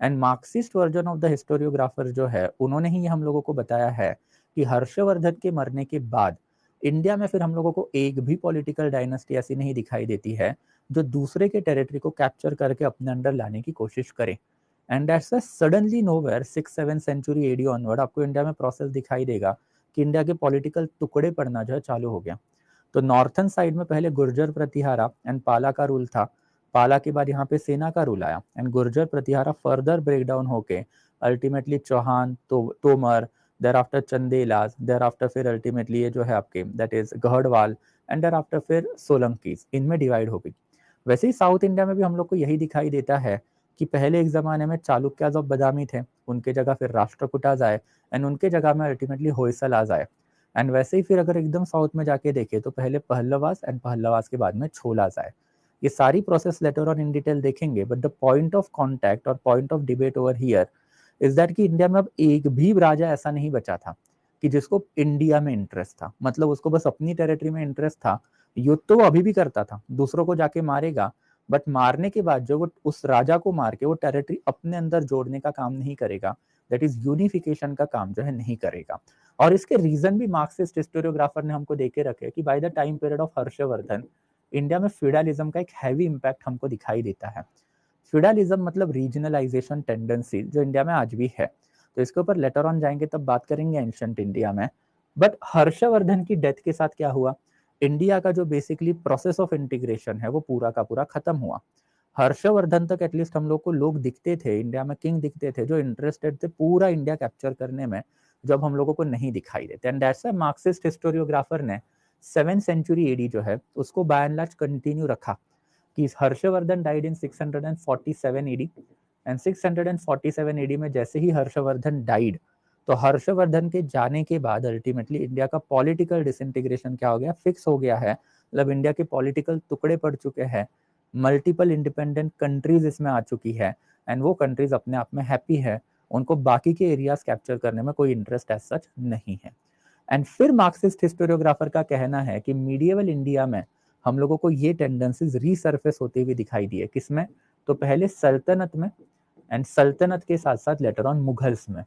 Speaker 1: And Marxist version of the historiographer जो है उन्होंने ही हम लोगों को बताया है कि हर्षवर्धन के मरने के बाद इंडिया में फिर हम लोगों को एक भी पॉलिटिकल डायनेस्टी ऐसी नहीं दिखाई देती है जो दूसरे के टेरिटरी को कैप्चर करके अपने अंडर लाने की कोशिश करे। And that's suddenly nowhere 6-7 century AD onward आपको इंडिया में प्रोसेस दिखाई देगा कि इंडिया के पॉलिटिकल टुकड़े पड़ना जो है चालू हो गया। तो नॉर्थन साइड में पहले गुर्जर प्रतिहारा एंड पाला का रूल था, पाला के बाद यहाँ पे सेना का रूल आया and Gurjara Pratihara further break down होके ultimately Chauhan Tomar, thereafter Chandelas, thereafter फिर अल्टीमेटली ये जो है आपके that is Garhwal and thereafter फिर सोलंकीज, इनमें डिवाइड हो गई। वैसे ही साउथ इंडिया में भी हम लोग को यही दिखाई देता है कि पहले एक जमाने में चालुक्याज और बदामी थे, उनके जगह फिर राष्ट्रकूटाज आए एंड उनके जगह में अल्टीमेटली होयसलाज आए। एंड वैसे ही फिर अगर एकदम साउथ में जाके देखे तो पहले पहलवास एंड पहलवास के बाद में छोलाज आए। ये सारी process later on in detail देखेंगे, but the point of contact और point of debate over here is that कि इंडिया में अब एक भी राजा ऐसा नहीं बचा था कि जिसको इंडिया में इंटरेस्ट था, मतलब उसको बस अपनी टेरिटरी में इंटरेस्ट था। युद्ध तो वो अभी भी करता था, दूसरों को जाके मारेगा, बट मारने के बाद जो वो उस राजा को मार के वो टेरिटरी अपने अंदर जोड़ने का काम नहीं करेगा, दैट इज यूनिफिकेशन का काम जो है नहीं करेगा। और इसके रीजन भी मार्क्सिस्ट हिस्टोरियोग्राफर ने हमको देके रखे कि bye the time period of Harshvardhan India में फ्यूडलिज्म का एक हैवी इम्पैक्ट हमको दिखाई देता है। फ्यूडलिज्म मतलब रीजनलाइजेशन टेंडेंसी जो इंडिया में आज भी है, तो इसके ऊपर लेटर ऑन जाएंगे तब बात करेंगे एंशंट इंडिया में। बट हर्षवर्धन की डेथ के साथ क्या हुआ, इंडिया का जो बेसिकली प्रोसेस ऑफ इंटीग्रेशन है वो पूरा का पूरा खत्म हुआ। हर्षवर्धन तक एटलीस्ट हम लोग को लोग दिखते थे, इंडिया में किंग दिखते थे जो इंटरेस्टेड थे पूरा इंडिया कैप्चर करने में, जब हम लोगों को नहीं दिखाई देते। And that's why Marxist historiographer ने 7th सेंचुरी एडी जो है उसको बाय एंड लार्ज कंटिन्यू रखा कि Harshavardhana died in 647 AD, and 647 AD में जैसे ही हर्षवर्धन डाइड, तो हर्षवर्धन के जाने के बाद अल्टीमेटली इंडिया का पॉलिटिकल डिसइंटीग्रेशन क्या हो गया, फिक्स हो गया है। मतलब इंडिया के पॉलिटिकल टुकड़े पड़ चुके हैं, मल्टीपल इंडिपेंडेंट कंट्रीज इसमें आ चुकी है, एंड वो कंट्रीज अपने आप में हैप्पी है, उनको बाकी के एरियाज कैप्चर करने में कोई इंटरेस्ट एज सच नहीं है। एंड फिर मार्क्सिस्ट हिस्टोरियोग्राफर का कहना है कि मीडिएवल इंडिया में हम लोगों को ये टेंडेंसीज रीसर्फेस होते हुए दिखाई दिए। किसमें, तो पहले सल्तनत में, एंड सल्तनत के साथ साथ लेटर ऑन मुगल्स में।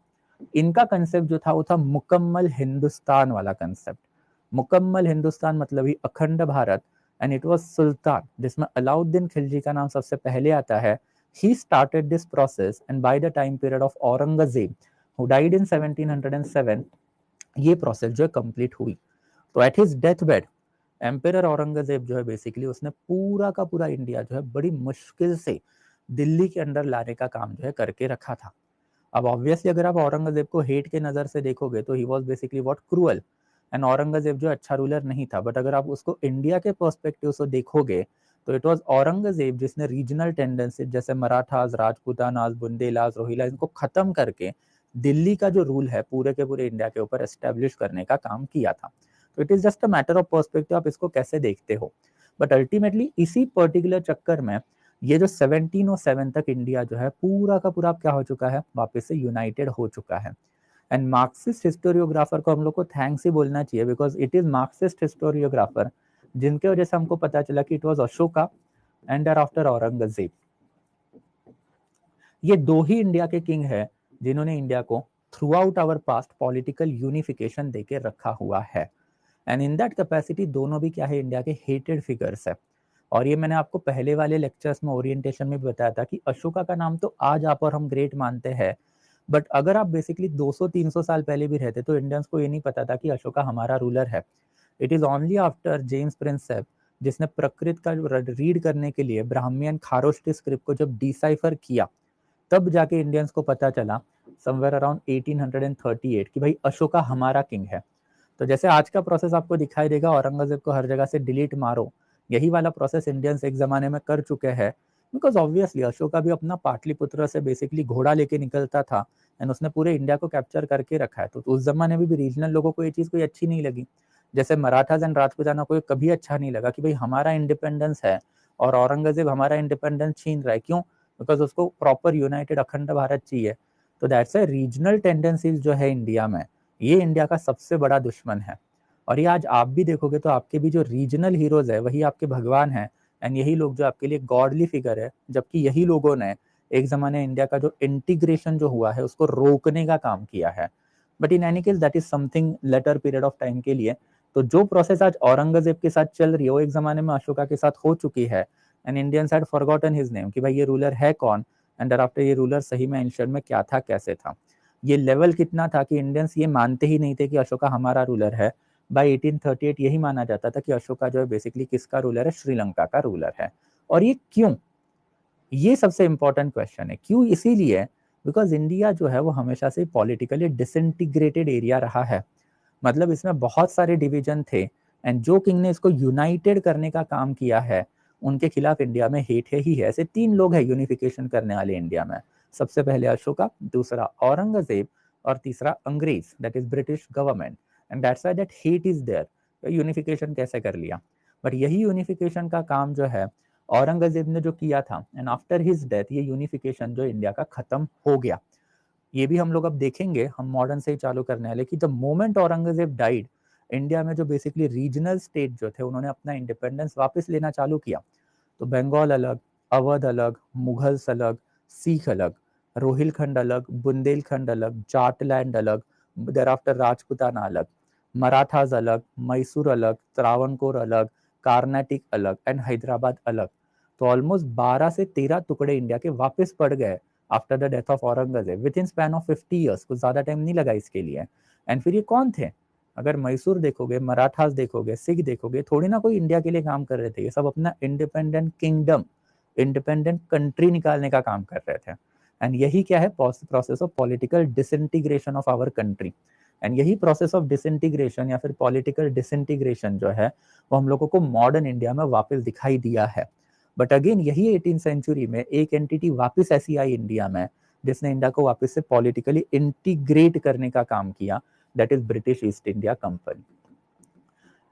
Speaker 1: इनका कंसेप्ट जो था वो था मुकम्मल हिंदुस्तान वाला कंसेप्ट। मुकम्मल हिंदुस्तान मतलब ही अखंड भारत, एंड इट वाज सुल्तान, जिसमें अलाउद्दीन खिलजी का नाम सबसे पहले आता है। He started this process, and bye the time period of Aurangzeb who died in 1707 ये प्रोसेस जो है कंप्लीट हुई। तो at his death bed emperor Aurangzeb जो है बेसिकली उसने पूरा का पूरा इंडिया जो है बड़ी मुश्किल से दिल्ली के अंदर लाने का काम जो है करके रखा था। अब ऑब्वियसली अगर आप औरंगजेब को हेट के नजर से देखोगे तो he was basically what, cruel, and Aurangzeb जो अच्छा रूलर नहीं था। बट अगर आप उसको इंडिया के पर्सपेक्टिव से देखोगे तो इट वाज औरंगजेब जिसने रीजनल टेंडेंसी जैसे मराठास, राजपूतानास, बुंदेलास, रोहिला इनको खत्म करके दिल्ली का जो रूल है पूरे के पूरे इंडिया के ऊपर एस्टेब्लिश करने का काम किया था। तो it is just a matter of perspective, आप इसको कैसे देखते हो। बट अल्टीमेटली इसी पर्टिकुलर चक्कर में ये जो 1707 तक इंडिया जो है पूरा का पूरा क्या हो चुका है, वापस से यूनाइटेड हो चुका है। एंड मार्क्सिस्ट हिस्टोरियोग्राफर को हम लोग को थैंक्स ही बोलना चाहिए, बिकॉज इट इज मार्क्सिस्ट हिस्टोरियोग्राफर जिनके वजह से हमको पता चला कि it was Ashoka and after Aurangzeb. ये दो ही इंडिया के किंग है जिन्होंने इंडिया को throughout our past political unification देके रखा हुआ है। एंड इन दैट कैपेसिटी दोनों भी क्या है, इंडिया के हेटेड फिगर्स है। और ये मैंने आपको पहले वाले लेक्चर्स में ओरिएंटेशन में भी बताया था कि अशोका का नाम तो आज आप और हम ग्रेट मानते हैं, बट अगर आप बेसिकली 200-300 साल पहले भी रहते तो इंडियंस को ये नहीं पता था कि अशोका हमारा रूलर है। It is only after James Prinsep जिसने प्रकृत का रीड करने के लिए ब्राह्मियन खारोष्टी स्क्रिप्ट को जब डिसाइफर किया, तब जाके इंडियंस को पता चला समवेयर अराउंड 1838 कि भाई अशोका हमारा किंग है। तो जैसे आज का प्रोसेस आपको दिखाई देगा औरंगजेब को हर जगह से डिलीट मारो, यही वाला प्रोसेस इंडियंस एक जमाने में कर चुके हैं। बिकॉज ऑब्वियसली अशोका भी अपना पाटलिपुत्र से बेसिकली घोड़ा लेके निकलता था, एंड उसने पूरे इंडिया को कैप्चर करके रखा है। तो उस जमाने में भी रीजनल लोगों को ये चीज कोई अच्छी नहीं लगी। जैसे मराठास एंड राजपूताना को कभी अच्छा नहीं लगा कि भाई हमारा इंडिपेंडेंस है और औरंगजेब हमारा इंडिपेंडेंस छीन रहा है। क्यों? बिकॉज उसको प्रॉपर यूनाइटेड अखंड भारत चाहिए। तो दैट्स ए रीजनल टेंडेंसीज जो है इंडिया में, ये इंडिया का सबसे बड़ा दुश्मन है। और ये आज आप भी देखोगे तो आपके भी जो रीजनल हीरोज है वही आपके भगवान है, एंड यही लोग जो आपके लिए गॉडली फिगर है, जबकि यही लोगों ने एक जमाने इंडिया का जो इंटीग्रेशन जो हुआ है उसको रोकने का काम किया है। But in any case that is something letter period of time के लिए। तो जो प्रोसेस आज औरंगजेब के साथ चल रही है वो एक जमाने में अशोका के साथ हो चुकी है, and Indians had forgotten his name कि भाई ये रूलर है कौन, एंड आफ्टर ये रूलर सही में एंशियंट में क्या था, कैसे था। ये लेवल कितना था कि इंडियंस ये मानते ही नहीं थे कि अशोका हमारा रूलर है। बाय 1838 यही माना जाता था कि अशोका जो है बेसिकली किसका रूलर है, श्रीलंका का रूलर है। और ये क्यों, ये सबसे इंपॉर्टेंट क्वेश्चन है। क्यों? इसीलिए बिकॉज इंडिया जो है वो हमेशा से पॉलिटिकली डिसइंटीग्रेटेड एरिया रहा है। मतलब इसमें बहुत सारे डिवीजन थे, एंड जो किंग ने इसको यूनाइटेड करने का काम किया है उनके खिलाफ इंडिया में हेट है ही है। ऐसे 3 लोग हैं यूनिफिकेशन करने वाले इंडिया में। सबसे पहले अशोका, दूसरा औरंगजेब, और तीसरा अंग्रेज, that is British government. And that's why that hate is there. Unification कैसे कर लिया, बट यही यूनिफिकेशन का काम जो है औरंगजेब ने जो किया था, एंड आफ्टर हिज डेथ ये यूनिफिकेशन जो इंडिया का खत्म हो गया। ये भी हम लोग अब देखेंगे, हम मॉडर्न से ही चालू करने वाले कि the moment Aurangzeb died, India में जो बेसिकली रीजनल स्टेट जो थे उन्होंने अपना इंडिपेंडेंस वापस लेना चालू किया। तो बंगाल अलग, अवध अलग, मुगल्स अलग, सिख अलग, रोहिलखंड अलग, बुंदेलखंड अलग, जाटलैंड अलग, देर आफ्टर राजपूताना अलग, मराठास अलग, मैसूर अलग, त्रावणकोर अलग, कार्नाटिक अलग एंड हैदराबाद अलग। तो ऑलमोस्ट 12 से 13 टुकड़े इंडिया के वापस पड़ गए after the death of Aurangzeb with in span of 50 years. कुछ ज्यादा टाइम नहीं लगा इसके लिए। एंड फिर ये कौन थे? अगर मैसूर देखोगे, मराठास देखोगे, सिख देखोगे, थोड़ी ना कोई इंडिया के लिए काम कर रहे थे। ये सब अपना इंडिपेंडेंट किंगडम, इंडिपेंडेंट कंट्री निकालने का काम कर रहे थे। एंड यही क्या है? Process of political disintegration of our country. And यही प्रोसेस ऑफ डिसइंटीग्रेशन या फिर पॉलिटिकल डिसइंटीग्रेशन जो है वो हम लोगों को मॉडर्न इंडिया में वापस दिखाई दिया है। बट अगेन यही 18th सेंचुरी में एक एंटिटी वापस ऐसी आई इंडिया में जिसने इंडिया को वापस से पॉलिटिकली इंटीग्रेट करने का काम किया, that is British East India company.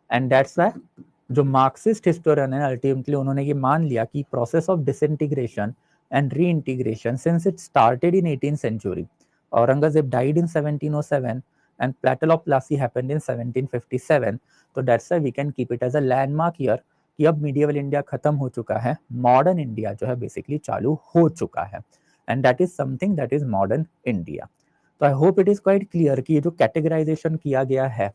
Speaker 1: And that's why जो मार्क्सिस्ट हिस्टोरियन है अल्टीमेटली उन्होंने ये मान लिया कि process of disintegration and reintegration since it started in 18th century, Aurangzeb died in 1707 and Battle of Plassey happened in 1757, तो that's why we can keep it as a landmark year कि अब medieval India खत्म हो चुका है, modern India जो है basically चालू हो चुका है, and that is something that is modern India. तो I hope it is quite clear कि ये जो कैटेगराइजेशन किया गया है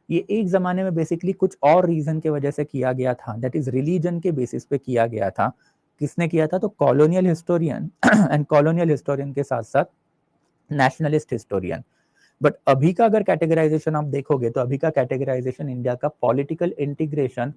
Speaker 1: ये एक जमाने में बेसिकली कुछ और रीजन की वजह से किया गया था, दैट इज रिलीजन के बेसिस पे किया गया था। किसने किया था? तो colonial historian and colonial historian के साथ साथ नेशनलिस्ट हिस्टोरियन। बट अभी का अगर कैटेगराइजेशन आप देखोगे तो अभी का कैटेगराइजेशन इंडिया का पॉलिटिकल इंटीग्रेशन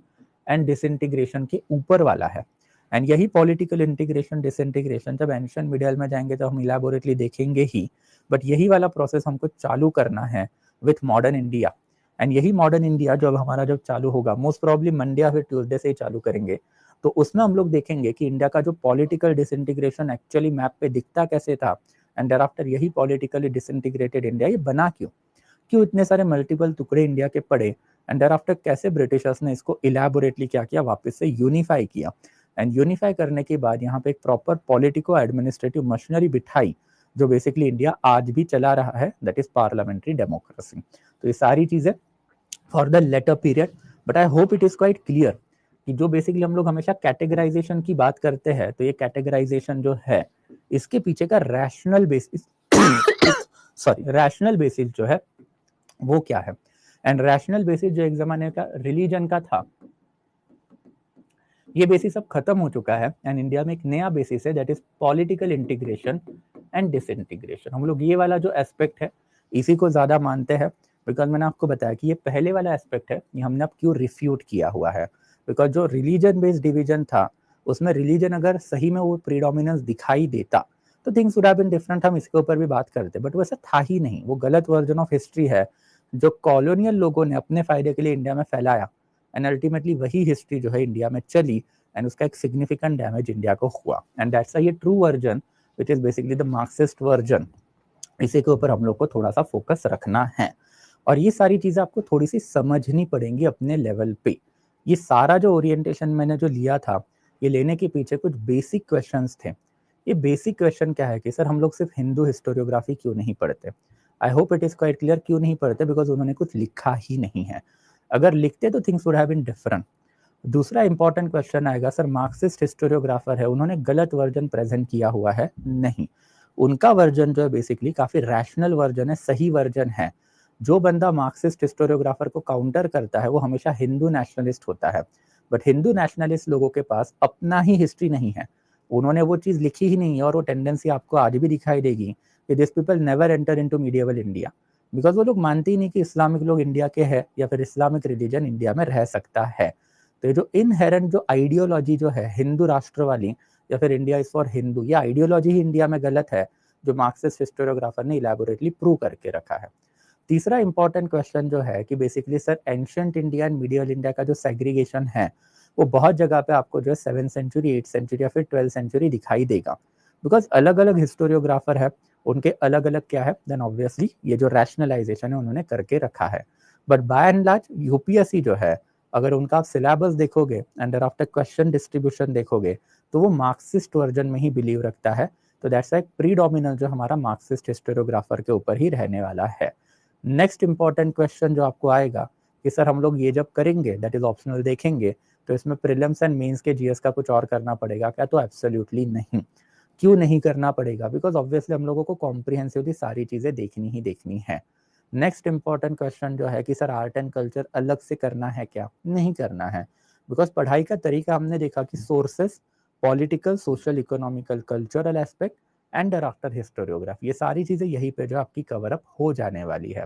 Speaker 1: एंड डिसइंटीग्रेशन के ऊपर वाला है। एंड यही पॉलिटिकल इंटीग्रेशन डिसइंटीग्रेशन जब एंशिएंट मिडियल में जाएंगे तो हम इलैबोरेटली देखेंगे ही, बट यही वाला प्रोसेस हमको चालू करना है विथ मॉडर्न इंडिया। एंड यही मॉडर्न इंडिया जब चालू होगा, मोस्ट प्रॉब्ली मंडे या फिर ट्यूसडे से ही चालू करेंगे, तो उसमें हम लोग देखेंगे कि इंडिया का जो पॉलिटिकल डिसइंटीग्रेशन एक्चुअली मैप पे दिखता कैसे था, एंड thereafter यही पॉलिटिकली डिसइंटीग्रेटेड इंडिया ये बना क्यों इतने सारे मल्टीपल टुकड़े इंडिया के पड़े, एंड thereafter कैसे ब्रिटिशर्स ने इसको इलैबोरेटली क्या किया, वापस से यूनिफाई किया। एंड यूनिफाई करने के बाद यहाँ पे एक प्रॉपर पॉलिटिको एडमिनिस्ट्रेटिव मशीनरी बिठाई जो बेसिकली इंडिया आज भी चला रहा है, दैट इज पार्लियामेंट्री डेमोक्रेसी। तो ये सारी चीजें for the letter period, but I hope it is quite clear कि जो बेसिकली हम लोग हमेशा कैटेगराइजेशन की बात करते हैं, तो ये कैटेगराइजेशन जो है इसके पीछे का रैशनल बेसिस रैशनल बेसिस जो है वो क्या है। एंड रैशनल बेसिस जो एक जमाने का रिलीजन का था, ये बेसिस अब खत्म हो चुका है, एंड इंडिया में एक नया बेसिस है that is political integration and disintegration. हम लोग ये वाला जो एस्पेक्ट है इसी को ज्यादा मानते हैं, बिकॉज मैंने आपको बताया कि ये पहले वाला एस्पेक्ट है ये हमने अब क्यों रिफ्यूट किया हुआ है, बिकॉज जो रिलीजन बेस्ड डिवीजन था उसमें रिलीजन अगर सही में वो प्रीडोमिनेंस दिखाई देता तो things would have been different, हम इसके ऊपर भी बात करते, बट वैसा था ही नहीं। वो गलत वर्जन ऑफ हिस्ट्री है जो कॉलोनियल लोगों ने अपने फायदे के लिए इंडिया में फैलाया, एंड अल्टीमेटली वही हिस्ट्री जो है इंडिया में चली, एंड उसका एक सिग्निफिकेंट डैमेज इंडिया को हुआ, एंड दैट्स ये true version which is basically the Marxist version. इसी के ऊपर हम लोग को थोड़ा सा फोकस रखना है, और ये सारी चीजें आपको थोड़ी सी समझनी पड़ेंगी अपने लेवल पे। ये सारा जो ओरिएंटेशन मैंने जो लिया था ये लेने के पीछे कुछ बेसिक क्वेश्चंस थे। ये बेसिक क्वेश्चन क्या है कि सर हम लोग सिर्फ हिंदू हिस्टोरियोग्राफी क्यों नहीं पढ़ते? आई hope it is quite clear क्यों नहीं पढ़ते, बिकॉज उन्होंने कुछ लिखा ही नहीं है। अगर लिखते तो things would have been different. दूसरा इंपॉर्टेंट क्वेश्चन आएगा, सर मार्क्सिस्ट हिस्टोरियोग्राफर है उन्होंने गलत वर्जन प्रेजेंट किया हुआ है? नहीं, उनका वर्जन जो है बेसिकली काफी रैशनल वर्जन है, सही वर्जन है। जो बंदा मार्क्सिस्ट हिस्टोरियोग्राफर को काउंटर करता है वो हमेशा हिंदू नेशनलिस्ट होता है, बट हिंदू नेशनलिस्ट लोगों के पास अपना ही हिस्ट्री नहीं है, उन्होंने वो चीज लिखी ही नहीं है, और वो टेंडेंसी आपको आज भी दिखाई देगी कि this people never enter into medieval India, because वो लोग मानते ही नहीं कि इस्लामिक लोग इंडिया के हैं या फिर इस्लामिक रिलीजन इंडिया में रह सकता है। तो ये जो इनहेरेंट जो आइडियोलॉजी जो है हिंदू राष्ट्र वाली या फिर इंडिया इज फॉर हिंदू, ये आइडियोलॉजी ही इंडिया में गलत है, जो मार्क्सिस्ट हिस्टोरियोग्राफर ने इलैबोरेटली प्रूव करके रखा है। तीसरा इंपॉर्टेंट क्वेश्चन जो है कि basically sir ancient India and medial India का जो सेग्रीगेशन है वो बहुत जगह पे आपको जो है 7th सेंचुरी 8th सेंचुरी या फिर 12th सेंचुरी दिखाई देगा, बिकॉज अलग अलग हिस्टोरियोग्राफर है, उनके अलग अलग क्या है, देन ऑब्वियसली ये जो रैशनलाइजेशन है उन्होंने करके रखा है। But by and large UPSC जो है अगर उनका आप सिलेबस देखोगे एंड आफ्टर क्वेश्चन डिस्ट्रीब्यूशन देखोगे तो वो मार्क्सिस्ट वर्जन में ही बिलीव रखता है, तो दैट्स एक प्रीडोमिनेंस जो हमारा मार्क्सिस्ट हिस्टोरियोग्राफर के ऊपर ही रहने वाला है। नेक्स्ट इंपॉर्टेंट क्वेश्चन जो आपको आएगा कि सर हम लोग ये जब करेंगे दैट इज ऑप्शनल देखेंगे तो इसमें प्रीलिम्स एंड मेंस के जीएस का कुछ और करना पड़ेगा क्या? तो एब्सोल्युटली नहीं। क्यों नहीं करना पड़ेगा? बिकॉज ऑब्वियसली हम लोगों को कॉम्प्रिहेंसिवली सारी चीजें देखनी ही देखनी है। नेक्स्ट इंपॉर्टेंट क्वेश्चन जो है कि सर आर्ट एंड कल्चर अलग से करना है क्या? नहीं करना है, बिकॉज पढ़ाई का तरीका हमने देखा कि sources, political, social, economical, cultural aspect and after historiography, ये सारी चीजें यहीं पे जो आपकी कवर अप हो जाने वाली है।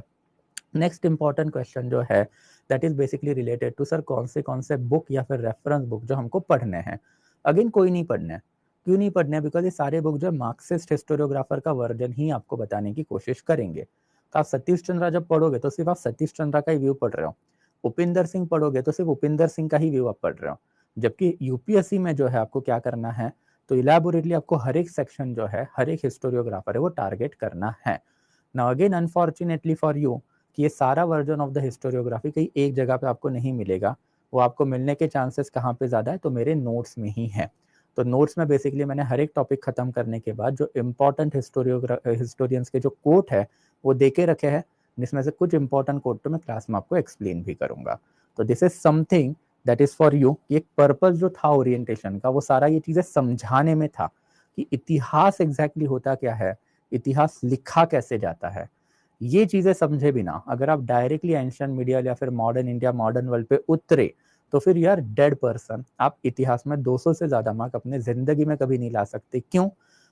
Speaker 1: नेक्स्ट इंपॉर्टेंट क्वेश्चन जो है that is basically related to sir कौन से बुक या फिर रेफरेंस बुक जो हमको पढ़ने हैं। अगेन कोई नहीं पढ़ने, क्यों नहीं पढ़ने? बिकॉज ये सारे बुक जो है मार्क्सिस्ट हिस्टोरियोग्राफर का वर्जन ही आपको बताने की कोशिश करेंगे। तो आप सतीश चंद्रा जब पढ़ोगे तो सिर्फ आप सतीश चंद्रा का ही व्यू पढ़ रहे हो, उपिंदर सिंह पढ़ोगे तो सिर्फ उपिंदर सिंह का ही व्यू आप पढ़ रहे हो। जबकि यूपीएससी में जो है आपको क्या करना है, तो इलेबोरेटली आपको हर एक सेक्शन जो है, हर एक हिस्टोरियोग्राफर है वो टारगेट करना है। Now again unfortunately for you कि ये सारा वर्जन ऑफ द हिस्टोरियोग्राफी कहीं एक जगह पे आपको नहीं मिलेगा। वो आपको मिलने के चांसेस कहाँ पे ज़्यादा है, तो मेरे नोट्स में ही है। तो नोट्स में बेसिकली मैंने हर एक टॉपिक खत्म करने के बाद जो इम्पोर्टेंट हिस्टोरियंस के जो कोट है वो दे के रखे हैं, जिसमें से कुछ इंपॉर्टेंट कोट तो मैं क्लास में आपको एक्सप्लेन भी करूंगा। तो this is something that is for you. एक पर्पस जो था ओरिएंटेशन का वो सारा ये चीजें समझाने में था कि इतिहास एग्जैक्टली होता क्या है, इतिहास लिखा कैसे जाता है। ये चीजें समझे बिना अगर आप डायरेक्टली एंशिएंट मीडियल या फिर मॉडर्न इंडिया, मॉडर्न वर्ल्ड पे उतरे तो फिर यार डेड पर्सन। आप इतिहास में 200 से ज्यादा मार्क अपने जिंदगी में कभी नहीं ला सकते। क्यों?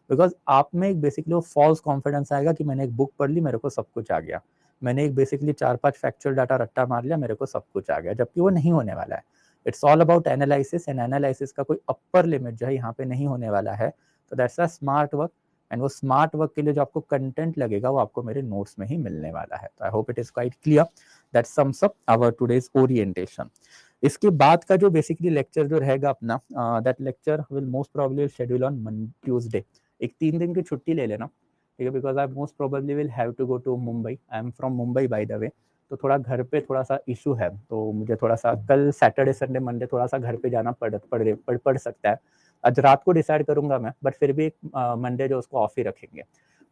Speaker 1: बिकॉज आप में एक बेसिकली वो फॉल्स कॉन्फिडेंस आएगा कि मैंने एक बुक पढ़ ली, मेरे को सब कुछ आ गया, मैंने एक बेसिकली 4-5 फैक्चुअल डाटा रट्टा मार लिया, मेरे को सब कुछ आ गया, जबकि वो नहीं होने वाला है। It's all about analysis, and analysis का कोई अपर लिमिट जो है यहाँ पे नहीं होने वाला है। तो that's a smart work, and वो स्मार्ट वर्क के लिए जो आपको कंटेंट लगेगा वो आपको मेरे नोट्स में ही मिलने वाला है। तो I hope it is quite clear. That sums up our today's orientation. इसके बाद का जो बेसिकली लेक्चर जो रहेगा अपना, that lecture will most probably schedule on Tuesday. एक 3 दिन की छुट्टी ले लेना, ठीक है, because I most probably will have to go to Mumbai. I am from Mumbai by the way. तो थोड़ा घर पे थोड़ा सा इशू है, तो मुझे थोड़ा सा कल सैटरडे संडे मंडे थोड़ा सा घर पे जाना पड़ सकता है। आज रात को डिसाइड करूंगा मैं, बट फिर भी मंडे जो उसको ऑफ ही रखेंगे।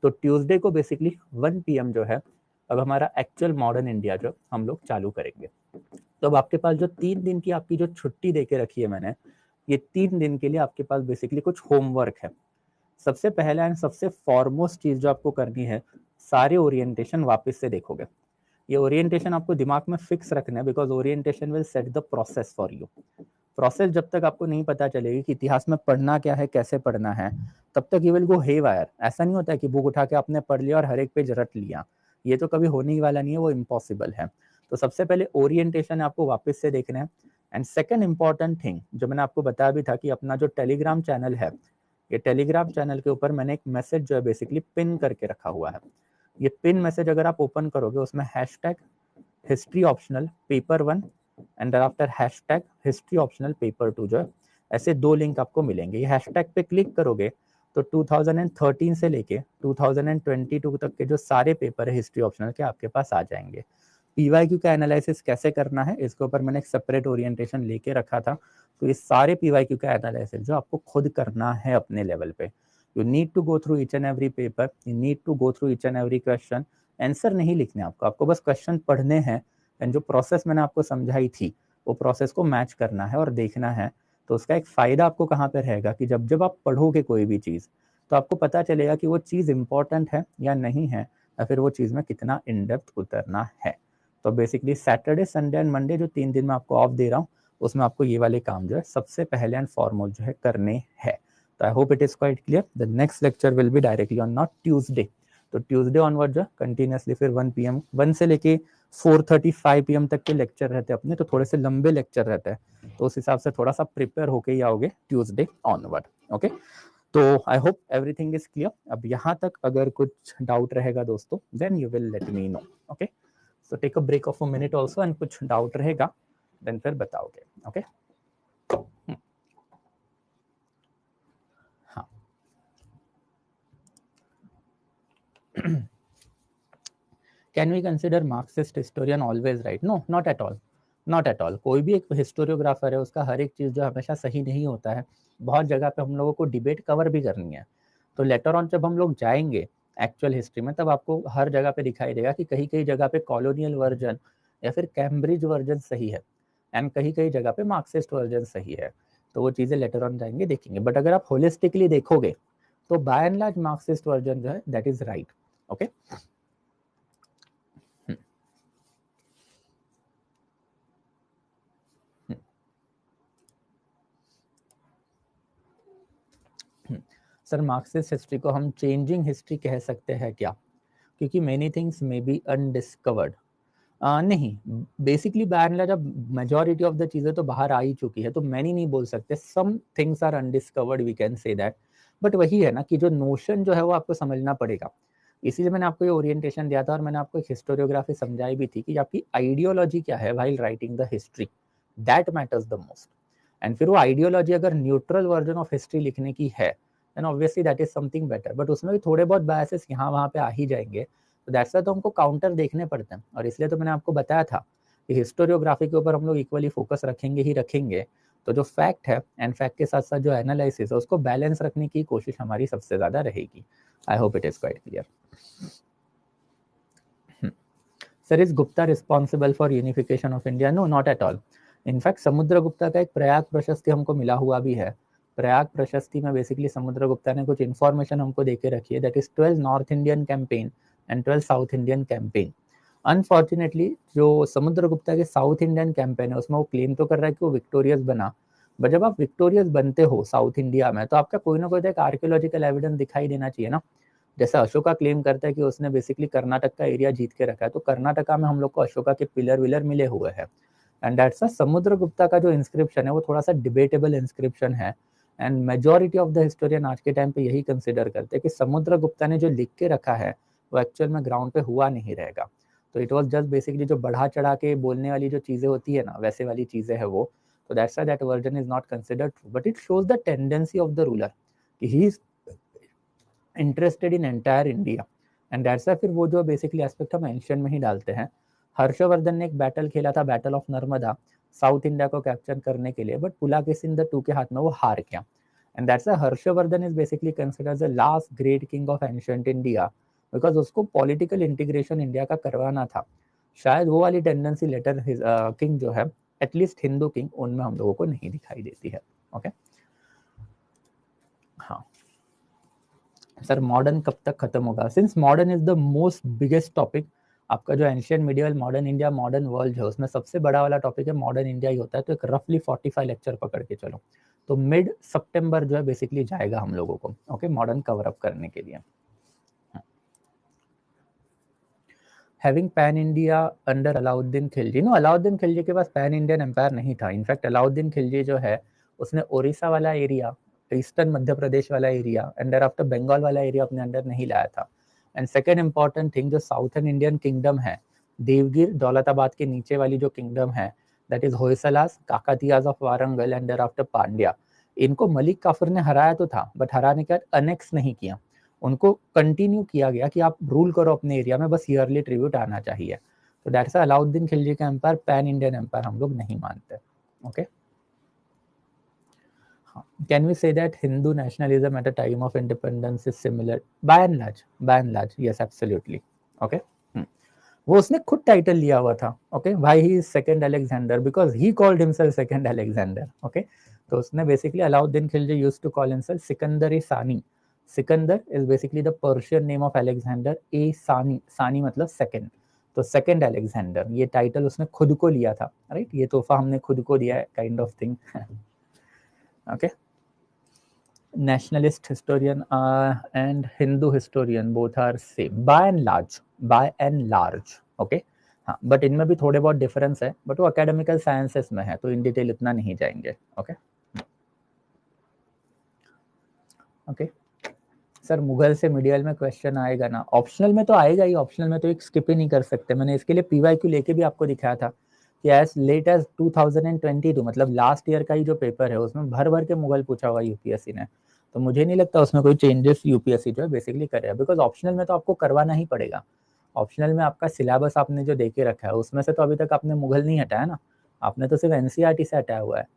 Speaker 1: तो ट्यूसडे को बेसिकली 1 PM जो है अब हमारा एक्चुअल मॉडर्न इंडिया जो हम लोग चालू करेंगे। तो अब आपके पास जो 3 दिन की आपकी जो छुट्टी दे के रखी है मैंने, ये 3 दिन के लिए आपके पास बेसिकली कुछ होमवर्क है। सबसे पहला एंड सबसे फॉरमोस्ट चीज जो आपको करनी है, सारे ओरिएंटेशन वापस से देखोगे। ये ओरिएंटेशन आपको दिमाग में फिक्स रखना है, because orientation will set the process for you. Process जब तक आपको नहीं पता चलेगी कि इतिहास में पढ़ना क्या है, कैसे पढ़ना है, तब तक यू विल गो हेवायर। ऐसा नहीं होता है कि बुक उठा के आपने पढ़ लिया और हर एक पेज रट लिया, ये तो कभी होने ही वाला नहीं है, वो इम्पॉसिबल है। तो सबसे पहले ओरिएंटेशन आपको वापस से देखना है। एंड सेकेंड इंपॉर्टेंट थिंग जो मैंने आपको बताया भी था कि अपना जो टेलीग्राम चैनल है, ये टेलीग्राम चैनल के ऊपर मैंने एक मैसेज जो है बेसिकली पिन करके रखा हुआ है। ये पिन मैसेज अगर आप ओपन करोगे, उसमें hashtag history optional paper 1 and after hashtag history optional paper 2 जो है, ऐसे 2 लिंक आपको मिलेंगे। ये हैशटैग पे क्लिक करोगे तो 2013 से लेके 2022 तक के जो सारे पेपर है हिस्ट्री ऑप्शनल के आपके पास आ जाएंगे। पीवाईक्यू का एनालिसिस कैसे करना है इसके ऊपर मैंने एक सेपरेट ओरिएंटेशन लेके रखा था। तो ये सारे पीवाईक्यू का एनालिसिस जो आपको खुद करना है अपने लेवल पे, you need to go through each and every paper, you need to go through each and every question. Answer नहीं लिखने आपको बस क्वेश्चन पढ़ने हैं, एंड जो प्रोसेस मैंने आपको समझाई थी वो प्रोसेस को मैच करना है और देखना है। तो उसका एक फायदा आपको कहाँ पे रहेगा कि जब जब आप पढ़ोगे कोई भी चीज़, तो आपको पता चलेगा कि वो चीज़ इंपॉर्टेंट है या नहीं है, या फिर वो चीज़ में कितना इन डेप्थ उतरना है। तो basically Saturday Sunday and Monday जो 3 दिन में आपको ऑफ दे रहा हूँ, उसमें आपको ये वाले काम जो है सबसे पहले एंड फॉरमोस्ट जो है करने हैं। तो I hope it is quite clear. The next lecture will be directly on not Tuesday. तो ट्यूसडे ऑनवर्ड जो कंटिन्यूसली फिर 1 PM 1 से लेके 4:35 PM तक के लेक्चर रहते हैं अपने, तो थोड़े से लंबे लेक्चर रहते हैं, तो उस हिसाब से थोड़ा सा प्रिपेयर होके ही आओगे ट्यूसडे ऑनवर्ड। ओके, तो I hope everything is clear. अब यहाँ तक अगर कुछ डाउट रहेगा दोस्तों, then you will let me know. Okay, so take a break of a minute also, and कुछ डाउट रहेगा देन फिर बताओगे। ओके, हाँ। Can we consider Marxist historian always right? No, not at all, not at all. कोई भी एक हिस्टोरियोग्राफर है, उसका हर एक चीज़ जो हमेशा सही नहीं होता है। बहुत जगह पे हम लोगों को डिबेट कवर भी करनी है, तो लेटर ऑन जब हम लोग जाएंगे एक्चुअल हिस्ट्री में, तब आपको हर जगह पे दिखाई देगा कि कहीं कहीं जगह पे कॉलोनियल वर्जन या फिर कैम्ब्रिज वर्जन सही है, एंड कहीं कहीं जगह पे मार्क्सिस्ट वर्जन सही है। तो वो चीज़ें लेटर ऑन जाएंगे देखेंगे, बट अगर आप होलिस्टिकली देखोगे तो by and large Marxist version जो है that is right. Okay, sir Marxist history को हम चेंजिंग हिस्ट्री कह सकते हैं क्या, क्योंकि many things may be undiscovered. नहीं, बेसिकली बाय एंड लार्ज अब मेजॉरिटी ऑफ द चीज़ें तो बाहर आ ही चुकी है, तो मैनी नहीं बोल सकते, some things are undiscovered, we can say that. But वही है ना कि जो नोशन जो है वो आपको समझना पड़ेगा, इसीलिए मैंने आपको ये ओरिएंटेशन दिया था और मैंने आपको एक हिस्टोरियोग्राफी समझाई भी थी कि आपकी आइडियोलॉजी क्या है while writing the history, that matters the most. And फिर वो आइडियोलॉजी अगर न्यूट्रल वर्जन ऑफ हिस्ट्री लिखने की है then obviously that is something better, but उसमें भी थोड़े बहुत बायसेस यहाँ वहाँ पे आ ही जाएंगे, तो दैट्स वाई तो हमको काउंटर देखने पड़ते हैं। और इसलिए तो मैंने आपको बताया था कि हिस्टोरियोग्राफी के ऊपर हम लोग इक्वली फोकस रखेंगे ही रखेंगे, तो जो फैक्ट है एंड फैक्ट के साथ साथ जो एनालिसिस है उसको बैलेंस रखने की कोशिश हमारी सबसे ज़्यादा रहेगी। I hope it is quite clear. Sir is Gupta responsible for unification of India? No, not at all. In fact Samudragupta का एक प्रयाग प्रशस्ति हमको मिला हुआ भी है। प्रयाग प्रशस्ति में बेसिकली समुद्रगुप्ता ने कुछ इन्फॉर्मेशन हमको देके रखी है, that is 12 north Indian campaign and 12 south Indian campaign. Unfortunately जो समुद्रगुप्ता के साउथ इंडियन कैंपेन है उसमें वो क्लेम तो कर रहा है कि वो विक्टोरियस बना, बट जब आप विक्टोरियस बनते हो साउथ इंडिया में तो आपका कोई ना कोई एक आर्कियोलॉजिकल एविडेंस दिखाई देना चाहिए ना। जैसा अशोका क्लेम करता है कि उसने बेसिकली कर्नाटक का एरिया जीत के रखा है, तो कर्नाटका में हम लोग को अशोका के पिलर विलर मिले हुए हैं। एंड दैट्स समुद्रगुप्ता का जो इंस्क्रिप्शन है वो थोड़ा सा डिबेटेबल इंस्क्रिप्शन है, and majority of the historian आज के टाइम पे यही कंसिडर करते हैं कि समुद्रगुप्ता ने जो लिख के रखा है वो एक्चुअल में ग्राउंड पे हुआ नहीं रहेगा। तो इट वॉज जस्ट बेसिकली जो बढ़ा चढ़ा के बोलने वाली जो चीज़ें होती है ना वैसे वाली चीज़ें है वो, तो that's why that version is not considered true, but it shows the tendency of the ruler कि he is interested in entire India, and that's why फिर वो जो बेसिकली एस्पेक्ट हम एंशियन में ही डालते हैं। हर्षवर्धन ने एक बैटल खेला था, battle of Narmada, south India को कैप्चर करने के लिए, बट पुलाकेशिन द टू के हाथ में वो हार गया, and that's why Harshvardhan is basically considered the last great king of ancient India, because उसको पॉलिटिकल इंटीग्रेशन इंडिया का करवाना था। शायद वो वाली टेंडेंसी लेटर किंग जो है एटलीस्ट हिंदू किंग उनमें हम लोगों को नहीं दिखाई देती है। ओके हाँ सर, मॉडर्न कब तक खत्म होगा? Since modern is the most biggest topic, आपका जो ancient medieval modern India modern world है उसमें सबसे बड़ा वाला टॉपिक है मॉडर्न इंडिया ही होता है, तो एक रफली 45 लेक्चर पकड़ के चलो, तो मिड सितंबर जो है बेसिकली जाएगा हम लोगों को ओके मॉडर्न कवर अप करने के लिए। Having pan India under Alauddin Khilji? No, Alauddin Khilji के पास पैन इंडियन एम्पायर नहीं था। इनफैक्ट अलाउद्दीन खिलजी जो है उसने ओडिशा वाला एरिया, ईस्टर्न मध्य प्रदेश वाला एरिया एंड आफ्टर बंगाल वाला एरिया अपने अंडर नहीं लाया था। एंड सेकेंड इंपॉर्टेंट थिंग, जो साउथर्न इंडियन किंगडम है, देवगिर दौलताबाद के नीचे वाली जो किंगडम है that is Hoysalas Kakatiyas of Warangal and after Pandya, इनको मलिक काफर ने हराया तो था बट हराने के बाद अनेक्स नहीं किया, उनको कंटिन्यू किया गया कि आप रूल करो अपने एरिया में, बस ईयरली ट्रिब्यूट आना चाहिए। तो दैट्स अलाउद्दीन खिलजी का एम्पायर पैन इंडियन एम्पायर हम लोग नहीं मानते। Okay can we say that Hindu nationalism at a time of independence is similar? By and large yes absolutely. Okay वो उसने खुद टाइटल लिया हुआ था okay why he is second Alexander, because he called himself second Alexander. Okay तो उसने basically Alauddin Khilji used to call himself Sikandar Sani. Sikandar is basically the Persian name of Alexander, ए सानी, सानी मतलब सेकंड, तो सेकंड अलेक्जेंडर ये टाइटल उसने खुद को लिया था, राइट? ये तोहफा हमने खुद को दिया है kind of thing. Okay nationalist historian and Hindu historian both are same by and large okay हाँ बट इनमें भी थोड़े बहुत डिफरेंस है, बट वो अकेडमिकल साइंसेस में है तो इन डिटेल इतना नहीं जाएंगे। ओके ओके सर मुगल से मिडियल में क्वेश्चन आएगा ना? ऑप्शनल में तो आएगा ही, ऑप्शनल में तो एक स्किप ही नहीं कर सकते। मैंने इसके लिए पीवाईक्यू लेके भी आपको दिखाया था कि एज लेट एज 2022 मतलब लास्ट ईयर का ही जो पेपर है उसमें भर भर के मुगल पूछा हुआ यूपीएससी ने, तो मुझे नहीं लगता उसमें कोई चेंजेस यूपीएससी जो है बेसिकली करेगा, बिकॉज ऑप्शनल में तो आपको करवाना ही पड़ेगा। ऑप्शनल में आपका सिलेबस आपने जो देके रखा है उसमें से तो अभी तक आपने मुगल नहीं हटाया ना, आपने तो सिर्फ एनसीईआरटी से हटाया हुआ है।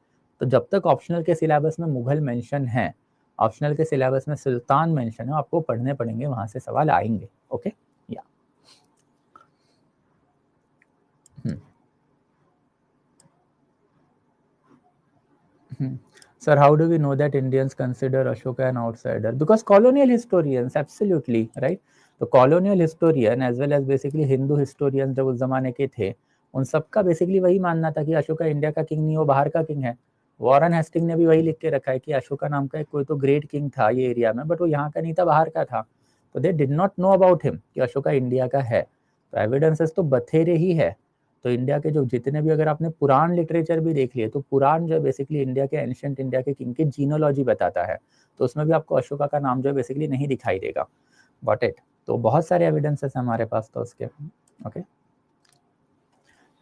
Speaker 1: तो जब तक ऑप्शनल के सिलेबस में मुगल मेंशन है, ऑप्शनल के सिलेबस में सुल्तान मेंशन है, आपको पढ़ने पड़ेंगे, वहां से सवाल आएंगे। ओके या Sir, how do we know that Indians consider Ashoka an outsider? Because colonial historians, absolutely, right? तो colonial historian as well as basically Hindu historians जब उस जमाने के थे, उन सबका बेसिकली वही मानना था कि अशोका इंडिया का किंग नहीं, वो बाहर का किंग है। वॉरेन हेस्टिंग ने भी वही लिख के रखा है कि अशोका नाम का एक कोई तो ग्रेट किंग था ये एरिया में, बट वो यहाँ का नहीं था, बाहर का था, तो they did not know about him कि अशोका इंडिया का है। तो एविडेंसेस तो बथेरे ही है। तो इंडिया के जो जितने भी, अगर आपने पुराण लिटरेचर भी देख लिए, तो पुराण जो है बेसिकली इंडिया के एंशिएंट इंडिया के किंग की जीनोलॉजी बताता है, तो उसमें भी आपको अशोका का नाम जो है बेसिकली नहीं दिखाई देगा। Got it? तो बहुत सारे एविडेंसेस हमारे पास तो उसके। Okay,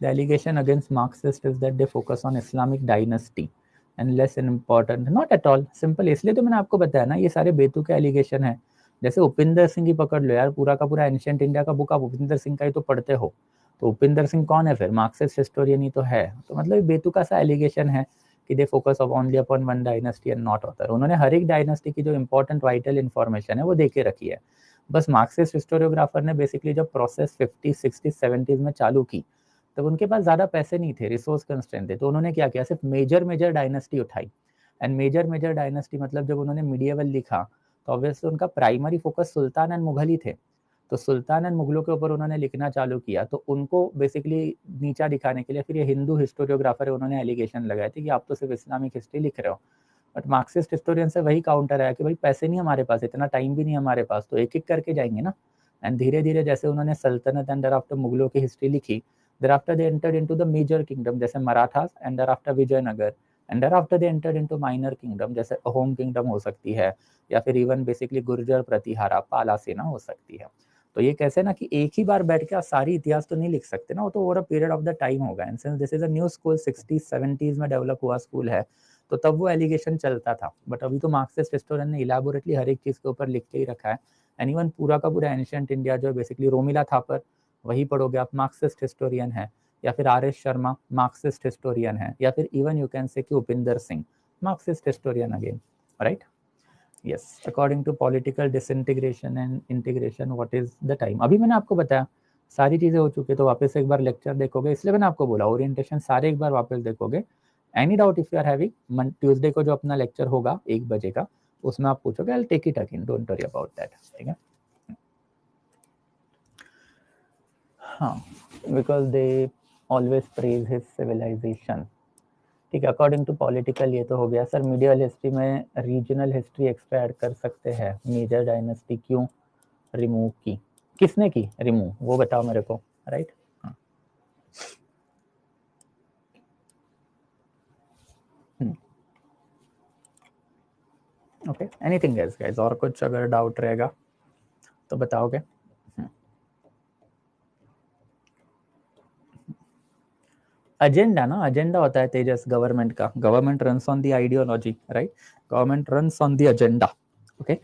Speaker 1: the allegation against Marxist is that they focus on Islamic dynasty and less important, not at all, simple. इसलिए तो मैंने आपको बताया ना, ये सारे बेतु के एलिगेशन है। जैसे उपिंदर सिंह ही पकड़ लो यार, पूरा का पूरा एंशिएंट इंडिया का बुक आप उपिंदर सिंह का ही तो पढ़ते हो, तो उपिंदर सिंह कौन है फिर? मार्क्सिस्ट हिस्टोरियन ही तो है। तो मतलब बेतु का सा एलिगेशन है कि they focus of only upon one dynasty and not other. उन्होंने हर एक डायनेस्टी की जो इंपॉर्टेंट वाइटल इन्फॉर्मेशन है वो दे के रखी है। बस मार्क्सिस्ट हिस्टोरियोग्राफर ने बेसिकली जब प्रोसेस 50, 60, 70s में चालू की, तब उनके पास ज़्यादा पैसे नहीं थे, रिसोर्स कंस्ट्रेंट थे, तो उन्होंने क्या किया, सिर्फ मेजर मेजर डायनेस्टी उठाई। एंड मेजर मेजर डायनेस्टी मतलब जब उन्होंने मिडिएवल लिखा, तो ऑब्वियसली उनका प्राइमरी फोकस सुल्तान एंड मुगल ही थे। तो सुल्तान एंड मुगलों के ऊपर उन्होंने लिखना चालू किया, तो उनको बेसिकली नीचा दिखाने के लिए फिर ये हिंदू हिस्टोरियोग्राफर है, उन्होंने एलिगेशन लगाए थे कि आप तो सिर्फ इस्लामिक हिस्ट्री लिख रहे हो। बट मार्क्सिस्ट हिस्टोरियन से वही काउंटर आया कि भाई पैसे नहीं हमारे पास, इतना टाइम भी नहीं हमारे पास, तो एक एक करके जाएंगे ना। एंड धीरे धीरे जैसे उन्होंने सल्तनत एंड आफ्टर मुगलों की हिस्ट्री लिखी, thereafter they entered into the major kingdom जैसे Marathas, and thereafter Vijayanagar, and thereafter they entered into minor kingdom जैसे अहोम किंगडम हो सकती है, या फिर इवन बेसिकली गुर्जर, प्रतिहारा, पाला सेना हो सकती है। तो ये कैसे ना कि एक ही बार बैठ के आप सारी इतिहास तो नहीं लिख सकते ना, वो तो over a period of the time होगा। And since this is a new school, 60s 70s में डेवलप हुआ स्कूल है, तो तब वो एलिगेशन चलता था। बट अभी तो मार्क्सिस्ट हिस्टोरियन ने इलाबोरेटली हर एक चीज के ऊपर लिख के ही रखा है। एंड इवन पूरा का पूरा एंशिएंट इंडिया जो है बेसिकली रोमिला थापर, वही पढ़ोगे आप, मार्क्सिस्ट हिस्टोरियन है, या फिर R S Sharma Marxist historian है, या फिर इवन यू कैन से कि Upinder Singh Marxist historian again, right? Yes, according to political disintegration and integration what is the time. अभी मैंने आपको बताया सारी चीजें हो चुकी है, तो वापस एक बार लेक्चर देखोगे, इसलिए मैंने आपको बोला ओरिएंटेशन सारे एक बार वापस देखोगे। Any doubt if you are having, Tuesday को जो अपना लेक्चर होगा 1 बजे का, उसमें आप पूछोगे, I will take it again, don't worry about that, ठीक है? हाँ, because they always praise his civilization, ठीक है। अकॉर्डिंग टू पॉलिटिकल ये तो हो गया सर। मीडियल हिस्ट्री में रीजनल हिस्ट्री एक्स्ट्रा ऐड कर सकते हैं, मेजर डायनेस्टी क्यों रिमूव की? किसने की रिमूव, वो बताओ मेरे को, right? Okay, anything else guys? और कुछ अगर डाउट रहेगा तो बताओगे? एजेंडा ना, एजेंडा होता है तेजस गवर्नमेंट का। Government runs on the ideology, right? Government runs on the agenda. Okay,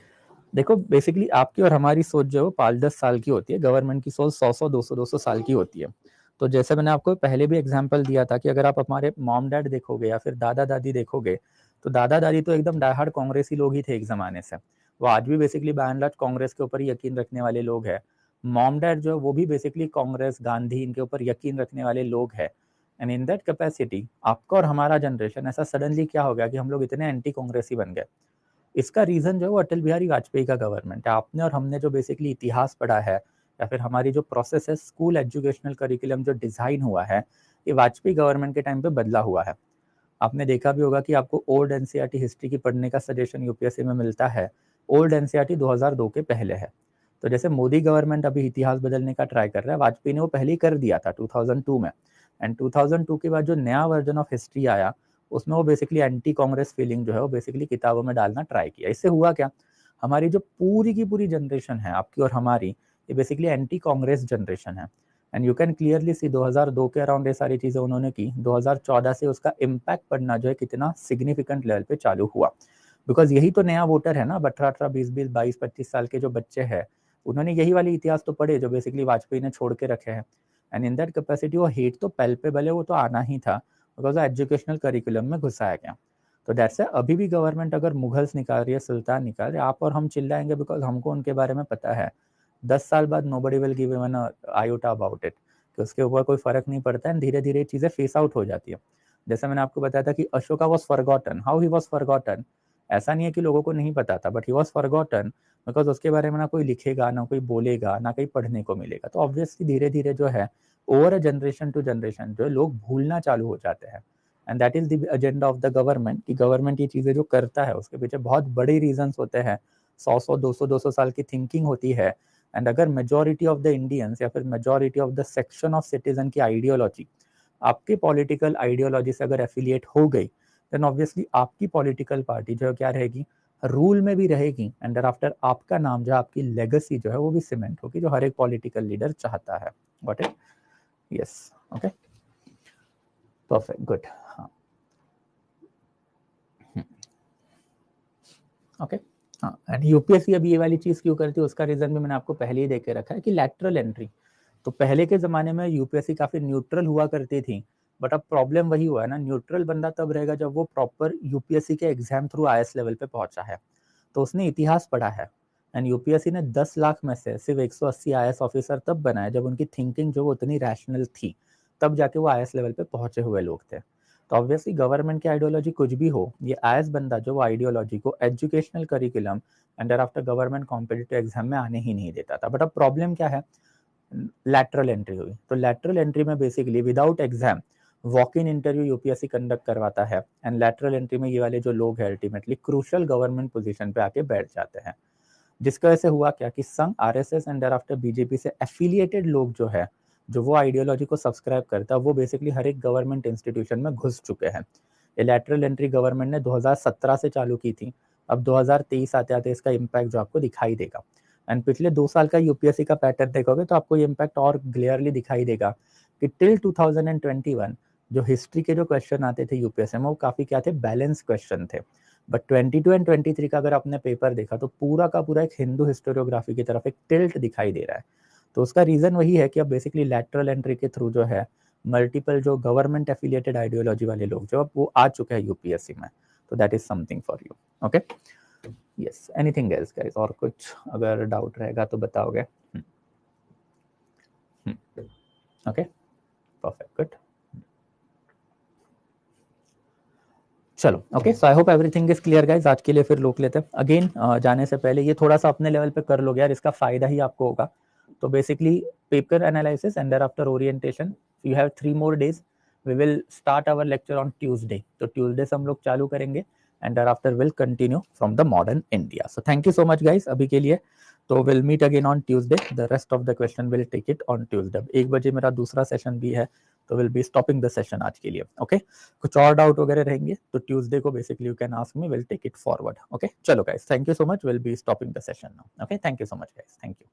Speaker 1: देखो बेसिकली आपकी और हमारी सोच जो है वो 5-10 साल की होती है, गवर्नमेंट की सोच 100-100, 200-200 साल की होती है। तो जैसे मैंने आपको पहले भी एग्जांपल दिया था कि अगर आप हमारे मॉम डैड देखोगे या फिर दादा दादी देखोगे, तो दादा दादी तो एकदम डायहार्ड कांग्रेसी लोग ही थे एक जमाने से। वो आज भी basically by and large Congress के ऊपर ही यकीन रखने वाले लोग हैं। मॉम डैड जो है वो भी बेसिकली कांग्रेस, गांधी, इनके ऊपर यकीन रखने वाले लोग हैं। एंड इन दैट कैपेसिटी आपका और हमारा जनरेशन ऐसा सडनली क्या हो गया कि हम लोग इतने एंटी कांग्रेसी बन गए? इसका रीजन जो है वो अटल बिहारी वाजपेयी का गवर्नमेंट है। आपने और हमने जो बेसिकली इतिहास पढ़ा है, या फिर हमारी जो प्रोसेस है, स्कूल एजुकेशनल करिकुलम जो डिजाइन हुआ है, ये वाजपेयी गवर्नमेंट के टाइम पे बदला हुआ है। आपने देखा भी होगा कि आपको ओल्ड एनसीईआरटी हिस्ट्री की पढ़ने का सजेशन यूपीएससी में मिलता है, ओल्ड एनसीईआरटी 2002 के पहले है। तो जैसे मोदी गवर्नमेंट अभी इतिहास बदलने का ट्राई कर रहा है, वाजपेयी ने वो पहले ही कर दिया था 2002 में। एंड 2002 के बाद जो नया वर्जन ऑफ हिस्ट्री आया, उसमें वो बेसिकली एंटी कांग्रेस फीलिंग जो है वो बेसिकली किताबों में डालना ट्राई किया। इससे हुआ क्या, हमारी जो पूरी की पूरी जनरेशन है, आपकी और हमारी, ये बेसिकली एंटी कांग्रेस जनरेशन है। And you can clearly see 2002 के अराउंड ये सारी चीजें उन्होंने की, 2014 से उसका इम्पैक्ट पड़ना जो है कितना सिग्निफिकेंट लेवल पे चालू हुआ। बिकॉज यही तो नया वोटर है ना, 18-18, 20-20, 22-25 साल के जो बच्चे हैं, उन्होंने यही वाली इतिहास तो पढ़े जो बेसिकली वाजपेयी ने छोड़ के रखे हैं। एंड इन दैट कैपेसिटी वो हेट तो पैल्पेबल है, वो तो आना ही था, बिकॉज एजुकेशनल करिकुलम में घुसाया गया। तो दैट्स अभी भी गवर्नमेंट अगर मुगल्स निकाल रही है, सुल्तान निकाल रही है, आप और हम चिल्लाएंगे बिकॉज हमको उनके बारे में पता है। 10 साल बाद nobody will give even iota about it, कि उसके ऊपर कोई फर्क नहीं पड़ता है। धीरे धीरे चीजें फेस आउट हो जाती है। जैसे मैंने आपको बताया था कि Ashoka was forgotten, how he was forgotten? ऐसा नहीं है कि लोगों को नहीं पता था, but he was forgotten because उसके बारे में ना कोई लिखेगा, ना कोई बोलेगा, ना कहीं पढ़ने को मिलेगा। तो ऑब्वियसली धीरे धीरे जो है ओवर जनरेशन टू जनरेशन जो है लोग भूलना चालू हो जाते हैं। And that is the agenda of the government कि गवर्नमेंट ये चीज़ें जो करता है उसके पीछे बहुत बड़े रीजंस होते हैं, 100-200 साल की थिंकिंग होती है। एंड अगर मेजॉरिटी ऑफ द इंडियंस या फिर majority of the section of citizen की आइडियोलॉजी आपके पॉलिटिकल आइडियोलॉजी से अगर एफिलिएट हो गई, देन ऑब्वियसली आपकी पॉलिटिकल पार्टी जो क्या रहेगी, रूल में भी रहेगी, एंड आफ्टर आपका नाम जो आपकी लेगेसी जो है वो भी सीमेंट होगी, जो हर एक पॉलिटिकल लीडर चाहता है। Got it? Yes, okay, perfect, good. हाँ, ओके, हाँ। एंड यूपीएससी अभी ये वाली चीज क्यों करती है उसका रीजन भी मैंने आपको पहले ही देके रखा है कि लैटरल एंट्री। तो पहले के जमाने में यूपीएससी काफी न्यूट्रल हुआ करती थी, बट अब प्रॉब्लम वही हुआ है ना, न्यूट्रल बंदा तब रहेगा जब वो प्रॉपर यूपीएससी के एग्जाम थ्रू आईएएस लेवल पे पहुंचा है, तो उसने इतिहास पढ़ा है। एंड यूपीएससी ने 10 लाख में से सिर्फ 180 आईएएस ऑफिसर तब बनाए जब उनकी थिंकिंग जो वो उतनी रैशनल थी, तब जाके वो आईएएस लेवल पे पहुंचे हुए लोग थे। तो ऑब्वियसली गवर्नमेंट की आइडियोलॉजी कुछ भी हो, ये आईएएस बंदा जो वो आइडियोलॉजी को educational curriculum and after government competitive exam में आने ही नहीं देता था। बट अब प्रॉब्लम क्या है, लैटरल एंट्री हुई। तो लैटरल एंट्री में basically without exam walk in interview UPSC conduct करवाता है, एंड लैटरल एंट्री में ये वाले जो लोग हैं अल्टीमेटली क्रूशल गवर्नमेंट पोजीशन पे आके बैठ जाते हैं। जिसकी वजह से हुआ क्या कि संघ, आरएसएस एंड आफ्टर बीजेपी से एफिलिएटेड लोग जो है, जो वो आइडियोलॉजी को सब्सक्राइब करता है, वो बेसिकली हर एक गवर्नमेंट इंस्टीट्यूशन में घुस चुके हैं। ये लैटरल एंट्री गवर्नमेंट ने 2017 से चालू की थी, अब 2023 आते आते इसका इम्पैक्ट जो आपको दिखाई देगा। एंड पिछले 2 साल का यूपीएससी का पैटर्न देखोगे तो आपको ये इम्पैक्ट और क्लियरली दिखाई देगा कि टिल 2021 जो हिस्ट्री के जो क्वेश्चन आते थे यूपीएससी में वो काफी क्या थे, बैलेंस क्वेश्चन थे। बट 22 एंड 23 का अगर आपने पेपर देखा तो पूरा का पूरा एक हिंदू हिस्टोरियोग्राफी की तरफ एक टिल्ट दिखाई दे रहा है। तो उसका रीजन वही है कि अब बेसिकली लैटरल एंट्री के थ्रू जो है मल्टीपल जो गवर्नमेंट एफिलिएटेड आइडियोलॉजी वाले लोग जो अब वो आ चुके हैं यूपीएससी में। तो that is something for you. Okay, yes, anything else guys? और कुछ अगर डाउट रहेगा तो बताओगे? Okay, perfect, good. चलो, okay, so I hope everything is clear guys. आज के लिए फिर रोक लेते हैं। अगेन जाने से पहले ये थोड़ा सा अपने लेवल पे कर लोगे यार, इसका फायदा ही आपको होगा। तो basically paper analysis and after orientation you have 3 more days. We will start our lecture on Tuesday. तो ट्यूसडे से हम लोग चालू करेंगे and after will continue from the modern India. So thank you so much guys अभी के लिए। तो will meet again on Tuesday, the rest of the question will take it on Tuesday. 1 बजे मेरा दूसरा सेशन भी है, तो will be stopping the session आज के लिए। ओके, कुछ और डाउट वगैरह रहेंगे तो ट्यूसडे को basically you can ask me, will take it forward. Okay, चलो guys, thank you so much, will be stopping the session now. Okay, thank you so much guys, thank you.